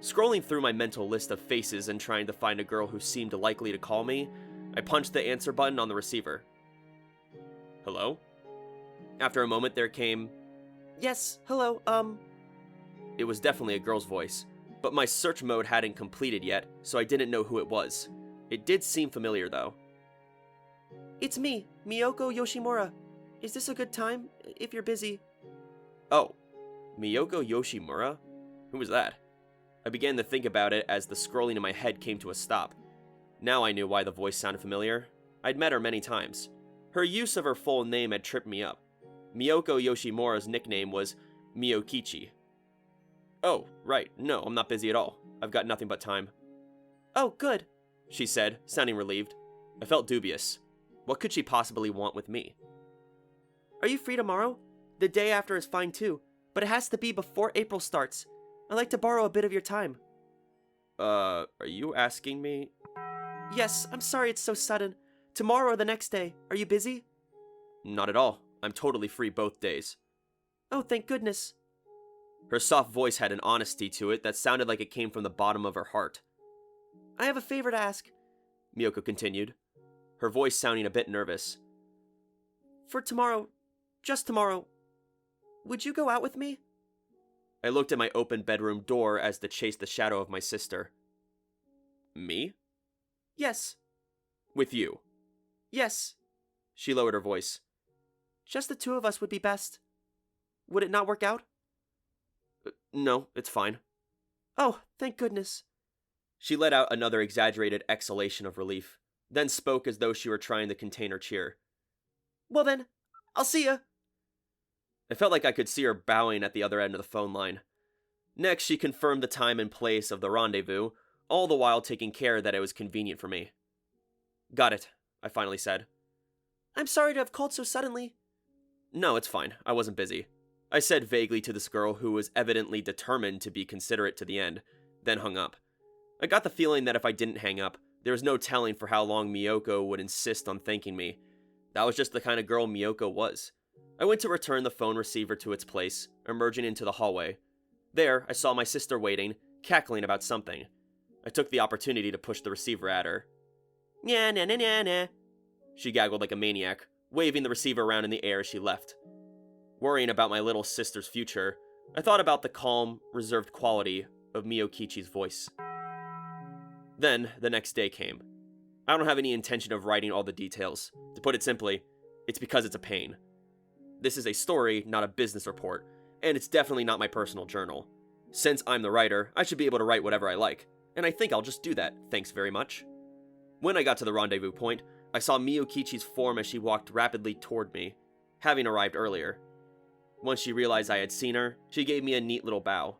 Scrolling through my mental list of faces and trying to find a girl who seemed likely to call me, I punched the answer button on the receiver. "Hello?" After a moment there came, "Yes, hello, It was definitely a girl's voice, but my search mode hadn't completed yet, so I didn't know who it was. It did seem familiar though. It's me, Miyoko Yoshimura. Is this a good time, if you're busy?" Oh, Miyoko Yoshimura? Who was that? I began to think about it as the scrolling in my head came to a stop. Now I knew why the voice sounded familiar. I'd met her many times. Her use of her full name had tripped me up. Miyoko Yoshimura's nickname was Miyokichi. "Oh, right, no, I'm not busy at all. I've got nothing but time." "Oh, good," she said, sounding relieved. I felt dubious. What could she possibly want with me? "Are you free tomorrow? The day after is fine too, but it has to be before April starts. I'd like to borrow a bit of your time." Are you asking me? "Yes, I'm sorry it's so sudden. Tomorrow or the next day. Are you busy?" Not at all. I'm totally free both days. "Oh, thank goodness." Her soft voice had an honesty to it that sounded like it came from the bottom of her heart. "I have a favor to ask," Miyoko continued, her voice sounding a bit nervous. "For tomorrow, just tomorrow, would you go out with me?" I looked at my open bedroom door as to chase the shadow of my sister. "Me?" "Yes." "With you?" "Yes." She lowered her voice. "Just the two of us would be best. Would it not work out?" No, it's fine." "Oh, thank goodness." She let out another exaggerated exhalation of relief, then spoke as though she were trying to contain her cheer. "Well then, I'll see ya." I felt like I could see her bowing at the other end of the phone line. Next, she confirmed the time and place of the rendezvous, all the while taking care that it was convenient for me. "Got it," I finally said. "I'm sorry to have called so suddenly." "No, it's fine. I wasn't busy," I said vaguely to this girl who was evidently determined to be considerate to the end, then hung up. I got the feeling that if I didn't hang up, there was no telling for how long Miyoko would insist on thanking me. That was just the kind of girl Miyoko was. I went to return the phone receiver to its place, emerging into the hallway. There, I saw my sister waiting, cackling about something. I took the opportunity to push the receiver at her. "Nya na na na na," she gaggled like a maniac, waving the receiver around in the air as she left. Worrying about my little sister's future, I thought about the calm, reserved quality of Miyokichi's voice. Then, the next day came. I don't have any intention of writing all the details. To put it simply, it's because it's a pain. This is a story, not a business report, and it's definitely not my personal journal. Since I'm the writer, I should be able to write whatever I like, and I think I'll just do that, thanks very much. When I got to the rendezvous point, I saw Miyokichi's form as she walked rapidly toward me, having arrived earlier. Once she realized I had seen her, she gave me a neat little bow.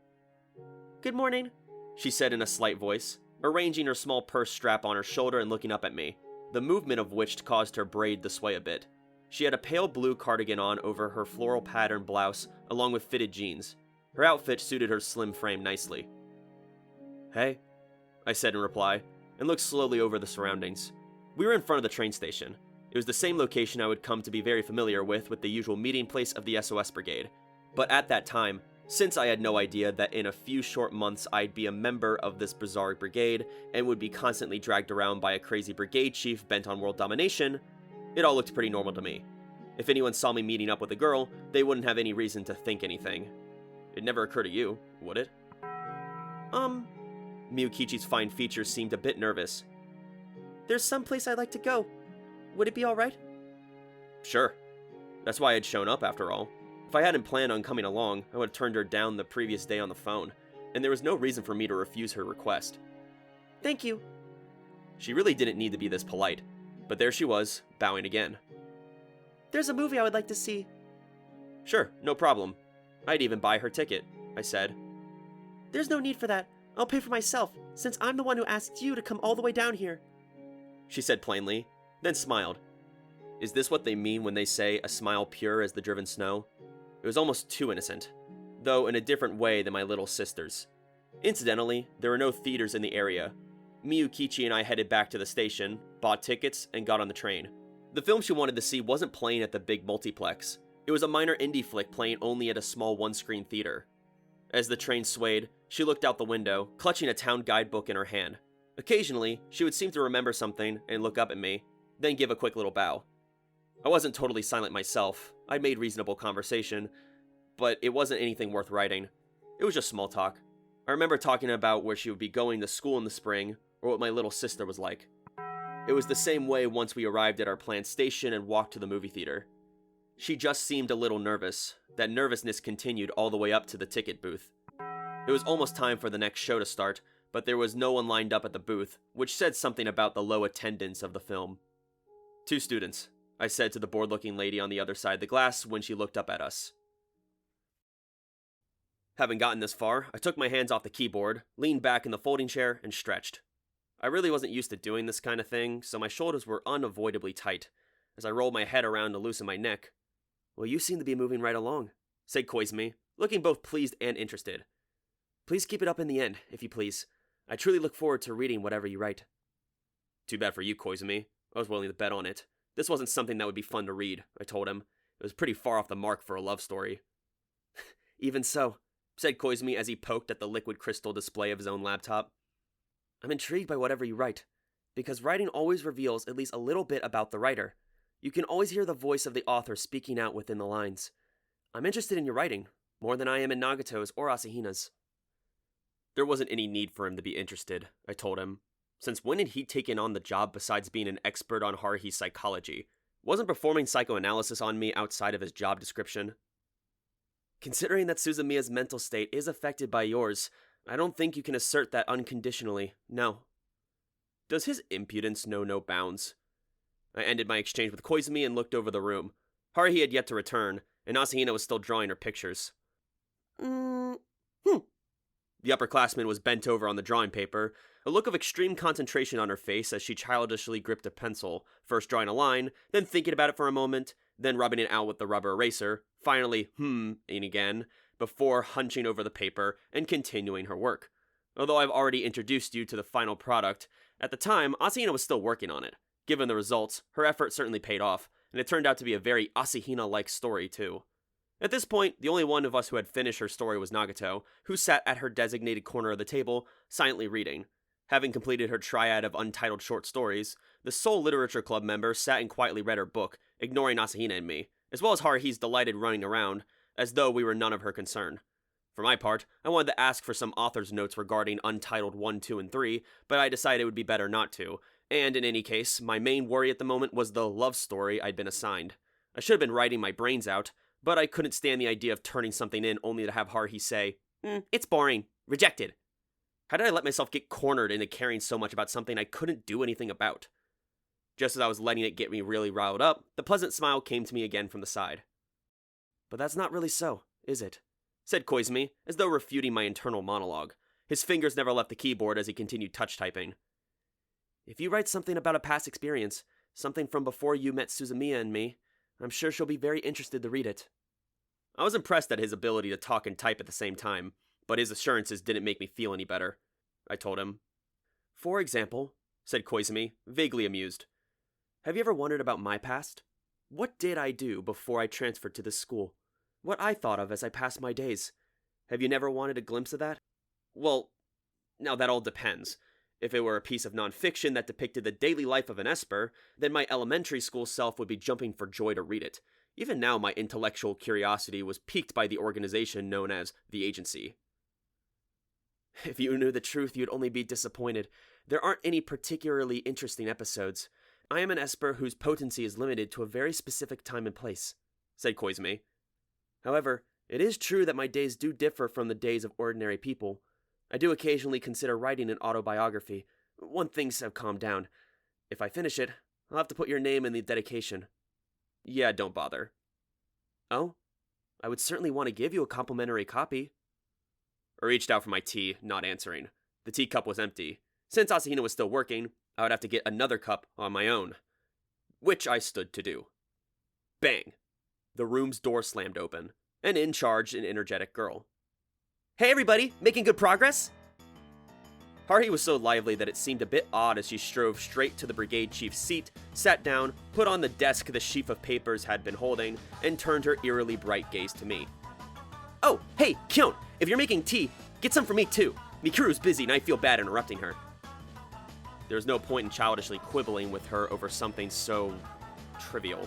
"Good morning," she said in a slight voice, arranging her small purse strap on her shoulder and looking up at me, the movement of which caused her braid to sway a bit. She had a pale blue cardigan on over her floral pattern blouse, along with fitted jeans. Her outfit suited her slim frame nicely. "Hey," I said in reply, and looked slowly over the surroundings. We were in front of the train station. It was the same location I would come to be very familiar with the usual meeting place of the SOS Brigade. But at that time, since I had no idea that in a few short months I'd be a member of this bizarre brigade and would be constantly dragged around by a crazy brigade chief bent on world domination, it all looked pretty normal to me. If anyone saw me meeting up with a girl, they wouldn't have any reason to think anything. It'd never occur to you, would it? Miyokichi's fine features seemed a bit nervous. "There's some place I'd like to go. Would it be alright?" Sure. That's why I'd shown up, after all. If I hadn't planned on coming along, I would have turned her down the previous day on the phone, and there was no reason for me to refuse her request. Thank you. She really didn't need to be this polite, but there she was, bowing again. There's a movie I would like to see. Sure, no problem. I'd even buy her ticket, I said. There's no need for that. I'll pay for myself, since I'm the one who asked you to come all the way down here. She said plainly, then smiled. Is this what they mean when they say a smile pure as the driven snow? It was almost too innocent, though in a different way than my little sister's. Incidentally, there were no theaters in the area. Miyukichi and I headed back to the station, bought tickets, and got on the train. The film she wanted to see wasn't playing at the big multiplex. It was a minor indie flick playing only at a small one-screen theater. As the train swayed, she looked out the window, clutching a town guidebook in her hand. Occasionally, she would seem to remember something and look up at me, then give a quick little bow. I wasn't totally silent myself. I'd made reasonable conversation, but it wasn't anything worth writing. It was just small talk. I remember talking about where she would be going to school in the spring, or what my little sister was like. It was the same way once we arrived at our planned station and walked to the movie theater. She just seemed a little nervous. That nervousness continued all the way up to the ticket booth. It was almost time for the next show to start, but there was no one lined up at the booth, which said something about the low attendance of the film. 2 students, I said to the bored-looking lady on the other side of the glass when she looked up at us. Having gotten this far, I took my hands off the keyboard, leaned back in the folding chair, and stretched. I really wasn't used to doing this kind of thing, so my shoulders were unavoidably tight. As I rolled my head around to loosen my neck, "Well, you seem to be moving right along," said Koizumi, looking both pleased and interested. "Please keep it up in the end, if you please. I truly look forward to reading whatever you write." "Too bad for you, Koizumi. I was willing to bet on it. This wasn't something that would be fun to read," I told him. It was pretty far off the mark for a love story. "Even so," said Koizumi as he poked at the liquid crystal display of his own laptop. "I'm intrigued by whatever you write, because writing always reveals at least a little bit about the writer. You can always hear the voice of the author speaking out within the lines. I'm interested in your writing, more than I am in Nagato's or Asahina's." There wasn't any need for him to be interested, I told him. Since when had he taken on the job besides being an expert on Haruhi's psychology? Wasn't performing psychoanalysis on me outside of his job description? "Considering that Suzumiya's mental state is affected by yours, I don't think you can assert that unconditionally, no." Does his impudence know no bounds? I ended my exchange with Koizumi and looked over the room. Haruhi had yet to return, and Asahina was still drawing her pictures. The upperclassman was bent over on the drawing paper, a look of extreme concentration on her face as she childishly gripped a pencil, first drawing a line, then thinking about it for a moment, then rubbing it out with the rubber eraser, finally ing again, before hunching over the paper and continuing her work. Although I've already introduced you to the final product, at the time, Asahina was still working on it. Given the results, her effort certainly paid off, and it turned out to be a very Asahina-like story, too. At this point, the only one of us who had finished her story was Nagato, who sat at her designated corner of the table, silently reading. Having completed her triad of untitled short stories, the sole literature club member sat and quietly read her book, ignoring Asahina and me, as well as Haruhi's delighted running around, as though we were none of her concern. For my part, I wanted to ask for some author's notes regarding Untitled 1, 2, and 3, but I decided it would be better not to, and in any case, my main worry at the moment was the love story I'd been assigned. I should have been writing my brains out, but I couldn't stand the idea of turning something in only to have Haruhi say, "It's boring. Rejected." How did I let myself get cornered into caring so much about something I couldn't do anything about? Just as I was letting it get me really riled up, the pleasant smile came to me again from the side. "But that's not really so, is it?" said Koizumi, as though refuting my internal monologue. His fingers never left the keyboard as he continued touch-typing. "If you write something about a past experience, something from before you met Suzumiya and me, I'm sure she'll be very interested to read it." I was impressed at his ability to talk and type at the same time, but his assurances didn't make me feel any better. I told him. "For example," said Koizumi, vaguely amused, "have you ever wondered about my past? What did I do before I transferred to this school? What I thought of as I passed my days? Have you never wanted a glimpse of that?" "Well, now that all depends. If it were a piece of non-fiction that depicted the daily life of an Esper, then my elementary school self would be jumping for joy to read it. Even now, my intellectual curiosity was piqued by the organization known as the Agency." "If you knew the truth, you'd only be disappointed. There aren't any particularly interesting episodes. I am an Esper whose potency is limited to a very specific time and place," said Koizumi. However, it is true that my days do differ from the days of ordinary people. I do occasionally consider writing an autobiography, when things have calmed down. If I finish it, I'll have to put your name in the dedication. Yeah, don't bother. Oh? I would certainly want to give you a complimentary copy. I reached out for my tea, not answering. The teacup was empty. Since Asahina was still working, I would have to get another cup on my own, which I stood to do. Bang! The room's door slammed open, and in charged an energetic girl. Hey everybody, making good progress? Haruhi was so lively that it seemed a bit odd as she strode straight to the brigade chief's seat, sat down, put on the desk the sheaf of papers had been holding, and turned her eerily bright gaze to me. Oh, hey, Kyon, if you're making tea, get some for me too. Mikuru's busy and I feel bad interrupting her. There was no point in childishly quibbling with her over something so trivial.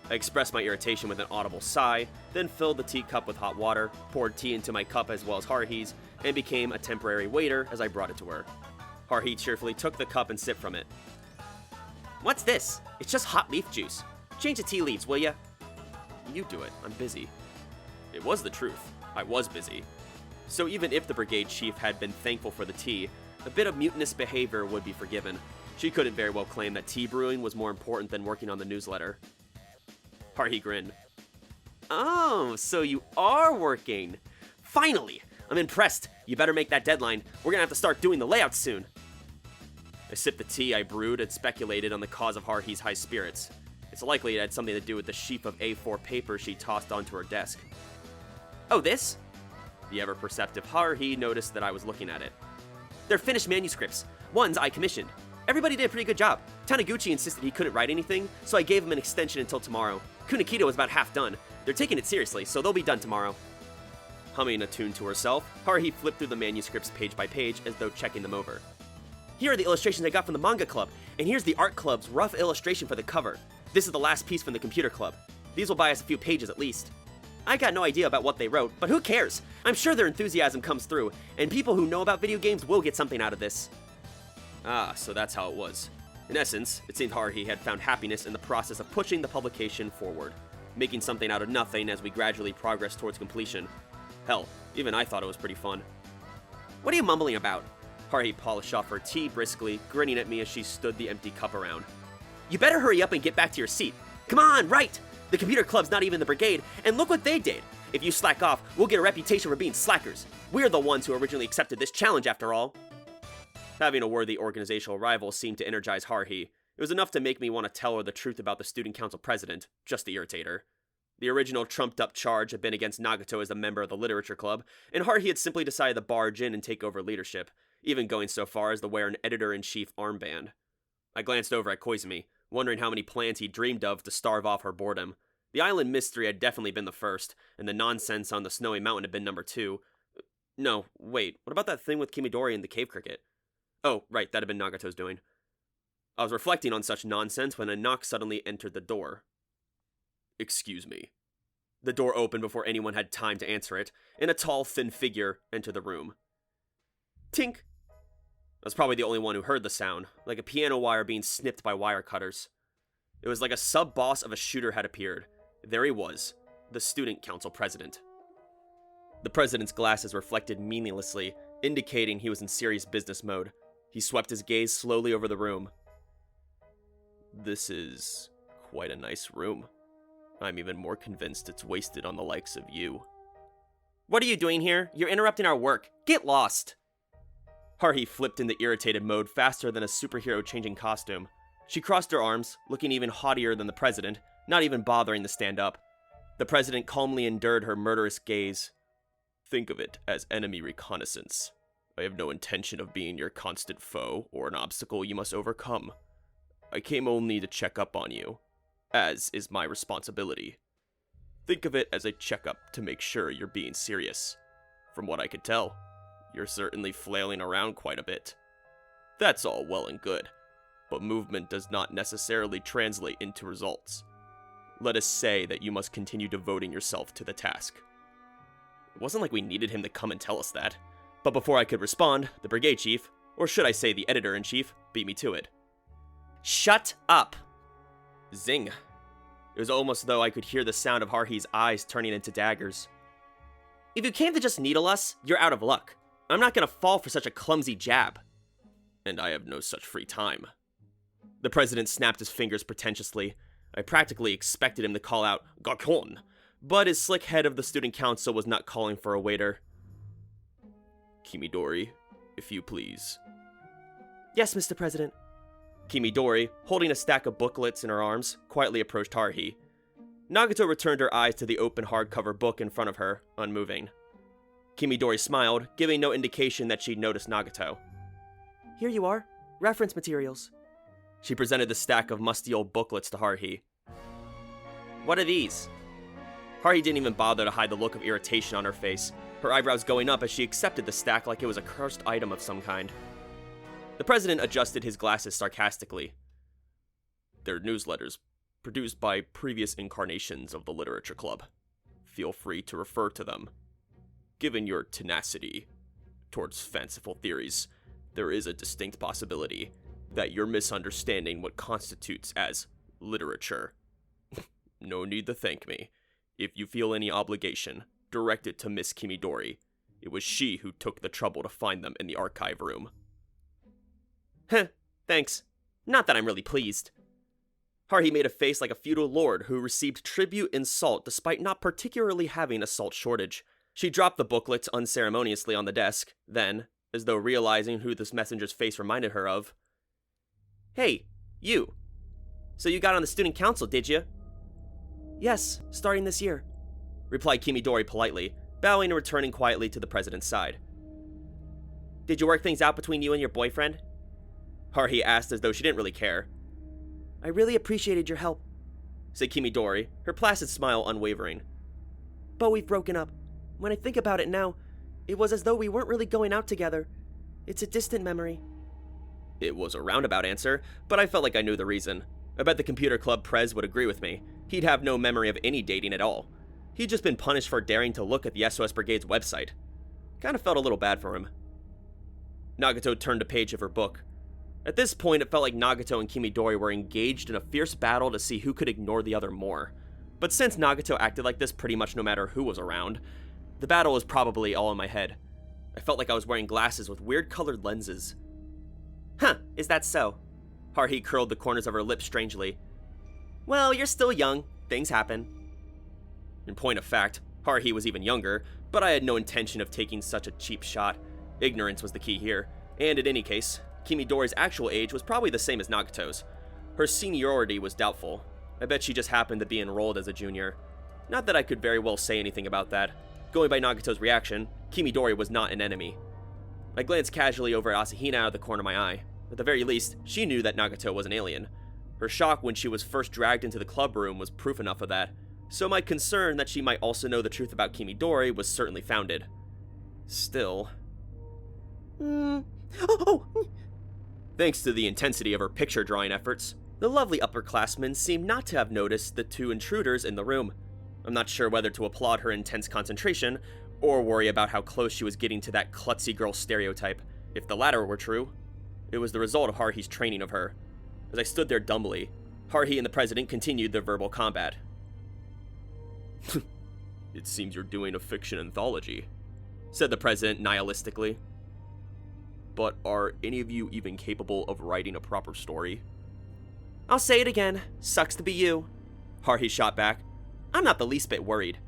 I expressed my irritation with an audible sigh, then filled the teacup with hot water, poured tea into my cup as well as Haruhi's, and became a temporary waiter as I brought it to her. Haruhi cheerfully took the cup and sipped from it. What's this? It's just hot leaf juice. Change the tea leaves, will ya? You do it. I'm busy. It was the truth. I was busy. So even if the brigade chief had been thankful for the tea, a bit of mutinous behavior would be forgiven. She couldn't very well claim that tea brewing was more important than working on the newsletter. Haruhi grinned. Oh, so you are working. Finally! I'm impressed. You better make that deadline. We're gonna have to start doing the layouts soon. I sipped the tea I brewed and speculated on the cause of Haruhi's high spirits. It's likely it had something to do with the sheaf of A4 paper she tossed onto her desk. Oh, this? The ever-perceptive Haruhi noticed that I was looking at it. They're finished manuscripts. Ones I commissioned. Everybody did a pretty good job. Taniguchi insisted he couldn't write anything, so I gave him an extension until tomorrow. Kunikito was about half done. They're taking it seriously, so they'll be done tomorrow. Humming a tune to herself, Haruhi flipped through the manuscripts page by page as though checking them over. Here are the illustrations I got from the Manga Club, and here's the Art Club's rough illustration for the cover. This is the last piece from the Computer Club. These will buy us a few pages at least. I got no idea about what they wrote, but who cares? I'm sure their enthusiasm comes through, and people who know about video games will get something out of this. Ah, so that's how it was. In essence, it seemed Haruhi had found happiness in the process of pushing the publication forward, making something out of nothing as we gradually progressed towards completion. Hell, even I thought it was pretty fun. What are you mumbling about? Haruhi polished off her tea briskly, grinning at me as she stood the empty cup around. You better hurry up and get back to your seat. Come on, right! The computer club's not even the brigade, and look what they did! If you slack off, we'll get a reputation for being slackers. We're the ones who originally accepted this challenge after all. Having a worthy organizational rival seemed to energize Haruhi. It was enough to make me want to tell her the truth about the student council president, just to irritate her. The original trumped-up charge had been against Nagato as a member of the literature club, and Haruhi had simply decided to barge in and take over leadership, even going so far as to wear an editor-in-chief armband. I glanced over at Koizumi, wondering how many plans he dreamed of to starve off her boredom. The island mystery had definitely been the first, and the nonsense on the snowy mountain had been number 2. No, wait, what about that thing with Kimidori and the cave cricket? Oh, right, that had been Nagato's doing. I was reflecting on such nonsense when a knock suddenly entered the door. Excuse me. The door opened before anyone had time to answer it, and a tall, thin figure entered the room. Tink! I was probably the only one who heard the sound, like a piano wire being snipped by wire cutters. It was like a sub-boss of a shooter had appeared. There he was, the student council president. The president's glasses reflected meaninglessly, indicating he was in serious business mode. He swept his gaze slowly over the room. This is quite a nice room. I'm even more convinced it's wasted on the likes of you. What are you doing here? You're interrupting our work. Get lost! Haruhi flipped into irritated mode faster than a superhero changing costume. She crossed her arms, looking even haughtier than the president, not even bothering to stand up. The president calmly endured her murderous gaze. Think of it as enemy reconnaissance. I have no intention of being your constant foe or an obstacle you must overcome. I came only to check up on you, as is my responsibility. Think of it as a checkup to make sure you're being serious. From what I could tell, you're certainly flailing around quite a bit. That's all well and good, but movement does not necessarily translate into results. Let us say that you must continue devoting yourself to the task. It wasn't like we needed him to come and tell us that. But before I could respond, the brigade chief, or should I say the editor-in-chief, beat me to it. Shut up! Zing. It was almost though I could hear the sound of Haruhi's eyes turning into daggers. If you came to just needle us, you're out of luck. I'm not gonna fall for such a clumsy jab. And I have no such free time. The president snapped his fingers pretentiously. I practically expected him to call out, "Gakon!" But his slick head of the student council was not calling for a waiter. Kimidori, if you please. Yes, Mr. President. Kimidori, holding a stack of booklets in her arms, quietly approached Haruhi. Nagato returned her eyes to the open hardcover book in front of her, unmoving. Kimidori smiled, giving no indication that she'd noticed Nagato. Here you are. Reference materials. She presented the stack of musty old booklets to Haruhi. What are these? Haruhi didn't even bother to hide the look of irritation on her face, her eyebrows going up as she accepted the stack like it was a cursed item of some kind. The president adjusted his glasses sarcastically. They're newsletters, produced by previous incarnations of the Literature Club. Feel free to refer to them. Given your tenacity towards fanciful theories, there is a distinct possibility that you're misunderstanding what constitutes as literature. No need to thank me. If you feel any obligation, direct it to Miss Kimidori. It was she who took the trouble to find them in the archive room. Heh, thanks. Not that I'm really pleased. Haruhi made a face like a feudal lord who received tribute in salt despite not particularly having a salt shortage. She dropped the booklets unceremoniously on the desk, then, as though realizing who this messenger's face reminded her of, "Hey, you. So you got on the student council, did you?" "Yes, starting this year," replied Kimidori politely, bowing and returning quietly to the president's side. "Did you work things out between you and your boyfriend?" Haruhi asked as though she didn't really care. "I really appreciated your help," said Kimidori, her placid smile unwavering. "But we've broken up. When I think about it now, it was as though we weren't really going out together. It's a distant memory." It was a roundabout answer, but I felt like I knew the reason. I bet the computer club prez would agree with me. He'd have no memory of any dating at all. He'd just been punished for daring to look at the SOS Brigade's website. Kind of felt a little bad for him. Nagato turned a page of her book. At this point, it felt like Nagato and Kimidori were engaged in a fierce battle to see who could ignore the other more. But since Nagato acted like this pretty much no matter who was around, the battle was probably all in my head. I felt like I was wearing glasses with weird colored lenses. "Huh, is that so?" Haruhi curled the corners of her lips strangely. "Well, you're still young. Things happen." In point of fact, Haruhi was even younger, but I had no intention of taking such a cheap shot. Ignorance was the key here, and in any case, Kimidori's actual age was probably the same as Nagato's. Her seniority was doubtful. I bet she just happened to be enrolled as a junior. Not that I could very well say anything about that. Going by Nagato's reaction, Kimidori was not an enemy. I glanced casually over at Asahina out of the corner of my eye. At the very least, she knew that Nagato was an alien. Her shock when she was first dragged into the club room was proof enough of that, so my concern that she might also know the truth about Kimidori was certainly founded. Still... Thanks to the intensity of her picture drawing efforts, the lovely upperclassman seemed not to have noticed the two intruders in the room. I'm not sure whether to applaud her intense concentration, or worry about how close she was getting to that klutzy girl stereotype. If the latter were true, it was the result of Haruhi's training of her. As I stood there dumbly, Haruhi and the president continued their verbal combat. It seems you're doing a fiction anthology, said the president nihilistically. But are any of you even capable of writing a proper story? "I'll say it again. Sucks to be you," Haruhi shot back. "I'm not the least bit worried."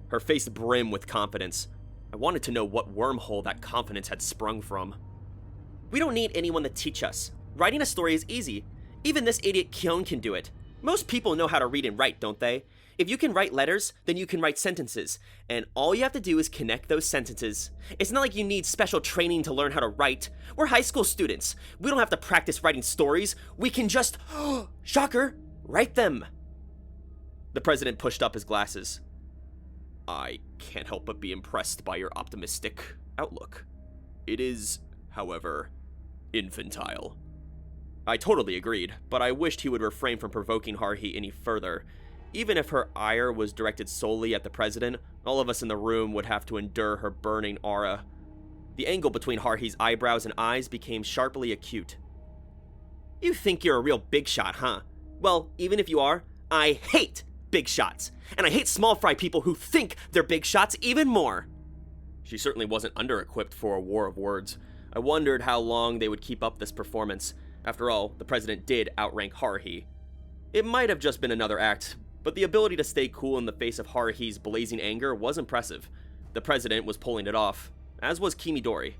Her face brimmed with confidence. I wanted to know what wormhole that confidence had sprung from. "We don't need anyone to teach us. Writing a story is easy. Even this idiot Kyon can do it. Most people know how to read and write, don't they? If you can write letters, then you can write sentences, and all you have to do is connect those sentences. It's not like you need special training to learn how to write. We're high school students. We don't have to practice writing stories. We can just, shocker, write them." The president pushed up his glasses. I can't help but be impressed by your optimistic outlook. It is, however, infantile. I totally agreed, but I wished he would refrain from provoking Haruhi any further. Even if her ire was directed solely at the president, all of us in the room would have to endure her burning aura. The angle between Haruhi's eyebrows and eyes became sharply acute. "You think you're a real big shot, huh? Well, even if you are, I hate big shots, and I hate small fry people who think they're big shots even more. She certainly wasn't under-equipped for a war of words. I wondered how long they would keep up this performance. After all, the president did outrank Haruhi. It might have just been another act, but the ability to stay cool in the face of Haruhi's blazing anger was impressive. The president was pulling it off, as was Kimidori.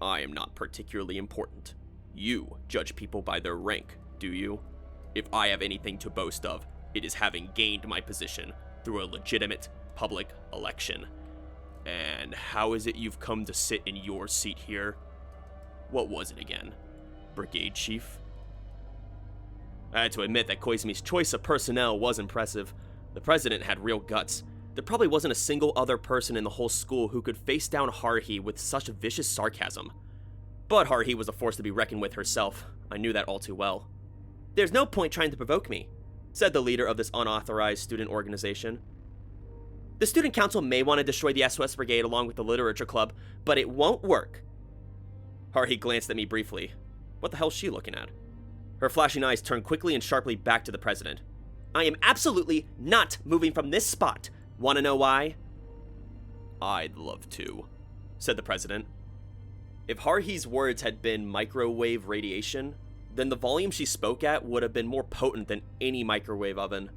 I am not particularly important. You judge people by their rank, do you? If I have anything to boast of, it is having gained my position through a legitimate public election. And how is it you've come to sit in your seat here? What was it again? Brigade Chief? I had to admit that Koizumi's choice of personnel was impressive. The president had real guts. There probably wasn't a single other person in the whole school who could face down Haruhi with such vicious sarcasm. But Haruhi was a force to be reckoned with herself. I knew that all too well. There's no point trying to provoke me, said the leader of this unauthorized student organization. The student council may want to destroy the SOS Brigade along with the literature club, but it won't work. Haruhi glanced at me briefly. What the hell's she looking at? Her flashing eyes turned quickly and sharply back to the president. I am absolutely not moving from this spot. Want to know why? I'd love to, said the president. If Haruhi's words had been microwave radiation, then the volume she spoke at would have been more potent than any microwave oven.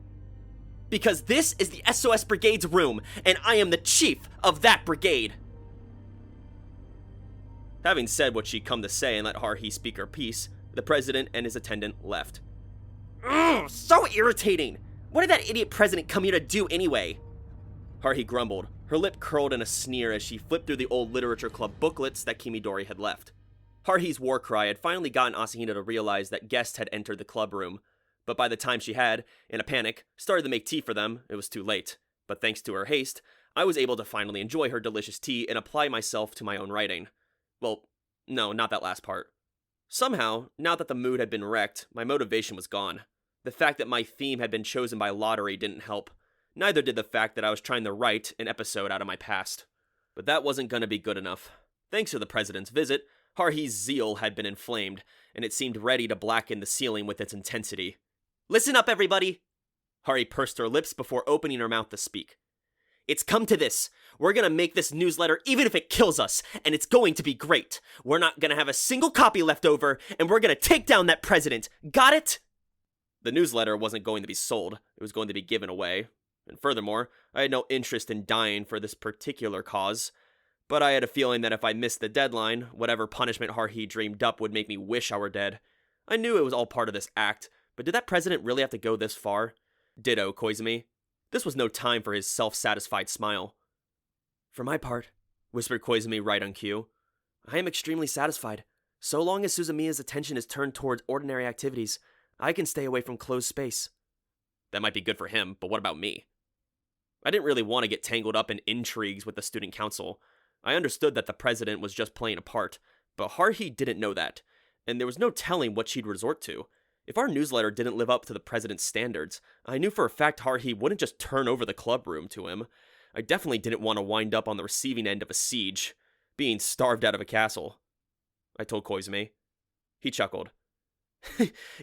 Because this is the SOS Brigade's room, and I am the chief of that brigade. Having said what she'd come to say and let Haruhi speak her piece, the president and his attendant left. Ugh, so irritating! What did that idiot president come here to do anyway? Haruhi grumbled, her lip curled in a sneer as she flipped through the old literature club booklets that Kimidori had left. Haruhi's war cry had finally gotten Asahina to realize that guests had entered the club room, but by the time she had, in a panic, started to make tea for them, it was too late. But thanks to her haste, I was able to finally enjoy her delicious tea and apply myself to my own writing. Well, no, not that last part. Somehow, now that the mood had been wrecked, my motivation was gone. The fact that my theme had been chosen by lottery didn't help. Neither did the fact that I was trying to write an episode out of my past. But that wasn't gonna be good enough. Thanks to the president's visit, Haruhi's zeal had been inflamed, and it seemed ready to blacken the ceiling with its intensity. Listen up, everybody! Haruhi pursed her lips before opening her mouth to speak. It's come to this. We're gonna make this newsletter even if it kills us, and it's going to be great. We're not gonna have a single copy left over, and we're gonna take down that president. Got it? The newsletter wasn't going to be sold. It was going to be given away. And furthermore, I had no interest in dying for this particular cause. But I had a feeling that if I missed the deadline, whatever punishment Haruhi dreamed up would make me wish I were dead. I knew it was all part of this act, but did that president really have to go this far? Ditto, Koizumi. This was no time for his self-satisfied smile. For my part, whispered Koizumi right on cue, I am extremely satisfied. So long as Suzumiya's attention is turned towards ordinary activities, I can stay away from closed space. That might be good for him, but what about me? I didn't really want to get tangled up in intrigues with the student council. I understood that the president was just playing a part, but Haruhi didn't know that, and there was no telling what she'd resort to. If our newsletter didn't live up to the president's standards, I knew for a fact Haruhi wouldn't just turn over the club room to him. I definitely didn't want to wind up on the receiving end of a siege, being starved out of a castle. I told Koizumi. He chuckled.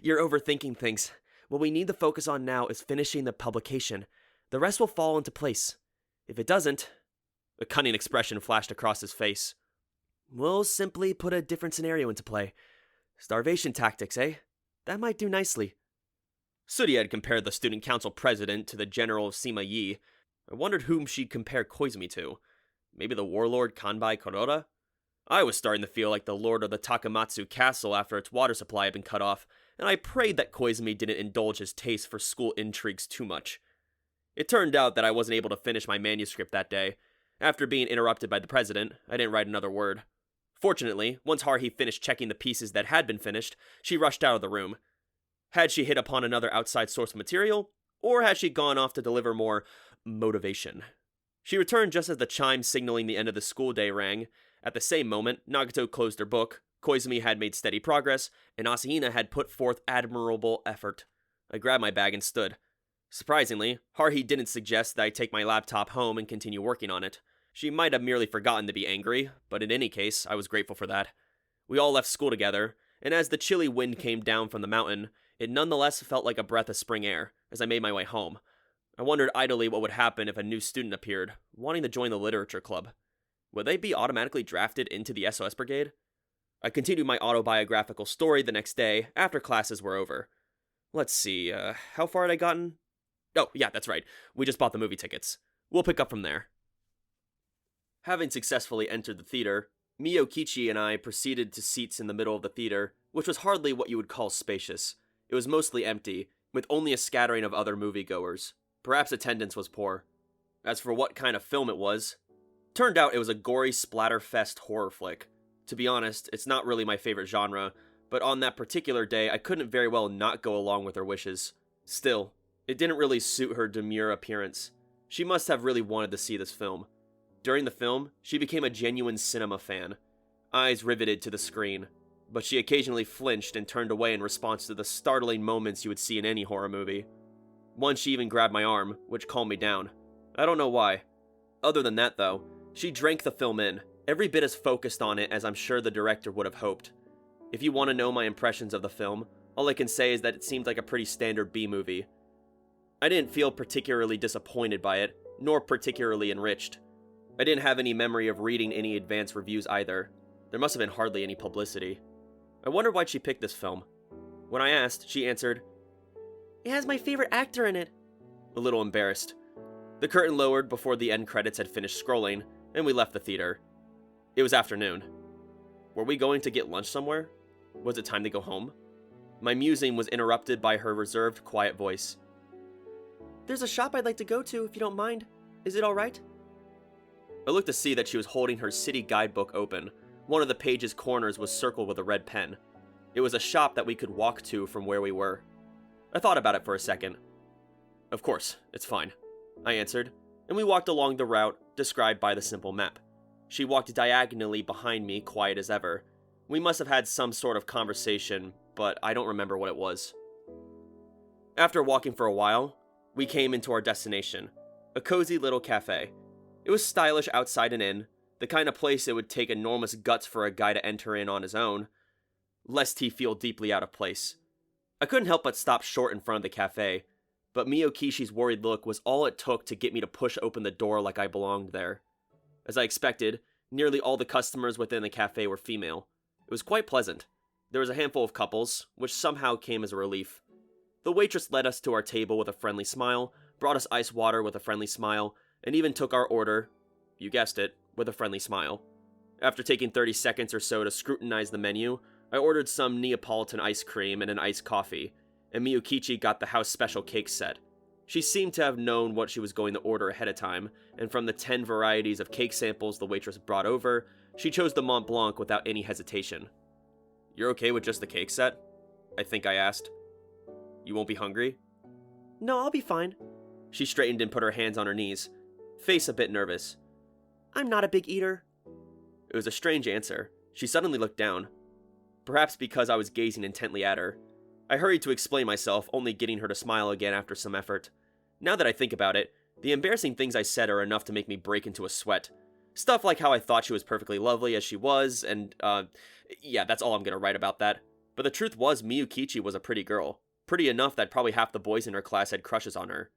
You're overthinking things. What we need to focus on now is finishing the publication. The rest will fall into place. If it doesn't, a cunning expression flashed across his face. We'll simply put a different scenario into play. Starvation tactics, eh? That might do nicely. Sudi had compared the student council president to the general of Sima Yi. I wondered whom she'd compare Koizumi to. Maybe the warlord Kanbai Kuroda? I was starting to feel like the lord of the Takamatsu castle after its water supply had been cut off, and I prayed that Koizumi didn't indulge his taste for school intrigues too much. It turned out that I wasn't able to finish my manuscript that day. After being interrupted by the president, I didn't write another word. Fortunately, once Haruhi finished checking the pieces that had been finished, she rushed out of the room. Had she hit upon another outside source of material, or had she gone off to deliver more motivation? She returned just as the chime signaling the end of the school day rang. At the same moment, Nagato closed her book, Koizumi had made steady progress, and Asahina had put forth admirable effort. I grabbed my bag and stood. Surprisingly, Haruhi didn't suggest that I take my laptop home and continue working on it. She might have merely forgotten to be angry, but in any case, I was grateful for that. We all left school together, and as the chilly wind came down from the mountain, it nonetheless felt like a breath of spring air as I made my way home. I wondered idly what would happen if a new student appeared, wanting to join the literature club. Would they be automatically drafted into the SOS Brigade? I continued my autobiographical story the next day after classes were over. Let's see, how far had I gotten? Oh, yeah, that's right. We just bought the movie tickets. We'll pick up from there. Having successfully entered the theater, Miyokichi and I proceeded to seats in the middle of the theater, which was hardly what you would call spacious. It was mostly empty, with only a scattering of other moviegoers. Perhaps attendance was poor. As for what kind of film it was, turned out it was a gory splatterfest horror flick. To be honest, it's not really my favorite genre, but on that particular day, I couldn't very well not go along with her wishes. Still, it didn't really suit her demure appearance. She must have really wanted to see this film. During the film, she became a genuine cinema fan, eyes riveted to the screen, but she occasionally flinched and turned away in response to the startling moments you would see in any horror movie. Once she even grabbed my arm, which calmed me down. I don't know why. Other than that, though, she drank the film in, every bit as focused on it as I'm sure the director would have hoped. If you want to know my impressions of the film, all I can say is that it seemed like a pretty standard B-movie. I didn't feel particularly disappointed by it, nor particularly enriched. I didn't have any memory of reading any advanced reviews either. There must have been hardly any publicity. I wondered why she picked this film. When I asked, she answered, "It has my favorite actor in it." A little embarrassed. The curtain lowered before the end credits had finished scrolling, and we left the theater. It was afternoon. Were we going to get lunch somewhere? Was it time to go home? My musing was interrupted by her reserved, quiet voice. "There's a shop I'd like to go to if you don't mind. Is it alright?" I looked to see that she was holding her city guidebook open. One of the page's corners was circled with a red pen. It was a shop that we could walk to from where we were. I thought about it for a second. "Of course, it's fine," I answered, and we walked along the route described by the simple map. She walked diagonally behind me, quiet as ever. We must have had some sort of conversation, but I don't remember what it was. After walking for a while, we came into our destination, a cozy little cafe. It was stylish outside and in, the kind of place it would take enormous guts for a guy to enter in on his own, lest he feel deeply out of place. I couldn't help but stop short in front of the cafe, but Miyokishi's worried look was all it took to get me to push open the door like I belonged there. As I expected, nearly all the customers within the cafe were female. It was quite pleasant. There was a handful of couples, which somehow came as a relief. The waitress led us to our table with a friendly smile, brought us ice water with a friendly smile, and even took our order, you guessed it, with a friendly smile. After taking 30 seconds or so to scrutinize the menu, I ordered some Neapolitan ice cream and an iced coffee, and Miyokichi got the house special cake set. She seemed to have known what she was going to order ahead of time, and from the 10 varieties of cake samples the waitress brought over, she chose the Mont Blanc without any hesitation. "You're okay with just the cake set?" I think I asked. "You won't be hungry?" "No, I'll be fine." She straightened and put her hands on her knees, face a bit nervous. "I'm not a big eater." It was a strange answer. She suddenly looked down. Perhaps because I was gazing intently at her. I hurried to explain myself, only getting her to smile again after some effort. Now that I think about it, the embarrassing things I said are enough to make me break into a sweat. Stuff like how I thought she was perfectly lovely as she was, and, yeah, that's all I'm gonna write about that. But the truth was, Miyokichi was a pretty girl. Pretty enough that probably half the boys in her class had crushes on her.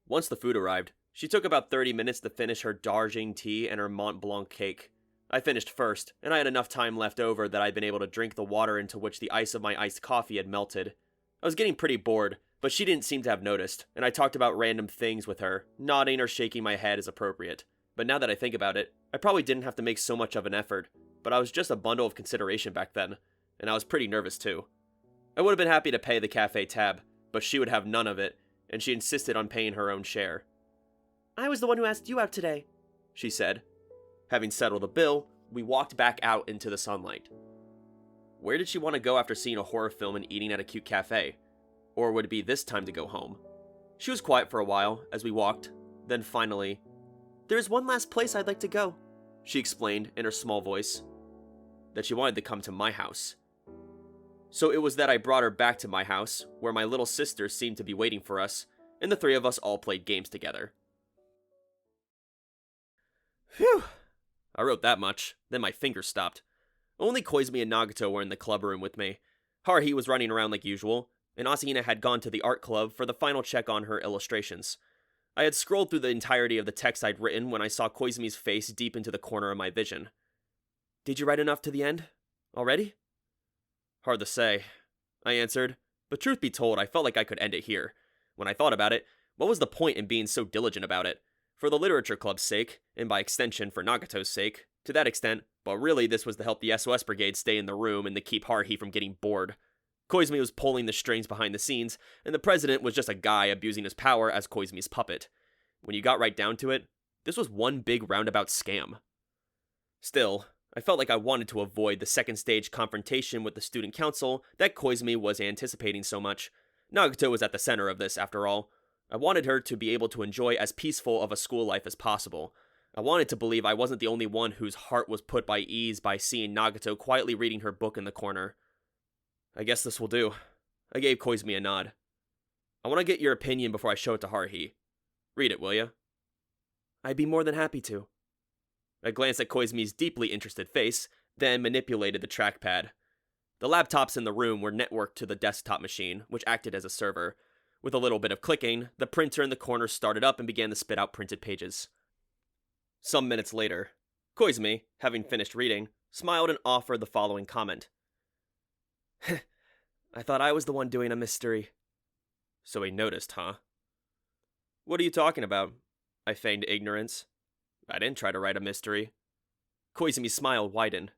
Once the food arrived, she took about 30 minutes to finish her Darjeeling tea and her Mont Blanc cake. I finished first, and I had enough time left over that I'd been able to drink the water into which the ice of my iced coffee had melted. I was getting pretty bored, but she didn't seem to have noticed, and I talked about random things with her, nodding or shaking my head as appropriate. But now that I think about it, I probably didn't have to make so much of an effort, but I was just a bundle of consideration back then, and I was pretty nervous too. I would have been happy to pay the cafe tab, but she would have none of it, and she insisted on paying her own share. "I was the one who asked you out today," she said. Having settled the bill, we walked back out into the sunlight. Where did she want to go after seeing a horror film and eating at a cute cafe? Or would it be this time to go home? She was quiet for a while as we walked, then finally, "There's one last place I'd like to go," she explained in her small voice. That she wanted to come to my house. So it was that I brought her back to my house, where my little sister seemed to be waiting for us, and the three of us all played games together. Phew! I wrote that much, then my fingers stopped. Only Koizumi and Nagato were in the club room with me. Haruhi was running around like usual, and Asahina had gone to the art club for the final check on her illustrations. I had scrolled through the entirety of the text I'd written when I saw Koizumi's face deep into the corner of my vision. "Did you write enough to the end? Already?" "Hard to say," I answered, but truth be told, I felt like I could end it here. When I thought about it, what was the point in being so diligent about it? For the literature club's sake, and by extension for Nagato's sake, to that extent, but really this was to help the SOS Brigade stay in the room and to keep Haruhi from getting bored. Koizumi was pulling the strings behind the scenes, and the president was just a guy abusing his power as Koizumi's puppet. When you got right down to it, this was one big roundabout scam. Still, I felt like I wanted to avoid the second stage confrontation with the student council that Koizumi was anticipating so much. Nagato was at the center of this, after all. I wanted her to be able to enjoy as peaceful of a school life as possible. I wanted to believe I wasn't the only one whose heart was put by ease by seeing Nagato quietly reading her book in the corner. "I guess this will do." I gave Koizumi a nod. "I want to get your opinion before I show it to Haruhi. Read it, will ya?" "I'd be more than happy to." I glanced at Koizumi's deeply interested face, then manipulated the trackpad. The laptops in the room were networked to the desktop machine, which acted as a server. With a little bit of clicking, the printer in the corner started up and began to spit out printed pages. Some minutes later, Koizumi, having finished reading, smiled and offered the following comment. "I thought I was the one doing a mystery." "So he noticed, huh?" "What are you talking about?" I feigned ignorance. "I didn't try to write a mystery." Koizumi's smile widened.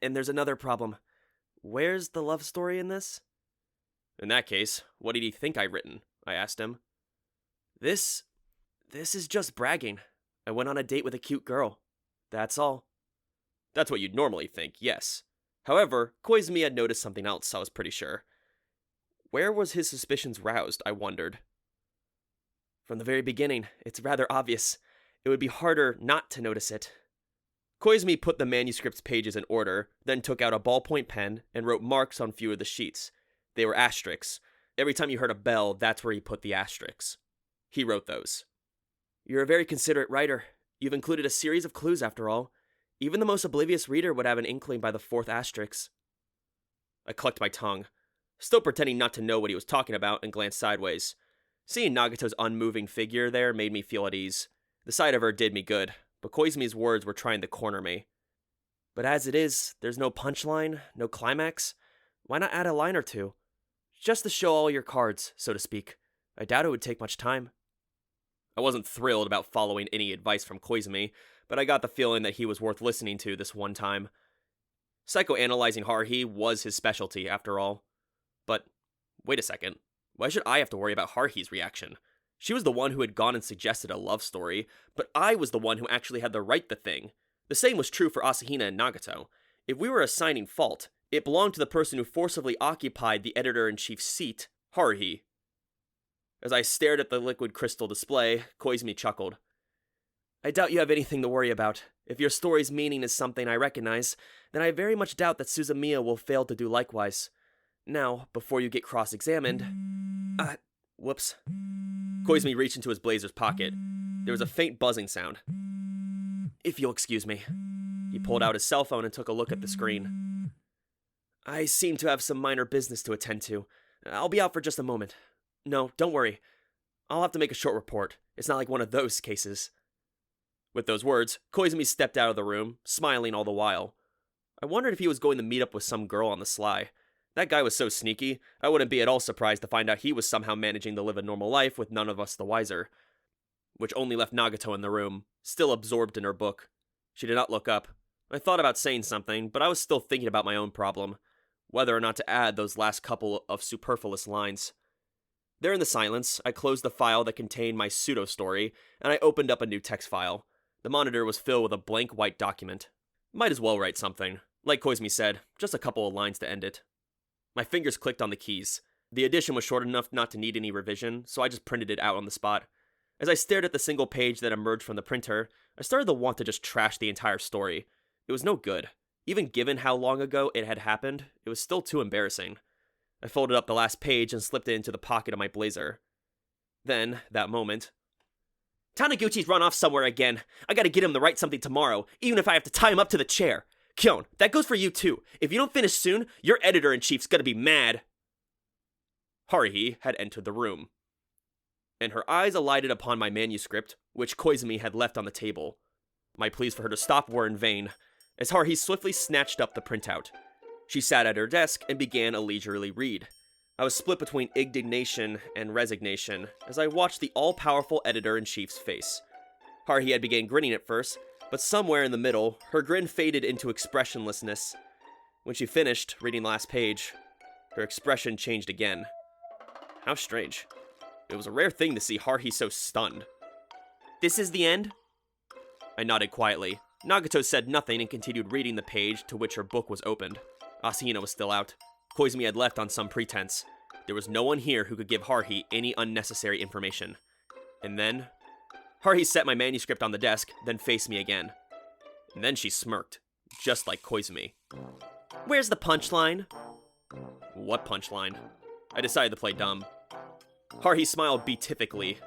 "And there's another problem. Where's the love story in this?" "In that case, what did he think I'd written?" I asked him. This is just bragging. I went on a date with a cute girl. That's all." "That's what you'd normally think, yes." However, Koizumi had noticed something else, I was pretty sure. Where was his suspicions roused, I wondered. "From the very beginning, it's rather obvious. It would be harder not to notice it." Koizumi put the manuscript's pages in order, then took out a ballpoint pen and wrote marks on a few of the sheets. They were asterisks. Every time you heard a bell, that's where he put the asterisks. He wrote those. "You're a very considerate writer. You've included a series of clues, after all. Even the most oblivious reader would have an inkling by the fourth asterisk." I clucked my tongue, still pretending not to know what he was talking about, and glanced sideways. Seeing Nagato's unmoving figure there made me feel at ease. The sight of her did me good, but Koizumi's words were trying to corner me. "But as it is, there's no punchline, no climax. Why not add a line or two? Just to show all your cards, so to speak. I doubt it would take much time." I wasn't thrilled about following any advice from Koizumi, but I got the feeling that he was worth listening to this one time. Psychoanalyzing Haruhi was his specialty, after all. But, wait a second. Why should I have to worry about Haruhi's reaction? She was the one who had gone and suggested a love story, but I was the one who actually had to write the thing. The same was true for Asahina and Nagato. If we were assigning fault, it belonged to the person who forcibly occupied the editor-in-chief's seat, Haruhi. As I stared at the liquid crystal display, Koizumi chuckled. "I doubt you have anything to worry about. If your story's meaning is something I recognize, then I very much doubt that Suzumiya will fail to do likewise. Now, before you get cross-examined..." Whoops. Koizumi reached into his blazer's pocket. There was a faint buzzing sound. "If you'll excuse me." He pulled out his cell phone and took a look at the screen. "I seem to have some minor business to attend to. I'll be out for just a moment. No, don't worry. I'll have to make a short report. It's not like one of those cases." With those words, Koizumi stepped out of the room, smiling all the while. I wondered if he was going to meet up with some girl on the sly. That guy was so sneaky, I wouldn't be at all surprised to find out he was somehow managing to live a normal life with none of us the wiser. Which only left Nagato in the room, still absorbed in her book. She did not look up. I thought about saying something, but I was still thinking about my own problem. Whether or not to add those last couple of superfluous lines. There in the silence, I closed the file that contained my pseudo-story, and I opened up a new text file. The monitor was filled with a blank white document. Might as well write something. Like Koizumi said, just a couple of lines to end it. My fingers clicked on the keys. The edition was short enough not to need any revision, so I just printed it out on the spot. As I stared at the single page that emerged from the printer, I started to want to just trash the entire story. It was no good. Even given how long ago it had happened, it was still too embarrassing. I folded up the last page and slipped it into the pocket of my blazer. Then, that moment... "Taniguchi's run off somewhere again. I gotta get him to write something tomorrow, even if I have to tie him up to the chair. Kyon, that goes for you too. If you don't finish soon, your editor-in-chief's gonna be mad." Haruhi had entered the room, and her eyes alighted upon my manuscript, which Koizumi had left on the table. My pleas for her to stop were in vain, as Haruhi swiftly snatched up the printout. She sat at her desk and began a leisurely read. I was split between indignation and resignation as I watched the all-powerful editor-in-chief's face. Haruhi had begun grinning at first, but somewhere in the middle, her grin faded into expressionlessness. When she finished reading the last page, her expression changed again. How strange. It was a rare thing to see Haruhi so stunned. This is the end? I nodded quietly. Nagato said nothing and continued reading the page to which her book was opened. Asahina was still out. Koizumi had left on some pretense. There was no one here who could give Haruhi any unnecessary information. And then, Haruhi set my manuscript on the desk, then faced me again. And then she smirked, just like Koizumi. Where's the punchline? What punchline? I decided to play dumb. Haruhi smiled beatifically.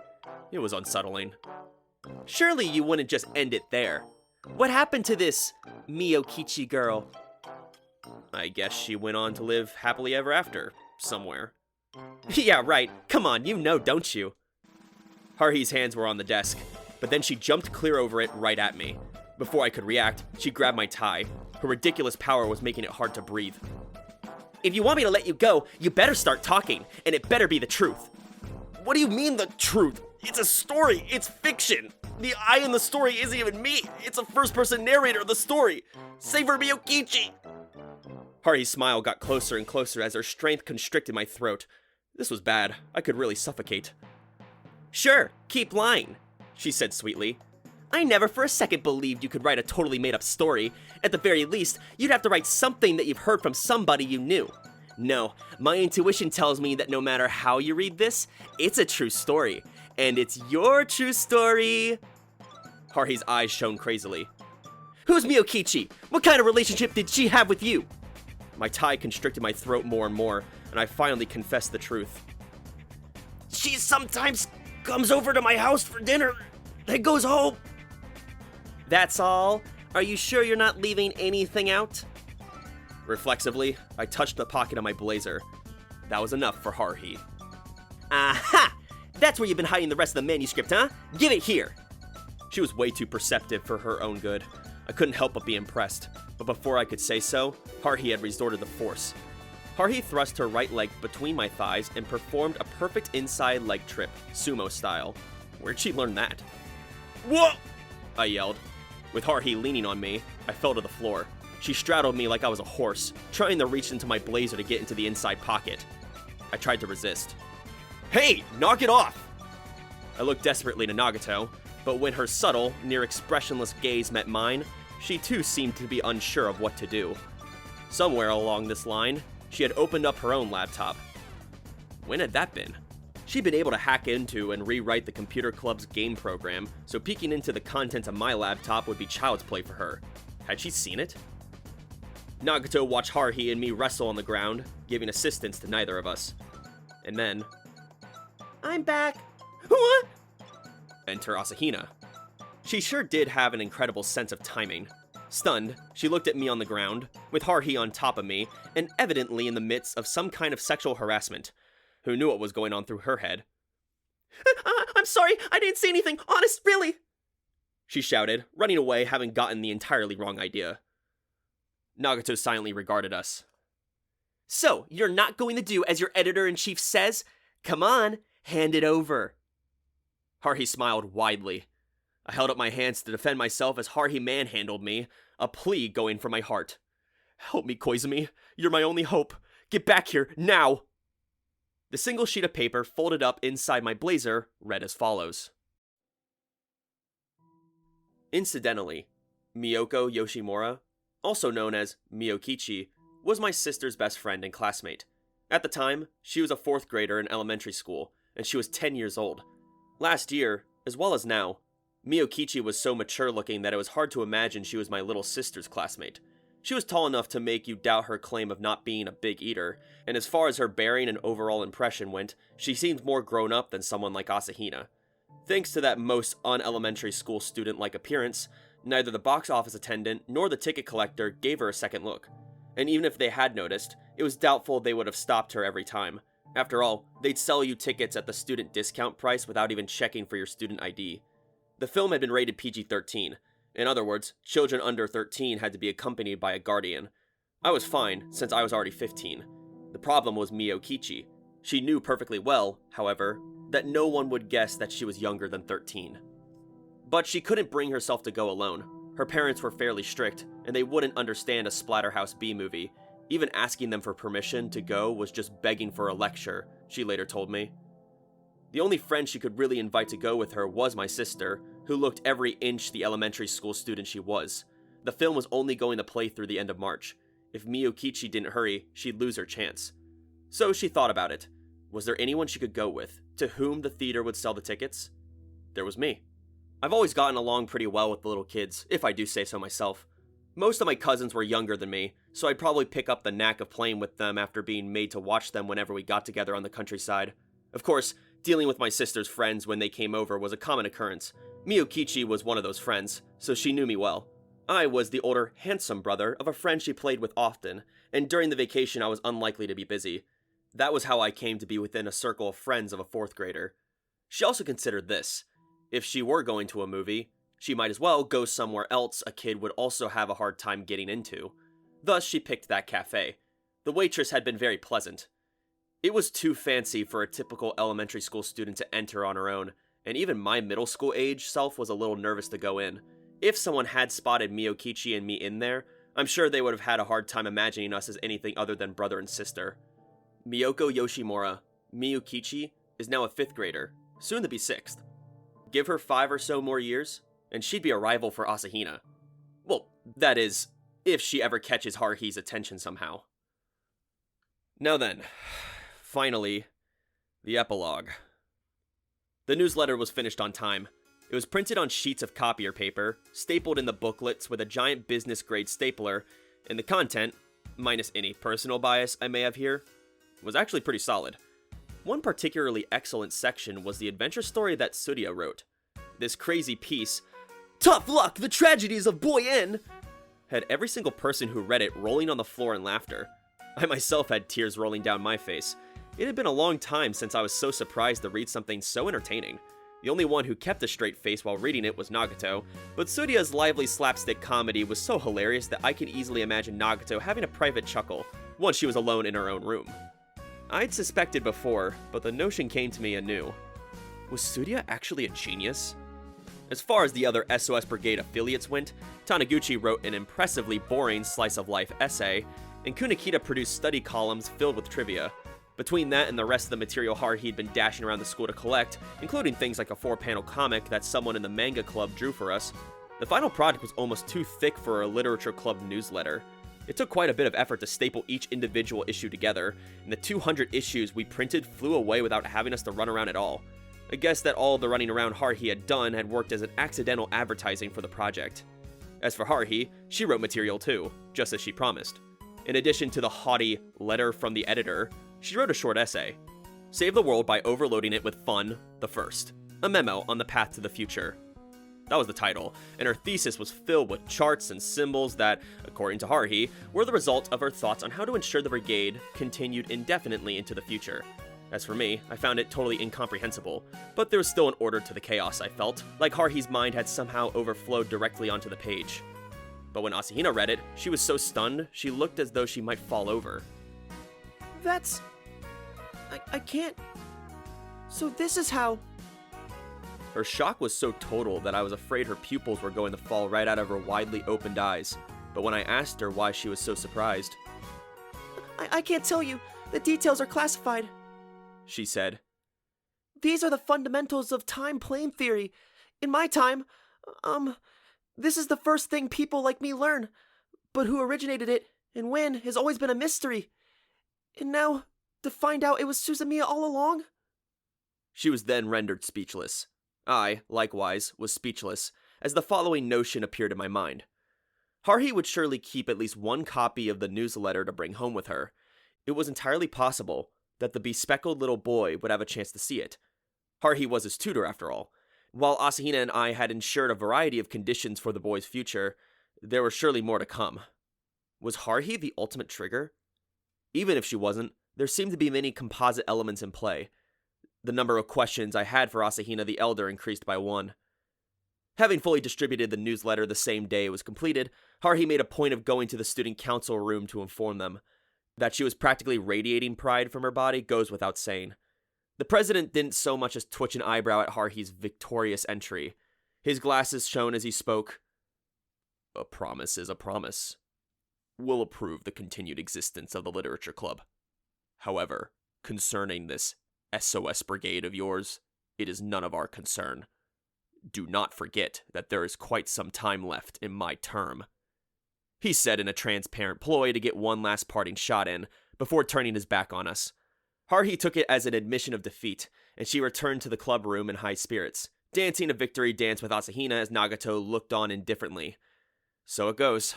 It was unsettling. Surely you wouldn't just end it there. What happened to this Miyokichi girl? I guess she went on to live happily ever after, somewhere. Yeah, right. Come on, you know, don't you? Haruhi's hands were on the desk, but then she jumped clear over it right at me. Before I could react, she grabbed my tie. Her ridiculous power was making it hard to breathe. If you want me to let you go, you better start talking, and it better be the truth. What do you mean the truth? It's a story. It's fiction. The I in the story isn't even me. It's a first-person narrator of the story. Save her, Miyokichi! Haruhi's smile got closer and closer as her strength constricted my throat. This was bad. I could really suffocate. Sure, keep lying, she said sweetly. I never for a second believed you could write a totally made-up story. At the very least, you'd have to write something that you've heard from somebody you knew. No, my intuition tells me that no matter how you read this, it's a true story. And it's your true story. Haruhi's eyes shone crazily. Who's Miyokichi? What kind of relationship did she have with you? My tie constricted my throat more and more, and I finally confessed the truth. She sometimes comes over to my house for dinner, then goes home. That's all? Are you sure you're not leaving anything out? Reflexively, I touched the pocket of my blazer. That was enough for Haruhi. Aha! That's where you've been hiding the rest of the manuscript, huh? Give it here! She was way too perceptive for her own good. I couldn't help but be impressed. But before I could say so, Haruhi had resorted to force. Haruhi thrust her right leg between my thighs and performed a perfect inside leg trip, sumo style. Where'd she learn that? Whoa! I yelled. With Haruhi leaning on me, I fell to the floor. She straddled me like I was a horse, trying to reach into my blazer to get into the inside pocket. I tried to resist. Hey, knock it off! I looked desperately to Nagato, but when her subtle, near-expressionless gaze met mine, she too seemed to be unsure of what to do. Somewhere along this line, she had opened up her own laptop. When had that been? She'd been able to hack into and rewrite the computer club's game program, so peeking into the contents of my laptop would be child's play for her. Had she seen it? Nagato watched Haruhi and me wrestle on the ground, giving assistance to neither of us. And then... I'm back. What? Enter Asahina. She sure did have an incredible sense of timing. Stunned, she looked at me on the ground, with Haruhi on top of me, and evidently in the midst of some kind of sexual harassment. Who knew what was going on through her head? I'm sorry, I didn't say anything, honest, really. She shouted, running away, having gotten the entirely wrong idea. Nagato silently regarded us. So, you're not going to do as your editor-in-chief says? Come on, hand it over. Haruhi smiled widely. I held up my hands to defend myself as Haruhi manhandled me, a plea going from my heart. Help me, Koizumi. You're my only hope. Get back here, now! The single sheet of paper folded up inside my blazer read as follows. Incidentally, Miyoko Yoshimura, also known as Miyokichi, was my sister's best friend and classmate. At the time, she was a 4th grader in elementary school, and she was 10 years old. Last year, as well as now, Miyokichi was so mature-looking that it was hard to imagine she was my little sister's classmate. She was tall enough to make you doubt her claim of not being a big eater, and as far as her bearing and overall impression went, she seemed more grown up than someone like Asahina. Thanks to that most un-elementary school student-like appearance, neither the box office attendant nor the ticket collector gave her a second look. And even if they had noticed, it was doubtful they would have stopped her every time, After all, they'd sell you tickets at the student discount price without even checking for your student ID. The film had been rated PG-13. In other words, children under 13 had to be accompanied by a guardian. I was fine, since I was already 15. The problem was Miyokichi. She knew perfectly well, however, that no one would guess that she was younger than 13. But she couldn't bring herself to go alone. Her parents were fairly strict, and they wouldn't understand a Splatterhouse B movie. Even asking them for permission to go was just begging for a lecture, she later told me. The only friend she could really invite to go with her was my sister, who looked every inch the elementary school student she was. The film was only going to play through the end of March. If Miyokichi didn't hurry, she'd lose her chance. So she thought about it. Was there anyone she could go with, to whom the theater would sell the tickets? There was me. I've always gotten along pretty well with the little kids, if I do say so myself. Most of my cousins were younger than me, so I'd probably pick up the knack of playing with them after being made to watch them whenever we got together on the countryside. Of course, dealing with my sister's friends when they came over was a common occurrence. Miyokichi was one of those friends, so she knew me well. I was the older, handsome brother of a friend she played with often, and during the vacation I was unlikely to be busy. That was how I came to be within a circle of friends of a 4th grader. She also considered this. If she were going to a movie, she might as well go somewhere else a kid would also have a hard time getting into. Thus, she picked that cafe. The waitress had been very pleasant. It was too fancy for a typical elementary school student to enter on her own, and even my middle school age self was a little nervous to go in. If someone had spotted Miyokichi and me in there, I'm sure they would have had a hard time imagining us as anything other than brother and sister. Miyoko Yoshimura, Miyokichi, is now a 5th grader, soon to be 6th. Give her 5 or so more years, and she'd be a rival for Asahina. Well, that is, if she ever catches Haruhi's attention somehow. Now then, finally, the epilogue. The newsletter was finished on time. It was printed on sheets of copier paper, stapled in the booklets with a giant business-grade stapler, and the content, minus any personal bias I may have here, was actually pretty solid. One particularly excellent section was the adventure story that Tsuruya wrote. This crazy piece, "Tough luck, the tragedies of Boy N," had every single person who read it rolling on the floor in laughter. I myself had tears rolling down my face. It had been a long time since I was so surprised to read something so entertaining. The only one who kept a straight face while reading it was Nagato, but Tsuruya's lively slapstick comedy was so hilarious that I could easily imagine Nagato having a private chuckle once she was alone in her own room. I'd suspected before, but the notion came to me anew. Was Tsuruya actually a genius? As far as the other SOS Brigade affiliates went, Taniguchi wrote an impressively boring slice-of-life essay, and Kunakita produced study columns filled with trivia. Between that and the rest of the material Haruhi'd been dashing around the school to collect, including things like a 4-panel comic that someone in the manga club drew for us, the final product was almost too thick for a literature club newsletter. It took quite a bit of effort to staple each individual issue together, and the 200 issues we printed flew away without having us to run around at all. I guess that all the running around Haruhi had done had worked as an accidental advertising for the project. As for Haruhi, she wrote material too, just as she promised. In addition to the haughty letter from the editor, she wrote a short essay. Save the world by overloading it with fun, the first. A memo on the path to the future. That was the title, and her thesis was filled with charts and symbols that, according to Haruhi, were the result of her thoughts on how to ensure the brigade continued indefinitely into the future. As for me, I found it totally incomprehensible, but there was still an order to the chaos, I felt, like Haruhi's mind had somehow overflowed directly onto the page. But when Asahina read it, she was so stunned, she looked as though she might fall over. That's... I can't... So this is how... Her shock was so total that I was afraid her pupils were going to fall right out of her widely opened eyes, but when I asked her why she was so surprised... I can't tell you. The details are classified, she said. These are the fundamentals of time plane theory. In my time, this is the first thing people like me learn. But who originated it and when has always been a mystery. And now, to find out it was Suzumiya all along? She was then rendered speechless. I, likewise, was speechless, as the following notion appeared in my mind. Haruhi would surely keep at least one copy of the newsletter to bring home with her. It was entirely possible that the bespectacled little boy would have a chance to see it. Haruhi was his tutor, after all. While Asahina and I had ensured a variety of conditions for the boy's future, there were surely more to come. Was Haruhi the ultimate trigger? Even if she wasn't, There seemed to be many composite elements in play. The number of questions I had for Asahina the Elder increased by 1. Having fully distributed the newsletter the same day it was completed, Haruhi made a point of going to the student council room to inform them. That she was practically radiating pride from her body goes without saying. The president didn't so much as twitch an eyebrow at Haruhi's victorious entry. His glasses shone as he spoke. "A promise is a promise. We'll approve the continued existence of the literature club. However, concerning this SOS brigade of yours, it is none of our concern. Do not forget that there is quite some time left in my term," he said in a transparent ploy to get one last parting shot in, before turning his back on us. Haruhi took it as an admission of defeat, and she returned to the club room in high spirits, dancing a victory dance with Asahina as Nagato looked on indifferently. So it goes.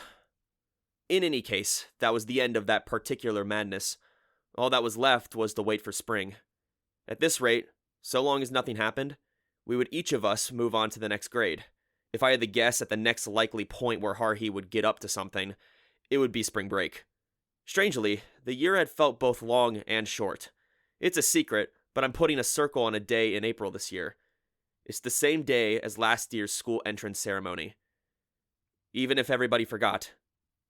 In any case, that was the end of that particular madness. All that was left was to wait for spring. At this rate, so long as nothing happened, we would each of us move on to the next grade. If I had to guess at the next likely point where Haruhi would get up to something, it would be spring break. Strangely, the year had felt both long and short. It's a secret, but I'm putting a circle on a day in April this year. It's the same day as last year's school entrance ceremony. Even if everybody forgot,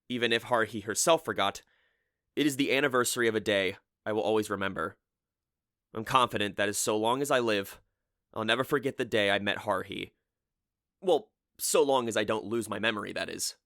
even if Haruhi herself forgot, it is the anniversary of a day I will always remember. I'm confident that as so long as I live, I'll never forget the day I met Haruhi. Well, so long as I don't lose my memory, that is.